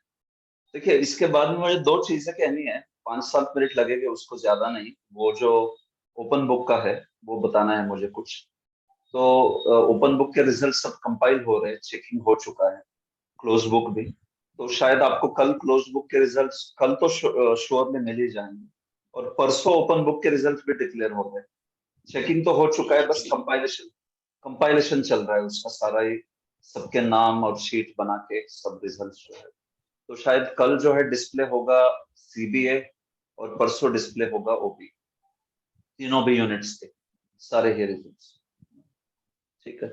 देखिए, इसके बाद में मुझे दो चीजें कहनी है, 5-7 मिनट लगेंगे, उसको ज्यादा नहीं। वो जो ओपन बुक का है वो बताना है मुझे कुछ। तो ओपन बुक के रिजल्ट सब कंपाइल हो रहे हैं, चेकिंग हो चुका है, क्लोज बुक भी। तो शायद आपको कल क्लोज बुक के रिजल्ट्स, कल तो श्योर में मिल ही जाएंगे, और परसों ओपन बुक के रिजल्ट भी डिक्लेयर हो गए। चेकिंग तो हो चुका है, बस कंपाइलेशन चल रहा है उसका सारा ही, सबके नाम और शीट बना के सब रिजल्ट जो है। तो शायद कल जो है डिस्प्ले होगा सीबीए और परसों डिस्प्ले होगा ओपी, तीनों भी यूनिट्स के सारे ही रिजल्ट्स। ठीक है,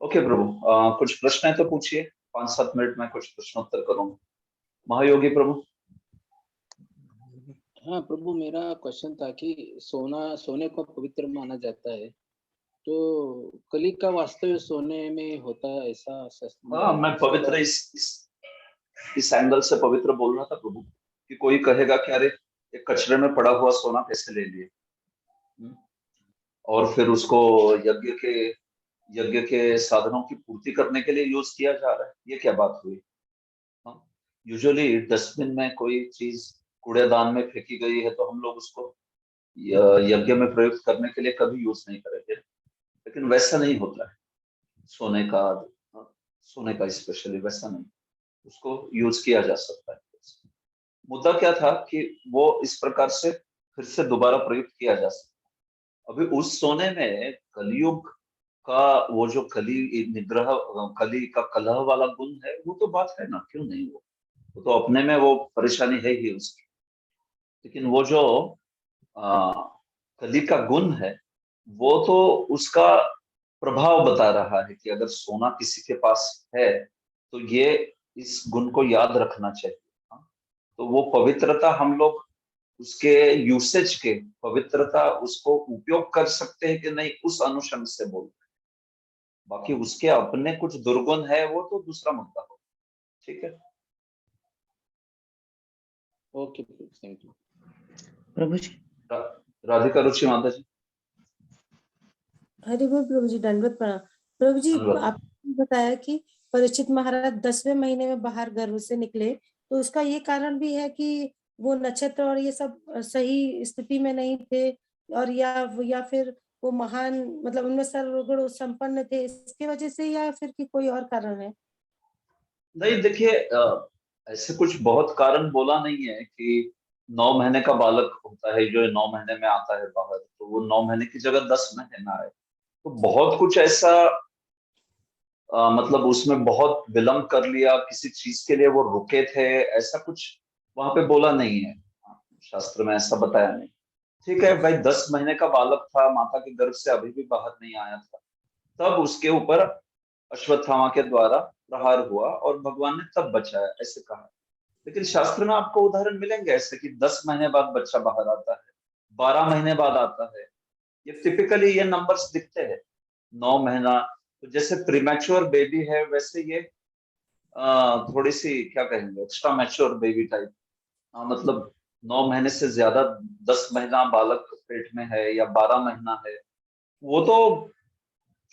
ओके प्रभु, कुछ प्रश्न है तो पूछिए, 5-7 मिनट में कुछ प्रश्नोत्तर करूंगा। महायोगी प्रभु। हाँ प्रभु, मेरा क्वेश्चन था कि सोने को पवित्र माना जाता है, तो कली का वास्तव सोने में होता है, ऐसा शास्त्र में हाँ, मैं पवित्र सत्य? इस एंगल से पवित्र बोल रहा था प्रभु, कि कोई कहेगा कि अरे ये कचरे में पड़ा हुआ सोना कैसे ले लिए, हम्म? और फिर उसको यज्ञ के यज्ञ के साधनों की पूर्ति करने के लिए यूज किया जा रहा है, ये क्या बात हुई? हाँ, यूजुअली डस्टबिन में कोई चीज कूड़ेदान में फेंकी गई है तो हम लोग उसको यज्ञ में प्रयुक्त करने के लिए कभी यूज नहीं करेंगे, लेकिन वैसा नहीं होता है। सोने का, हाँ, सोने का स्पेशली वैसा नहीं, उसको यूज किया जा सकता है। मुद्दा क्या था कि वो इस प्रकार से फिर से दोबारा प्रयुक्त किया जा सकता है। अभी उस सोने में कलयुग का वो जो कली निग्रह, कली का कलह वाला गुण है, वो तो बात है ना, क्यों नहीं? वो तो अपने में वो परेशानी है ही उसकी। लेकिन वो जो आ, कली का गुण है, वो तो उसका प्रभाव बता रहा है कि अगर सोना किसी के पास है तो ये इस गुण को याद रखना चाहिए। हाँ? तो वो पवित्रता हम लोग उसके यूसेज के, पवित्रता उसको उपयोग कर सकते हैं कि नहीं, उस अनुशंस से बोलते हैं। बाकी उसके अपने कुछ दुर्गुण है, वो तो दूसरा मुद्दा हो। ठीक है। ओके, थैंक यू प्रभु जी। रा, राधिका रुचि माता जी। हरि बोल प्रभु जी, दंडवत प्रणाम। प्रभु जी, धन्यवाद। आपने बताया कि परीक्षित महाराज 10वें महीने में बाहर गर्भ से निकले, तो उसका ये कारण भी है कि वो नक्षत्र और ये सब सही स्थिति में नहीं थे, और या फिर वो महान, मतलब उनमें सर्वगुण संपन्न थे, इसकी वजह से, या फिर कि कोई और कारण है? नहीं देखिए, ऐसे कुछ बहुत कारण बोला नहीं है कि 9 महीने का बालक होता है जो 9 महीने में आता है बाहर, तो वो 9 महीने की जगह 10 महीना है। तो बहुत कुछ ऐसा, मतलब उसमें बहुत विलंब कर लिया किसी चीज के लिए, वो रुके थे, ऐसा कुछ वहां पे बोला नहीं है। शास्त्र में ऐसा बताया नहीं। ठीक है भाई, 10 महीने का बालक था, माता के गर्भ से अभी भी बाहर नहीं आया था, तब उसके ऊपर अश्वत्थामा के द्वारा प्रहार हुआ और भगवान ने तब बचाया, ऐसे कहा। लेकिन शास्त्र में आपको उदाहरण मिलेंगे ऐसे कि 10 महीने बाद बच्चा बाहर आता है, 12 महीने बाद आता है। ये टिपिकली ये नंबर्स दिखते हैं। 9 महीना, तो जैसे प्रीमैच्योर बेबी है, वैसे ये थोड़ी सी क्या कहेंगे, एक्स्ट्रा मैच्योर बेबी टाइप। मतलब 9 महीने से ज्यादा, 10 महीना बालक पेट में है या 12 महीना है, वो तो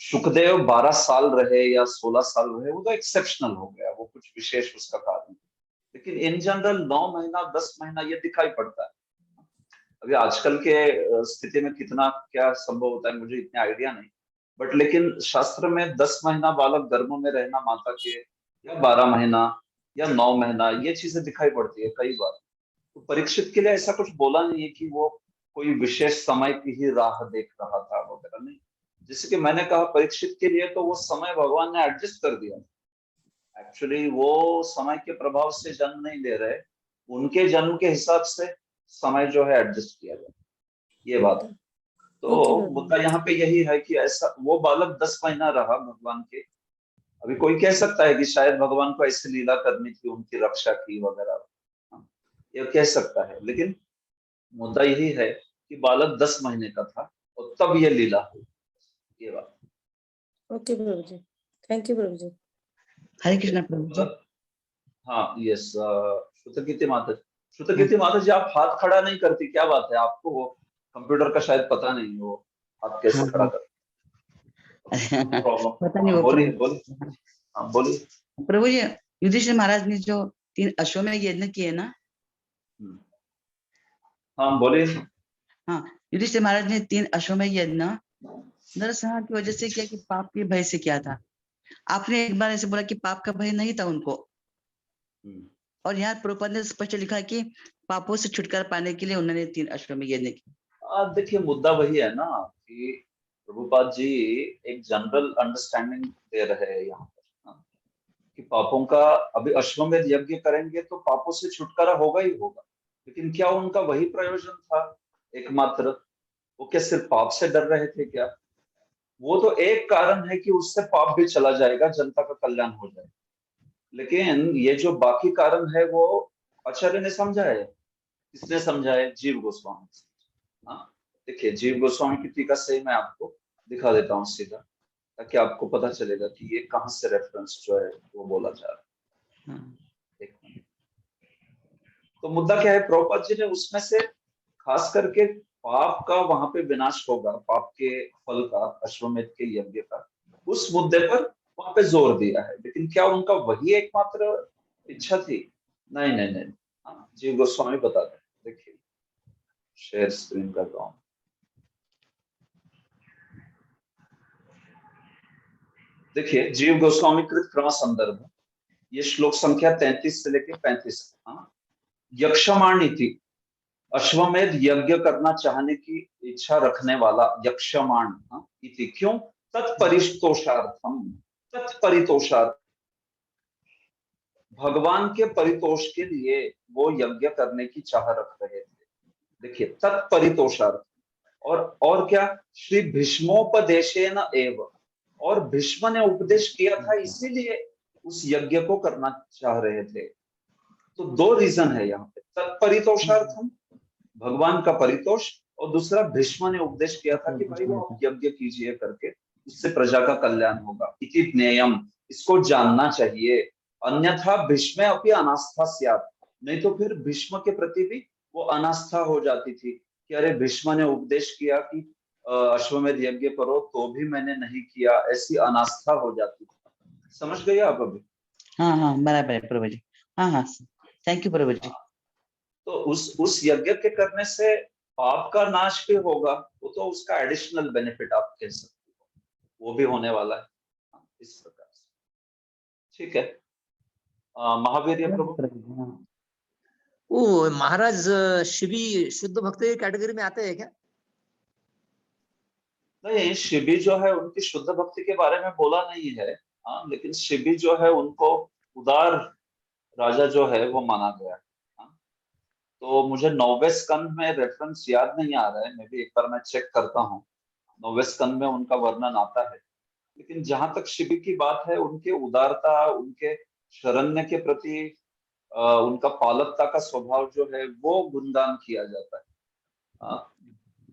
शुकदेव 12 साल रहे या 16 साल रहे, वो तो एक्सेप्शनल हो गया, वो कुछ विशेष उसका कारण है। लेकिन इन जनरल 9 महीना 10 महीना ये दिखाई पड़ता है। अभी आजकल के स्थिति में कितना क्या संभव होता है मुझे इतना आइडिया नहीं, बट लेकिन शास्त्र में 10 महीना बालक गर्भ में रहना माता के, या 12 महीना या 9 महीना, ये चीजें दिखाई पड़ती है कई बार। तो परीक्षित के लिए ऐसा कुछ बोला नहीं है कि वो कोई विशेष समय की ही राह देख रहा था वगैरह, नहीं। जैसे कि मैंने कहा, परीक्षित के लिए तो वो समय भगवान ने एडजस्ट कर दिया। एक्चुअली वो समय के प्रभाव से जन्म नहीं ले रहे, उनके जन्म के हिसाब से समय जो है एडजस्ट किया गया, ये बात है। ओके तो प्रभु। मुद्दा यहाँ पे यही है कि ऐसा वो बालक 10 महीना रहा भगवान के। अभी कोई कह सकता है कि शायद भगवान को ऐसी लीला करनी थी, उनकी रक्षा की वगैरह, हाँ, ये कह सकता है, लेकिन मुद्दा यही है कि बालक 10 महीने का था और तब ये लीला हुई, ये बात। ओके प्रभु जी, थैंक यू प्रभु जी। हरे कृष्णा प्रभु जी। हाँ, यस, श्रुतकीर्ति माता जी, आप हाथ खड़ा नहीं करती, क्या बात है? आपको वो कंप्यूटर का शायद पता नहीं, वो हाथ कैसे खड़ा करते? प्रॉब्लम? पता नहीं हाँ वो बोलिए प्रभु। बोलिए, हाँ बोलिए। प्रभु जी, युधिष्ठिर महाराज ने जो 3 अश्वमेध यज्ञ किए ना, हम्म, हाँ बोलिए। हाँ, युधिष्ठिर महाराज ने 3 अश्वमेध यज्ञ नरसंहार की वजह से किया कि पाप के भय से किया था। आपने एक बार ऐसे बोला कि पाप का भय नहीं था उनको, और यहाँ प्रभुपाद ने स्पष्ट लिखा कि पापों से छुटकारा पाने के लिए उन्होंने 3 अश्वमेध यज्ञ किया। देखिए, मुद्दा वही है ना कि प्रभुपाद जी एक जनरल अंडरस्टैंडिंग दे रहे हैं यहाँ पर, हाँ, कि पापों का, अभी अश्वमेध यज्ञ करेंगे तो पापों से छुटकारा होगा ही होगा। लेकिन क्या उनका वही प्रयोजन था एकमात्र? वो क्या सिर्फ पाप से डर रहे थे क्या? वो तो एक कारण है कि उससे पाप भी चला जाएगा, जनता का कल्याण हो जाएगा। लेकिन ये जो बाकी कारण है वो आचार्य ने समझा है। किसने समझा है? जीव गोस्वामी ने। हाँ, देखिए जीव गोस्वामी की टीका से मैं आपको दिखा देता हूँ सीधा, ताकि आपको पता चलेगा कि ये कहाँ से रेफरेंस जो है वो बोला जा रहा है। एक मिनट। तो मुद्दा क्या है, प्रभुपाद जी ने उसमें से खास करके पाप का वहां पे विनाश होगा, पाप के फल का, अश्वमेध के यज्ञ का, उस मुद्दे पर वहां पे जोर दिया है। लेकिन क्या उनका वही एकमात्र इच्छा थी? नहीं नहीं नहीं। हाँ, जीव गोस्वामी बताते हैं, देखिए शेयर स्क्रीन करता हूँ। देखिए जीव गोस्वामी कृत क्रम संदर्भ, ये श्लोक संख्या 33 से लेके 35। हाँ, यक्षमाणी थी, अश्वमेध यज्ञ करना चाहने की इच्छा रखने वाला यक्षमाण। हाँ, इति क्यों? तत्परितोषार्थम, तत्परितोषार्थ, भगवान के परितोष के लिए वो यज्ञ करने की चाह रख रहे थे। देखिए तत्परितोषार्थ, और क्या, श्री भीष्मोपदेशेन एव, और भीष्म ने उपदेश किया था इसीलिए उस यज्ञ को करना चाह रहे थे। तो दो रीजन है यहाँ पे, तत्परितोषार्थम, भगवान का परितोष, और दूसरा भीष्म ने उपदेश किया था कि भाई वो आप यज्ञ कीजिए करके, उससे प्रजा का कल्याण होगा। इति ज्ञेयम, इसको जानना चाहिए। अन्यथा भीष्म अपनी अनास्था स्यात्, नहीं तो फिर भीष्म के प्रति भी वो अनास्था हो जाती थी कि अरे भीष्म ने उपदेश किया कि अश्वमेध यज्ञ करो तो भी मैंने नहीं किया, ऐसी अनास्था हो जाती थी। समझ गए आप अभी? हाँ हाँ बराबर है प्रभु जी। हाँ हाँ थैंक यू प्रभु जी। तो उस यज्ञ के करने से पाप का नाश भी होगा, वो तो उसका एडिशनल बेनिफिट आप कह सकते हो, वो भी होने वाला है। इस प्रकार से ठीक है। महावीर प्रभु, वो महाराज शिवी शुद्ध भक्त की कैटेगरी में आते हैं क्या? नहीं, शिबी जो है उनकी शुद्ध भक्ति के बारे में बोला नहीं है। हाँ, लेकिन शिबी जो है उनको उदार राजा जो है वो माना गया है। हाँ, तो मुझे 9वें स्कंद में रेफरेंस याद नहीं आ रहा है, मैं भी एक बार मैं चेक करता हूँ। 9वें स्कंद में उनका वर्णन आता है। लेकिन जहां तक शिबी की बात है, उनके उदारता, उनके शरण्य के प्रति उनका पालकता का स्वभाव जो है वो गुणगान किया जाता है। हाँ,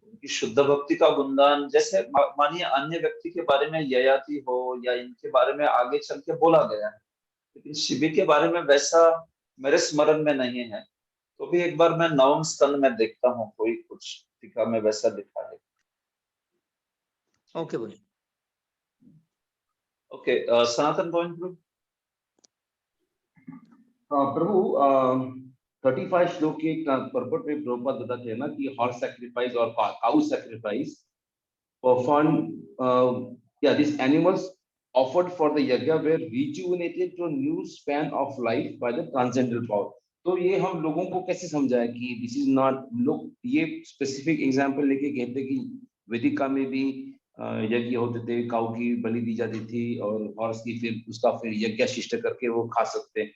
उनकी शुद्ध भक्ति का गुणगान, जैसे मानिए अन्य व्यक्ति के बारे में ययाति हो या इनके बारे में आगे चल के बोला गया है, लेकिन शिबी के बारे में वैसा मेरे स्मरण में नहीं है। तो भी एक बार मैं 9वें स्कंद में देखता हूँ, कोई कुछ टीका में वैसा लिखा है। ओके बोलिए। ओके, सनातन गोविंद प्रभु। प्रभु 35 श्लोक के पर्पट में प्रभुपाद बताते हैं ना कि हॉर्स सैक्रिफाइस और cow sacrifice perform this animals offered for the yajna were rejuvenated to a new span of life by the transcendental power। तो ये हम लोगों को कैसे समझाया कि दिस इज नॉट, लोग ये स्पेसिफिक एग्जांपल लेके कहते कि वेदिका में भी यज्ञ होते थे, काऊ की बलि दी जाती थी और हॉर्स की फिर उसका फिर यज्ञ शिष्ट करके वो खा सकते।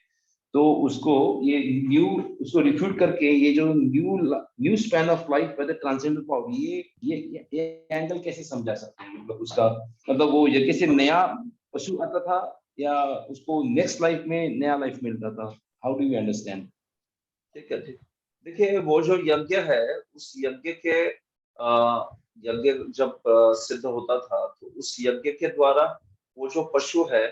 तो उसको ये न्यू, उसको रिफ्यूट करके ये जो new span of life by the transcendental power, ये एंगल कैसे समझा सकते हैं? मतलब उसका मतलब वो यज्ञ से नया पशु आता था या उसको नेक्स्ट लाइफ में नया लाइफ मिलता था? How do you understand? ठीक है, ठीक। देखिए वो जो यज्ञ है, उस यज्ञ के यज्ञ जब सिद्ध होता था तो उस यज्ञ के द्वारा वो जो पशु है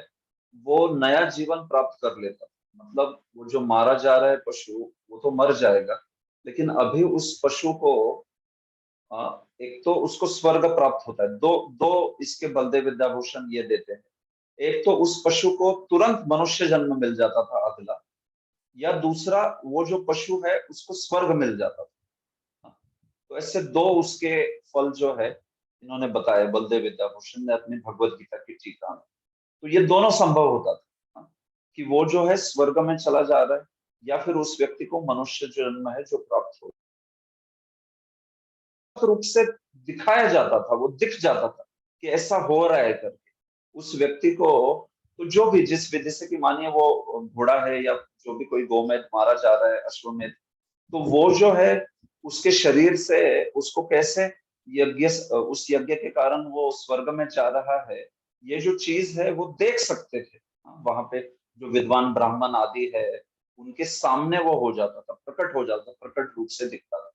वो नया जीवन प्राप्त कर लेता। मतलब वो जो मारा जा रहा है पशु, वो तो मर जाएगा, लेकिन अभी उस पशु को एक तो उसको स्वर्ग प्राप्त होता है। दो दो इसके बलदेव विद्याभूषण ये देते हैं। एक तो उस पशु को तुरंत मनुष्य जन्म मिल जाता था अगला, या दूसरा वो जो पशु है उसको स्वर्ग मिल जाता था। तो ऐसे दो उसके फल जो है इन्होंने बताया, बलदेव विद्याभूषण ने अपनी भगवत गीता की टीका में। तो ये दोनों संभव होता था कि वो जो है स्वर्ग में चला जा रहा है, या फिर उस व्यक्ति को मनुष्य जन्म है जो प्राप्त हो रूप से दिखाया जाता था, वो दिख जाता था कि ऐसा हो रहा है करके उस व्यक्ति को। तो जो भी जिस विधि से कि मानिए वो घोड़ा है या जो भी कोई गोमेध मारा जा रहा है, अश्वमेध, तो वो जो है उसके शरीर से उसको कैसे यज्ञ, उस यज्ञ के कारण वो स्वर्ग में जा रहा है, ये जो चीज है वो देख सकते थे। वहां पे जो विद्वान ब्राह्मण आदि है उनके सामने वो हो जाता था, प्रकट हो जाता, प्रकट रूप से दिखता था।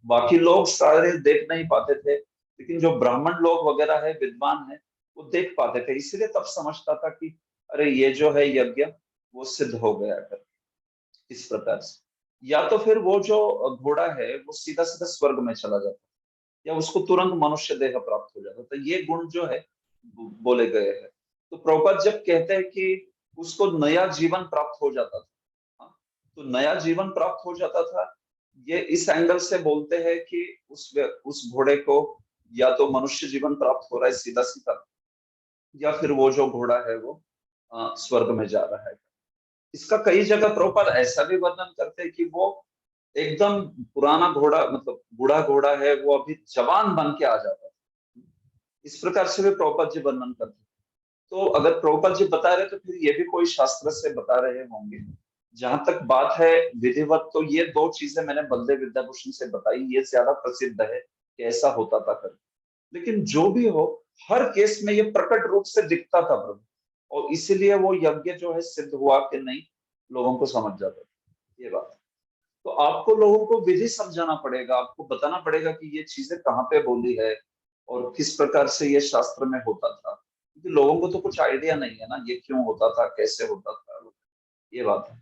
बाकी लोग सारे देख नहीं पाते थे, लेकिन जो ब्राह्मण लोग वगैरह है, विद्वान है, वो देख पाते थे। इसलिए तब समझता था कि अरे ये जो है यज्ञ वो सिद्ध हो गया कर, इस प्रकार से। या तो फिर वो जो घोड़ा है वो सीधा सीधा स्वर्ग में चला जाता, या उसको तुरंत मनुष्य देह प्राप्त हो जाता। तो ये गुण जो है बोले गए हैं। तो प्रभुपाद जब कहते हैं कि उसको नया जीवन प्राप्त हो जाता था, हाँ, तो नया जीवन प्राप्त हो जाता था, ये इस एंगल से बोलते हैं कि उस घोड़े को या तो मनुष्य जीवन प्राप्त हो रहा है सीधा सीधा, या फिर वो जो घोड़ा है वो स्वर्ग में जा रहा है। इसका कई जगह प्रभुपाद ऐसा भी वर्णन करते हैं कि वो एकदम पुराना घोड़ा, मतलब बूढ़ा घोड़ा है, वो अभी जवान बन के आ जाता है। इस प्रकार से भी प्रभुपाद जी वर्णन करते हैं। तो अगर प्रभुपाद जी बता रहे तो फिर ये भी कोई शास्त्र से बता रहे होंगे। जहां तक बात है विधिवत, तो ये दो चीजें मैंने बलदेव विद्याभूषण से बताई, ये ज्यादा प्रसिद्ध है कि ऐसा होता था कर। लेकिन जो भी हो, हर केस में ये प्रकट रूप से दिखता था प्रभु, और इसीलिए वो यज्ञ जो है सिद्ध हुआ कि नहीं, लोगों को समझ जाता था ये बात। तो आपको लोगों को विधि समझाना पड़ेगा, आपको बताना पड़ेगा कि ये चीजें कहाँ पे बोली है और किस प्रकार से ये शास्त्र में होता था, क्योंकि लोगों को तो कुछ आइडिया नहीं है ना, ये क्यों होता था, कैसे होता था, ये बात है।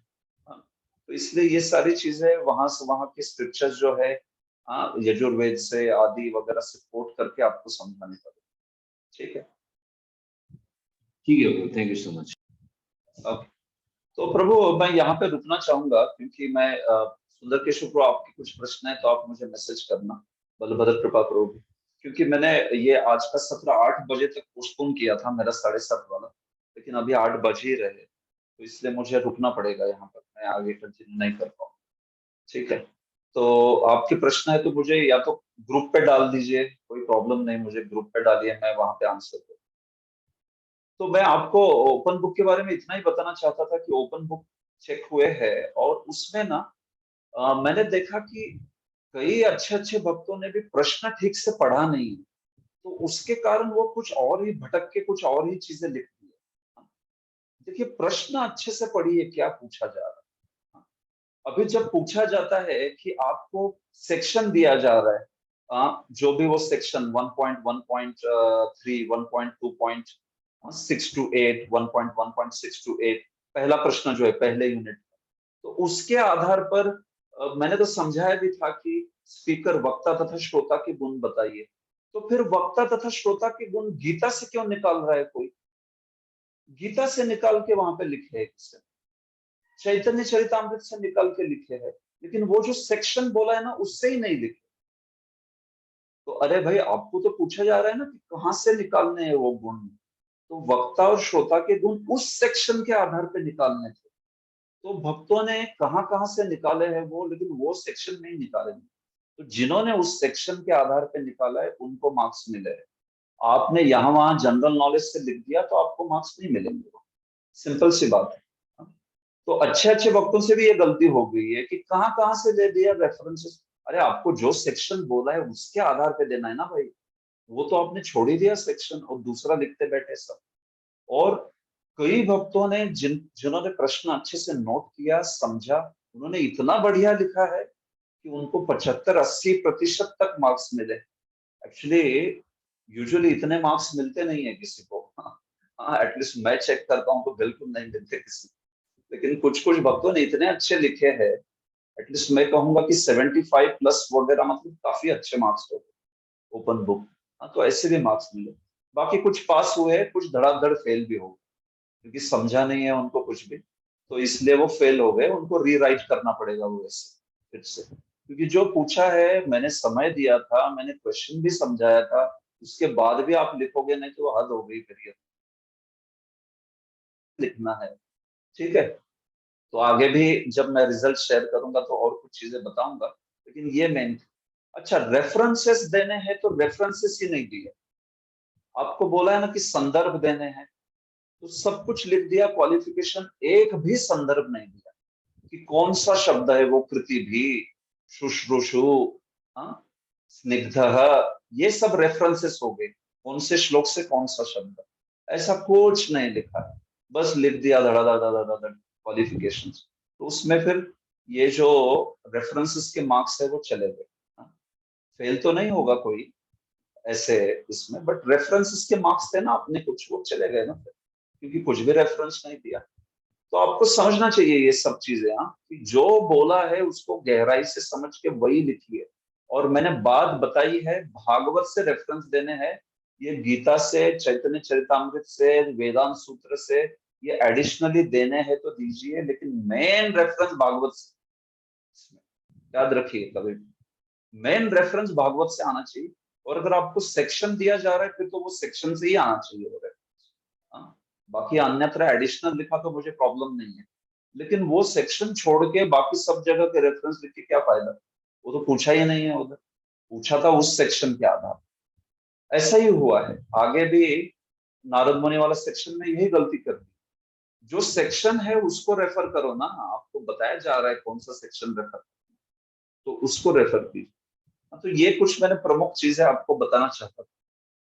हाँ, तो इसलिए ये सारी चीजें वहां से, वहां के स्क्रिप्चर्स जो है, हाँ, यजुर्वेद से आदि वगैरह से कोट करके आपको समझाने पड़ेगा। ठीक है, ठीक है, thank you so much. Okay. तो प्रभु मैं यहाँ पे रुकना चाहूंगा, क्योंकि मैं सुंदर केशव प्रभु, आपके कुछ प्रश्न है तो आप मुझे मैसेज करना, बलभद्र कृपा प्रभु। क्योंकि मैंने ये आज का सत्र 8 बजे तक पोस्टपोन किया था, मेरा 7:30 वाला, लेकिन अभी 8 बज ही रहे, तो इसलिए मुझे रुकना पड़ेगा यहाँ पर, मैं आगे कंटिन्यू नहीं कर पाऊँ। ठीक है, तो आपके प्रश्न है तो मुझे या तो ग्रुप पे डाल दीजिए, कोई प्रॉब्लम नहीं, मुझे ग्रुप पे डालिए, मैं वहां पे आंसर करूँ। तो मैं आपको ओपन बुक के बारे में इतना ही बताना चाहता था कि ओपन बुक चेक हुए हैं, और उसमें ना मैंने देखा कि कई अच्छे अच्छे भक्तों ने भी प्रश्न ठीक से पढ़ा नहीं, तो उसके कारण वो कुछ और ही भटक के कुछ और ही चीजें लिख दी है। देखिए, प्रश्न अच्छे से पढ़िए, क्या पूछा जा रहा है। अभी जब पूछा जाता है कि आपको सेक्शन दिया जा रहा है, जो भी वो सेक्शन 1.1.3, 1.2.6 to 8, 1.1.6 to 8, पहला प्रश्न जो है पहले यूनिट, तो उसके आधार पर मैंने तो समझाया भी था कि स्पीकर वक्ता तथा श्रोता के गुण बताइए। तो फिर वक्ता तथा श्रोता के गुण गीता से क्यों निकाल रहा है कोई? गीता से निकाल के वहां पे लिखे है किसने? चैतन्य चरितामृत से निकाल के लिखे हैं, लेकिन वो जो सेक्शन बोला है ना, उससे ही नहीं लिखे। तो अरे भाई, आपको तो पूछा जा रहा है ना कि कहाँ से निकालने हैं वो गुण, तो वक्ता और श्रोता के गुण उस सेक्शन के आधार पे निकालने थे। तो भक्तों ने कहाँ कहाँ से निकाले हैं वो, लेकिन वो सेक्शन नहीं निकाले। तो जिन्होंने उस सेक्शन के आधार पे निकाला है उनको मार्क्स मिले हैं। आपने यहाँ वहां जनरल नॉलेज से लिख दिया तो आपको मार्क्स नहीं मिलेंगे, सिंपल सी बात है। तो अच्छे अच्छे वक्तों से भी ये गलती हो गई है कि कहाँ से ले दिया रेफरेंसेस। अरे आपको जो सेक्शन बोला है उसके आधार पे देना है ना भाई, वो तो आपने छोड़ ही दिया सेक्शन और दूसरा लिखते बैठे सब। और कई भक्तों ने जिन्होंने प्रश्न अच्छे से नोट किया, समझा, उन्होंने इतना बढ़िया लिखा है कि उनको 75-80% तक मार्क्स मिले। एक्चुअली यूजुअली इतने मार्क्स मिलते नहीं है किसी को, हाँ एटलीस्ट मैं चेक करता हूँ तो बिल्कुल नहीं मिलते किसी को। लेकिन कुछ कुछ भक्तों ने इतने अच्छे लिखे हैं, एटलीस्ट मैं कहूंगा कि 75+ वगैरह, मतलब काफी अच्छे मार्क्स हो ओपन बुक। हाँ, तो ऐसे भी मार्क्स मिले। बाकी कुछ पास हुए, कुछ धड़ाधड़ फेल भी हो गए, क्योंकि समझा नहीं है उनको कुछ भी, तो इसलिए वो फेल हो गए, उनको रीराइट करना पड़ेगा वो ऐसे फिर से। क्योंकि जो पूछा है, मैंने समय दिया था, मैंने क्वेश्चन भी समझाया था, उसके बाद भी आप लिखोगे नहीं तो हद हो गई फिर, ये लिखना है। ठीक है, तो आगे भी जब मैं रिजल्ट शेयर करूंगा तो और कुछ चीजें बताऊंगा, लेकिन ये मेन। अच्छा, रेफरेंसेस देने हैं तो रेफरेंसेस ही नहीं दिए। आपको बोला है ना कि संदर्भ देने हैं, तो सब कुछ लिख दिया, क्वालिफिकेशन, एक भी संदर्भ नहीं दिया कि कौन सा शब्द है वो, कृति भी, शुश्रूषु, हाँ, स्निग्धः, ये सब रेफरेंसेस हो गए, कौन से श्लोक से कौन सा शब्द, ऐसा कुछ नहीं लिखा है, बस लिख दिया धड़ा क्वालिफिकेशन। तो उसमें फिर ये जो रेफरेंसेस के मार्क्स है वो चले गए। फेल तो नहीं होगा कोई ऐसे इसमें, बट रेफरेंसेस के मार्क्स थे ना अपने कुछ, वो चले गए ना फिर, क्योंकि कुछ भी रेफरेंस नहीं दिया। तो आपको समझना चाहिए ये सब चीजें, हाँ, कि जो बोला है उसको गहराई से समझ के वही लिखिए। और मैंने बात बताई है, भागवत से रेफरेंस देने हैं, ये गीता से, चैतन्य चरितामृत से, वेदांत सूत्र से, ये एडिशनली देने हैं तो दीजिए, लेकिन मेन रेफरेंस भागवत से, याद रखिए कभी, मेन रेफरेंस भागवत से आना चाहिए। और अगर आपको सेक्शन दिया जा रहा है फिर तो वो सेक्शन से ही आना चाहिए वो रेफरेंस। हाँ, बाकी अन्यत्र एडिशनल लिखा तो मुझे प्रॉब्लम नहीं है, लेकिन वो सेक्शन छोड़ के बाकी सब जगह के रेफरेंस लिख के क्या फायदा, वो तो पूछा ही नहीं है उधर, पूछा था उस सेक्शन के आधार। ऐसा ही हुआ है आगे भी, नारद मुनि वाला सेक्शन में यही गलती कर दी, जो सेक्शन है उसको रेफर करो ना, आपको बताया जा रहा है कौन सा सेक्शन रेफर, तो उसको रेफर कीजिए। तो ये कुछ मैंने प्रमुख चीजें आपको बताना चाहता था।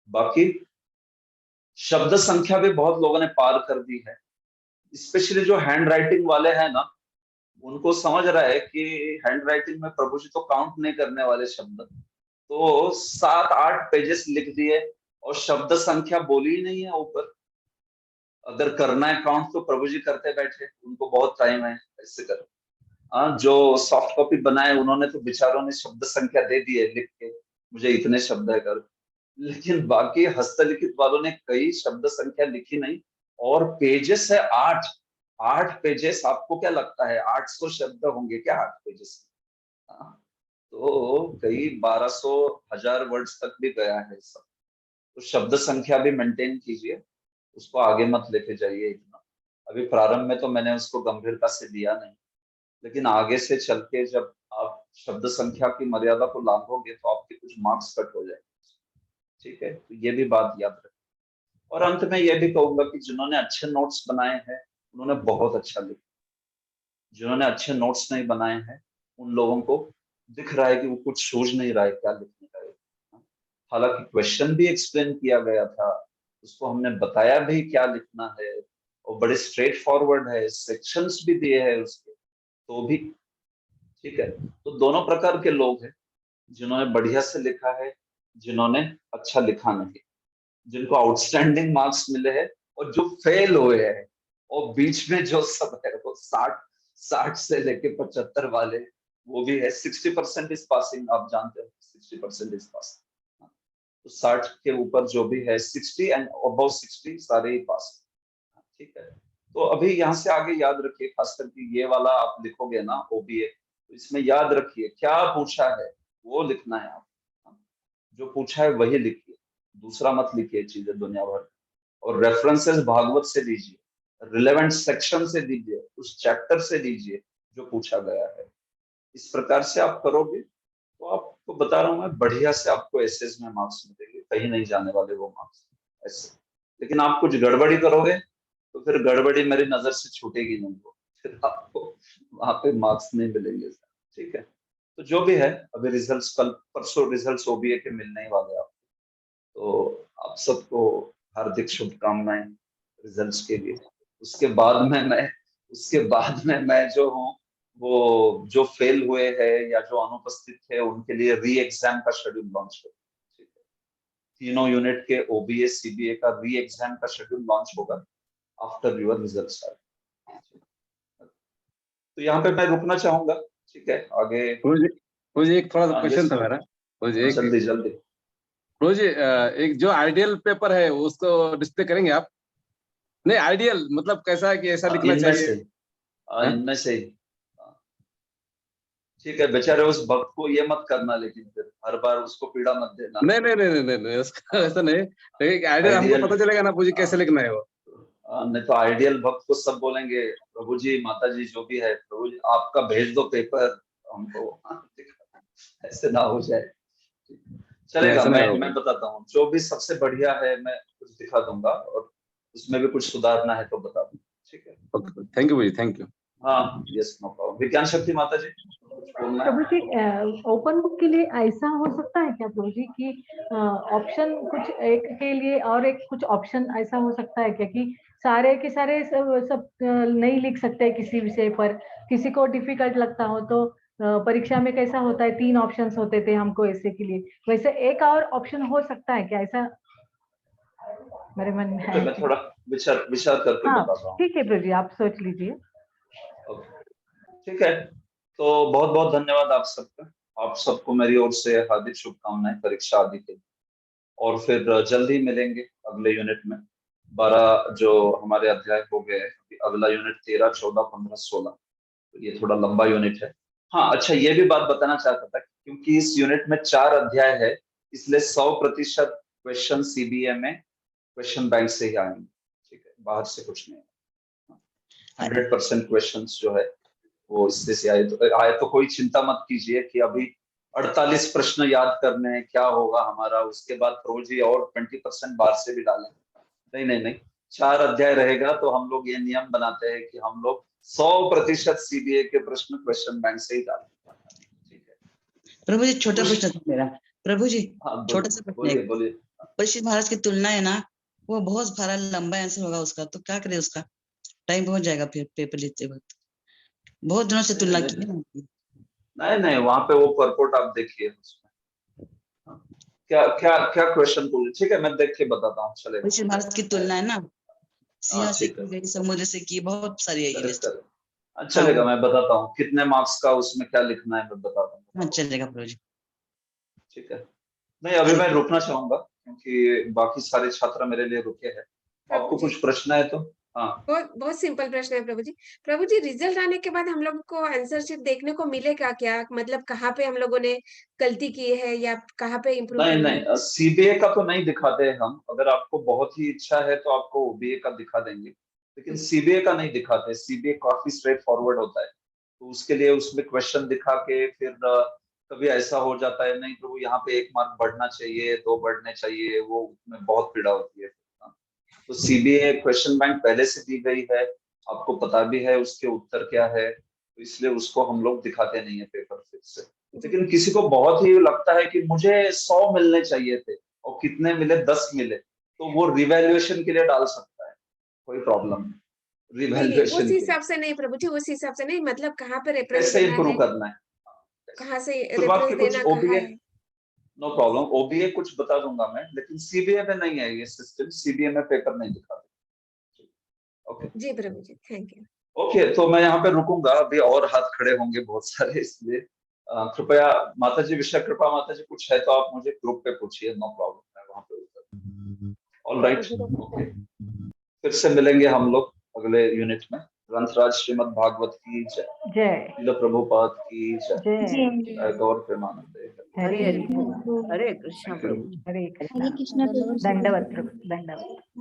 बाकी शब्द संख्या भी बहुत लोगों ने पार कर दी है, स्पेशली जो हैंड राइटिंग वाले हैं ना, उनको समझ रहा है कि हैंड राइटिंग में प्रभु जी तो काउंट नहीं करने वाले शब्द, तो 7-8 पेजेस लिख दिए और शब्द संख्या बोली ही नहीं है ऊपर। अगर करना है काउंट तो प्रभु जी करते बैठे, उनको बहुत टाइम है, ऐसे करो। हाँ, जो सॉफ्ट कॉपी बनाए उन्होंने तो बेचारों ने शब्द संख्या दे दी है लिख के, मुझे इतने शब्द है कर, लेकिन बाकी हस्तलिखित वालों ने कई शब्द संख्या लिखी नहीं, और पेजेस है 8 पेजेस। आपको क्या लगता है 800 शब्द होंगे क्या 8 पेजेस? तो कई 1200-1000 वर्ड्स तक भी गया है सब। तो शब्द संख्या भी मेंटेन कीजिए, उसको आगे मत लेके जाइए इतना। अभी प्रारंभ में तो मैंने उसको गंभीरता से लिया नहीं, लेकिन आगे से चल के जब आप शब्द संख्या की मर्यादा को लांघोगे तो आपके कुछ मार्क्स कट हो जाएंगे। ठीक है, तो ये भी बात याद रखें। और अंत में यह भी कहूंगा कि जिन्होंने अच्छे नोट्स बनाए हैं उन्होंने बहुत अच्छा लिखा, जिन्होंने अच्छे नोट्स नहीं बनाए हैं उन लोगों को दिख रहा है कि वो कुछ सोच नहीं रहा है क्या लिखने का है। हालांकि क्वेश्चन भी एक्सप्लेन किया गया था, उसको हमने बताया भी क्या लिखना है, और बड़े स्ट्रेट फॉरवर्ड है, सेक्शंस भी दिए हैं उसके, तो भी ठीक है। तो दोनों प्रकार के लोग हैं, जिन्होंने बढ़िया से लिखा है, जिन्होंने अच्छा लिखा नहीं, जिनको आउटस्टैंडिंग मार्क्स मिले हैं, और जो फेल हुए हैं, और बीच में जो सब है वो 60 से लेके 75 वाले, वो भी है। 60% इज पासिंग, आप जानते हो 60% इज पासिंग। तो 60 के ऊपर जो भी है, 60 एंड अबव 60 सारे ही पास। ठीक है, तो अभी यहाँ से आगे याद रखिए, खास करके ये वाला आप लिखोगे ना ओबीए, तो इसमें याद रखिए क्या पूछा है वो लिखना है आप, जो पूछा है वही लिखिए, दूसरा मत लिखिए चीजें दुनिया भर। और रेफरेंसेस भागवत से लीजिए, रिलेवेंट सेक्शन से दीजिए, उस चैप्टर से लीजिए जो पूछा गया है। इस प्रकार से आप करोगे तो आपको बता रहा हूँ मैं, बढ़िया से आपको एसएस में मार्क्स मिलेंगे, कहीं नहीं जाने वाले वो मार्क्स ऐसे। लेकिन आप कुछ गड़बड़ी करोगे तो फिर गड़बड़ी मेरी नजर से छूटेगी नहीं, वो फिर आपको वहां पे मार्क्स नहीं मिलेंगे। ठीक है, तो जो भी है, अभी रिजल्ट्स कल परसों रिजल्ट्स ओबीए के मिलने ही वाले आप, तो आप सबको हार्दिक शुभकामनाएं रिजल्ट्स के लिए। उसके बाद में मैं जो हूँ, वो जो फेल हुए हैं या जो अनुपस्थित है उनके लिए री एग्जाम का शेड्यूल लॉन्च करूँ। ठीक है, तीनों यूनिट के ओबीए सीबीए का री एग्जाम का शेड्यूल लॉन्च होगा आफ्टर योर रिजल्ट्स। तो यहाँ पे मैं रुकना चाहूंगा। ठीक है, आगे मुझे एक थोड़ा सा हाँ, क्वेश्चन yes, था मेरा। मुझे एक जल्दी जल्दी। मुझे एक जो आइडियल पेपर है उसको डिस्प्ले करेंगे आप? नहीं, आइडियल मतलब कैसा है कि ऐसा लिखना इनमें चाहिए? से हाँ? इनमें से ही। ठीक है, बेचारे उस भक्त को ये मत करना, लेकिन फिर हर बार उसको पीड़ा मत देना। नहीं नहीं नहीं नहीं नहीं उसका ऐसा नहीं, लेकिन आइडियल हमको आइडियल, पता चलेगा ना मुझे कैसे लिखना है वो। नहीं तो आइडियल भक्त को सब बोलेंगे प्रभु जी माता जी जो भी है, प्रभु जी आपका भेज दो पेपर हमको। ऐसे ना हो जाए। नहीं चलेगा, ऐसा नहीं मैं होगा। बताता हूँ जो भी सबसे बढ़िया है, मैं कुछ दिखा दूंगा, और उसमें भी कुछ सुधारना है तो बता दूंगा। ठीक है, थैंक यू भाई, थैंक यू। हाँ, यस, नो प्रॉब्लम। विज्ञान शक्ति माता जी, कुछ बोलना है? प्रभु जी ओपन बुक के लिए ऐसा हो सकता है क्या प्रभु जी कि ऑप्शन कुछ एक के लिए और एक कुछ ऑप्शन ऐसा हो सकता है क्या कि सारे के सारे सब नहीं लिख सकते किसी विषय पर, किसी को डिफिकल्ट लगता हो तो परीक्षा में कैसा होता है 3 ऑप्शंस होते थे हमको ऐसे के लिए, वैसे एक और ऑप्शन हो सकता है क्या, ऐसा मेरे मन में है। मैं थोड़ा विचार करके हाँ बताता हूँ। ठीक है प्रभु जी, आप सोच लीजिए। ओके, ठीक है। तो बहुत बहुत धन्यवाद आप सबका। आप सबको मेरी ओर से हार्दिक शुभकामनाएं परीक्षा आदि के लिए। और फिर जल्दी मिलेंगे अगले यूनिट में। 12 जो हमारे अध्याय हो गए, अभी अगला यूनिट 13, 14, 15, 16, तो ये थोड़ा लंबा यूनिट है। हाँ, अच्छा, ये भी बात बताना चाहता था क्योंकि इस यूनिट में 4 अध्याय है, इसलिए 100% क्वेश्चन सीबीए में क्वेश्चन बैंक से ही आएंगे। ठीक है, बाहर से कुछ नहीं। 100% क्वेश्चन जो है वो इससे से आए तो कोई चिंता मत कीजिए कि अभी 48 प्रश्न याद करने हैं, क्या होगा हमारा, उसके बाद प्रभु जी और 20% बाहर से भी डालें। नहीं नहीं नहीं, 4 अध्याय रहेगा तो हम लोग ये नियम बनाते हैं कि हम लोग 100% सीबीए के प्रश्न क्वेश्चन बैंक से ही डालें। ठीक है प्रभु जी छोटा प्रश्न था मेरा। प्रभु जी हाँ, छोटा सा प्रश्न बोलिए है। बोलिए। परीक्षित महाराज की तुलना है ना, वो बहुत सारा लंबा आंसर होगा उसका, तो क्या करे, उसका टाइम पहुंच जाएगा फिर पेपर लिखते वक्त। बहुत दिनों से तुलना की है ना उनकी। नहीं नहीं, वहां पे वो परपोर्ट आप देखिए उसमें। हाँ, क्या क्या क्या क्वेश्चन बोलिए। ठीक है, मैं देख के बताता हूँ, चलेगा। परीक्षित महाराज की तुलना है ना, सिंह से ठीक है, की गई, समुद्र से की, बहुत सारी है ये लिस्ट। चलेगा, मैं बताता हूँ कितने मार्क्स का उसमें क्या लिखना है, मैं बताता हूँ। हाँ चलेगा प्रभु जी। ठीक है। नहीं, अभी मैं रुकना चाहूंगा क्योंकि बाकी सारे छात्र मेरे लिए रुके हैं। आपको कुछ प्रश्न है तो? हाँ, बहुत बहुत सिंपल प्रश्न है प्रभु जी। प्रभु जी, रिजल्ट आने के बाद हम लोग को आंसर शीट देखने को मिलेगा क्या, मतलब कहाँ पे हम लोगों ने गलती की है या कहाँ पे इम्प्रूव नहीं करना है? नहीं, सीबीए का तो नहीं दिखाते हैं हम। अगर आपको बहुत ही इच्छा है तो आपको ओबीए का दिखा देंगे, लेकिन सीबीए का नहीं दिखाते। सीबीए काफी स्ट्रेट फॉरवर्ड होता है, तो उसके लिए उसमें क्वेश्चन दिखा के फिर कभी ऐसा हो जाता है, नहीं तो वो यहाँ पे 1 मार्क बढ़ना चाहिए, 2 बढ़ने चाहिए, वो उसमें बहुत पीड़ा होती है। तो सीबीए क्वेश्चन बैंक पहले से दी गई है, आपको पता भी है उसके उत्तर क्या है, तो इसलिए उसको हम लोग दिखाते नहीं है पेपर फिर से। लेकिन किसी को बहुत ही लगता है कि मुझे 100 मिलने चाहिए थे और कितने मिले, 10 मिले, तो वो रिवैल्यूएशन के लिए डाल सकता है, कोई प्रॉब्लम नहीं। नहीं नहीं, उस रिवैल्यूएशन के लिए हिसाब से नहीं प्रभु जी, उस हिसाब से नहीं, मतलब कहाँ पे रेफरेंस कैसे देना इंप्रूव है, करना है, कहाँ से शुरुआत रेफरेंस के कुछ देना कहाँ ओबीए, है। नो प्रॉब्लम, ओबीए कुछ बता दूंगा मैं, लेकिन सीबीए में नहीं है ये सिस्टम। सीबीए में पेपर नहीं दिखाते। Okay ji Prabhu ji, thank you. Okay, तो मैं यहाँ पे रुकूंगा, अभी और हाथ खड़े होंगे बहुत सारे, इसलिए कृपया माता जी, विषय कृपा माता जी, कुछ है तो आप मुझे ग्रुप पे पूछिए, नो प्रॉब्लम, मैं वहां पे उत्तर। ऑल राइट, ओके, फिर से मिलेंगे हम लोग अगले यूनिट में। ग्रंथराज श्रीमद् भागवत की जय, जय श्रील प्रभुपाद की जय, जय। जय गौर प्रेमानंद। Hare Hare Hare Krishna thank you. प्रभु। हरे हरे कृष्णा। कृष्णा प्रभु जी। दंडवत प्रभु, दंडवत।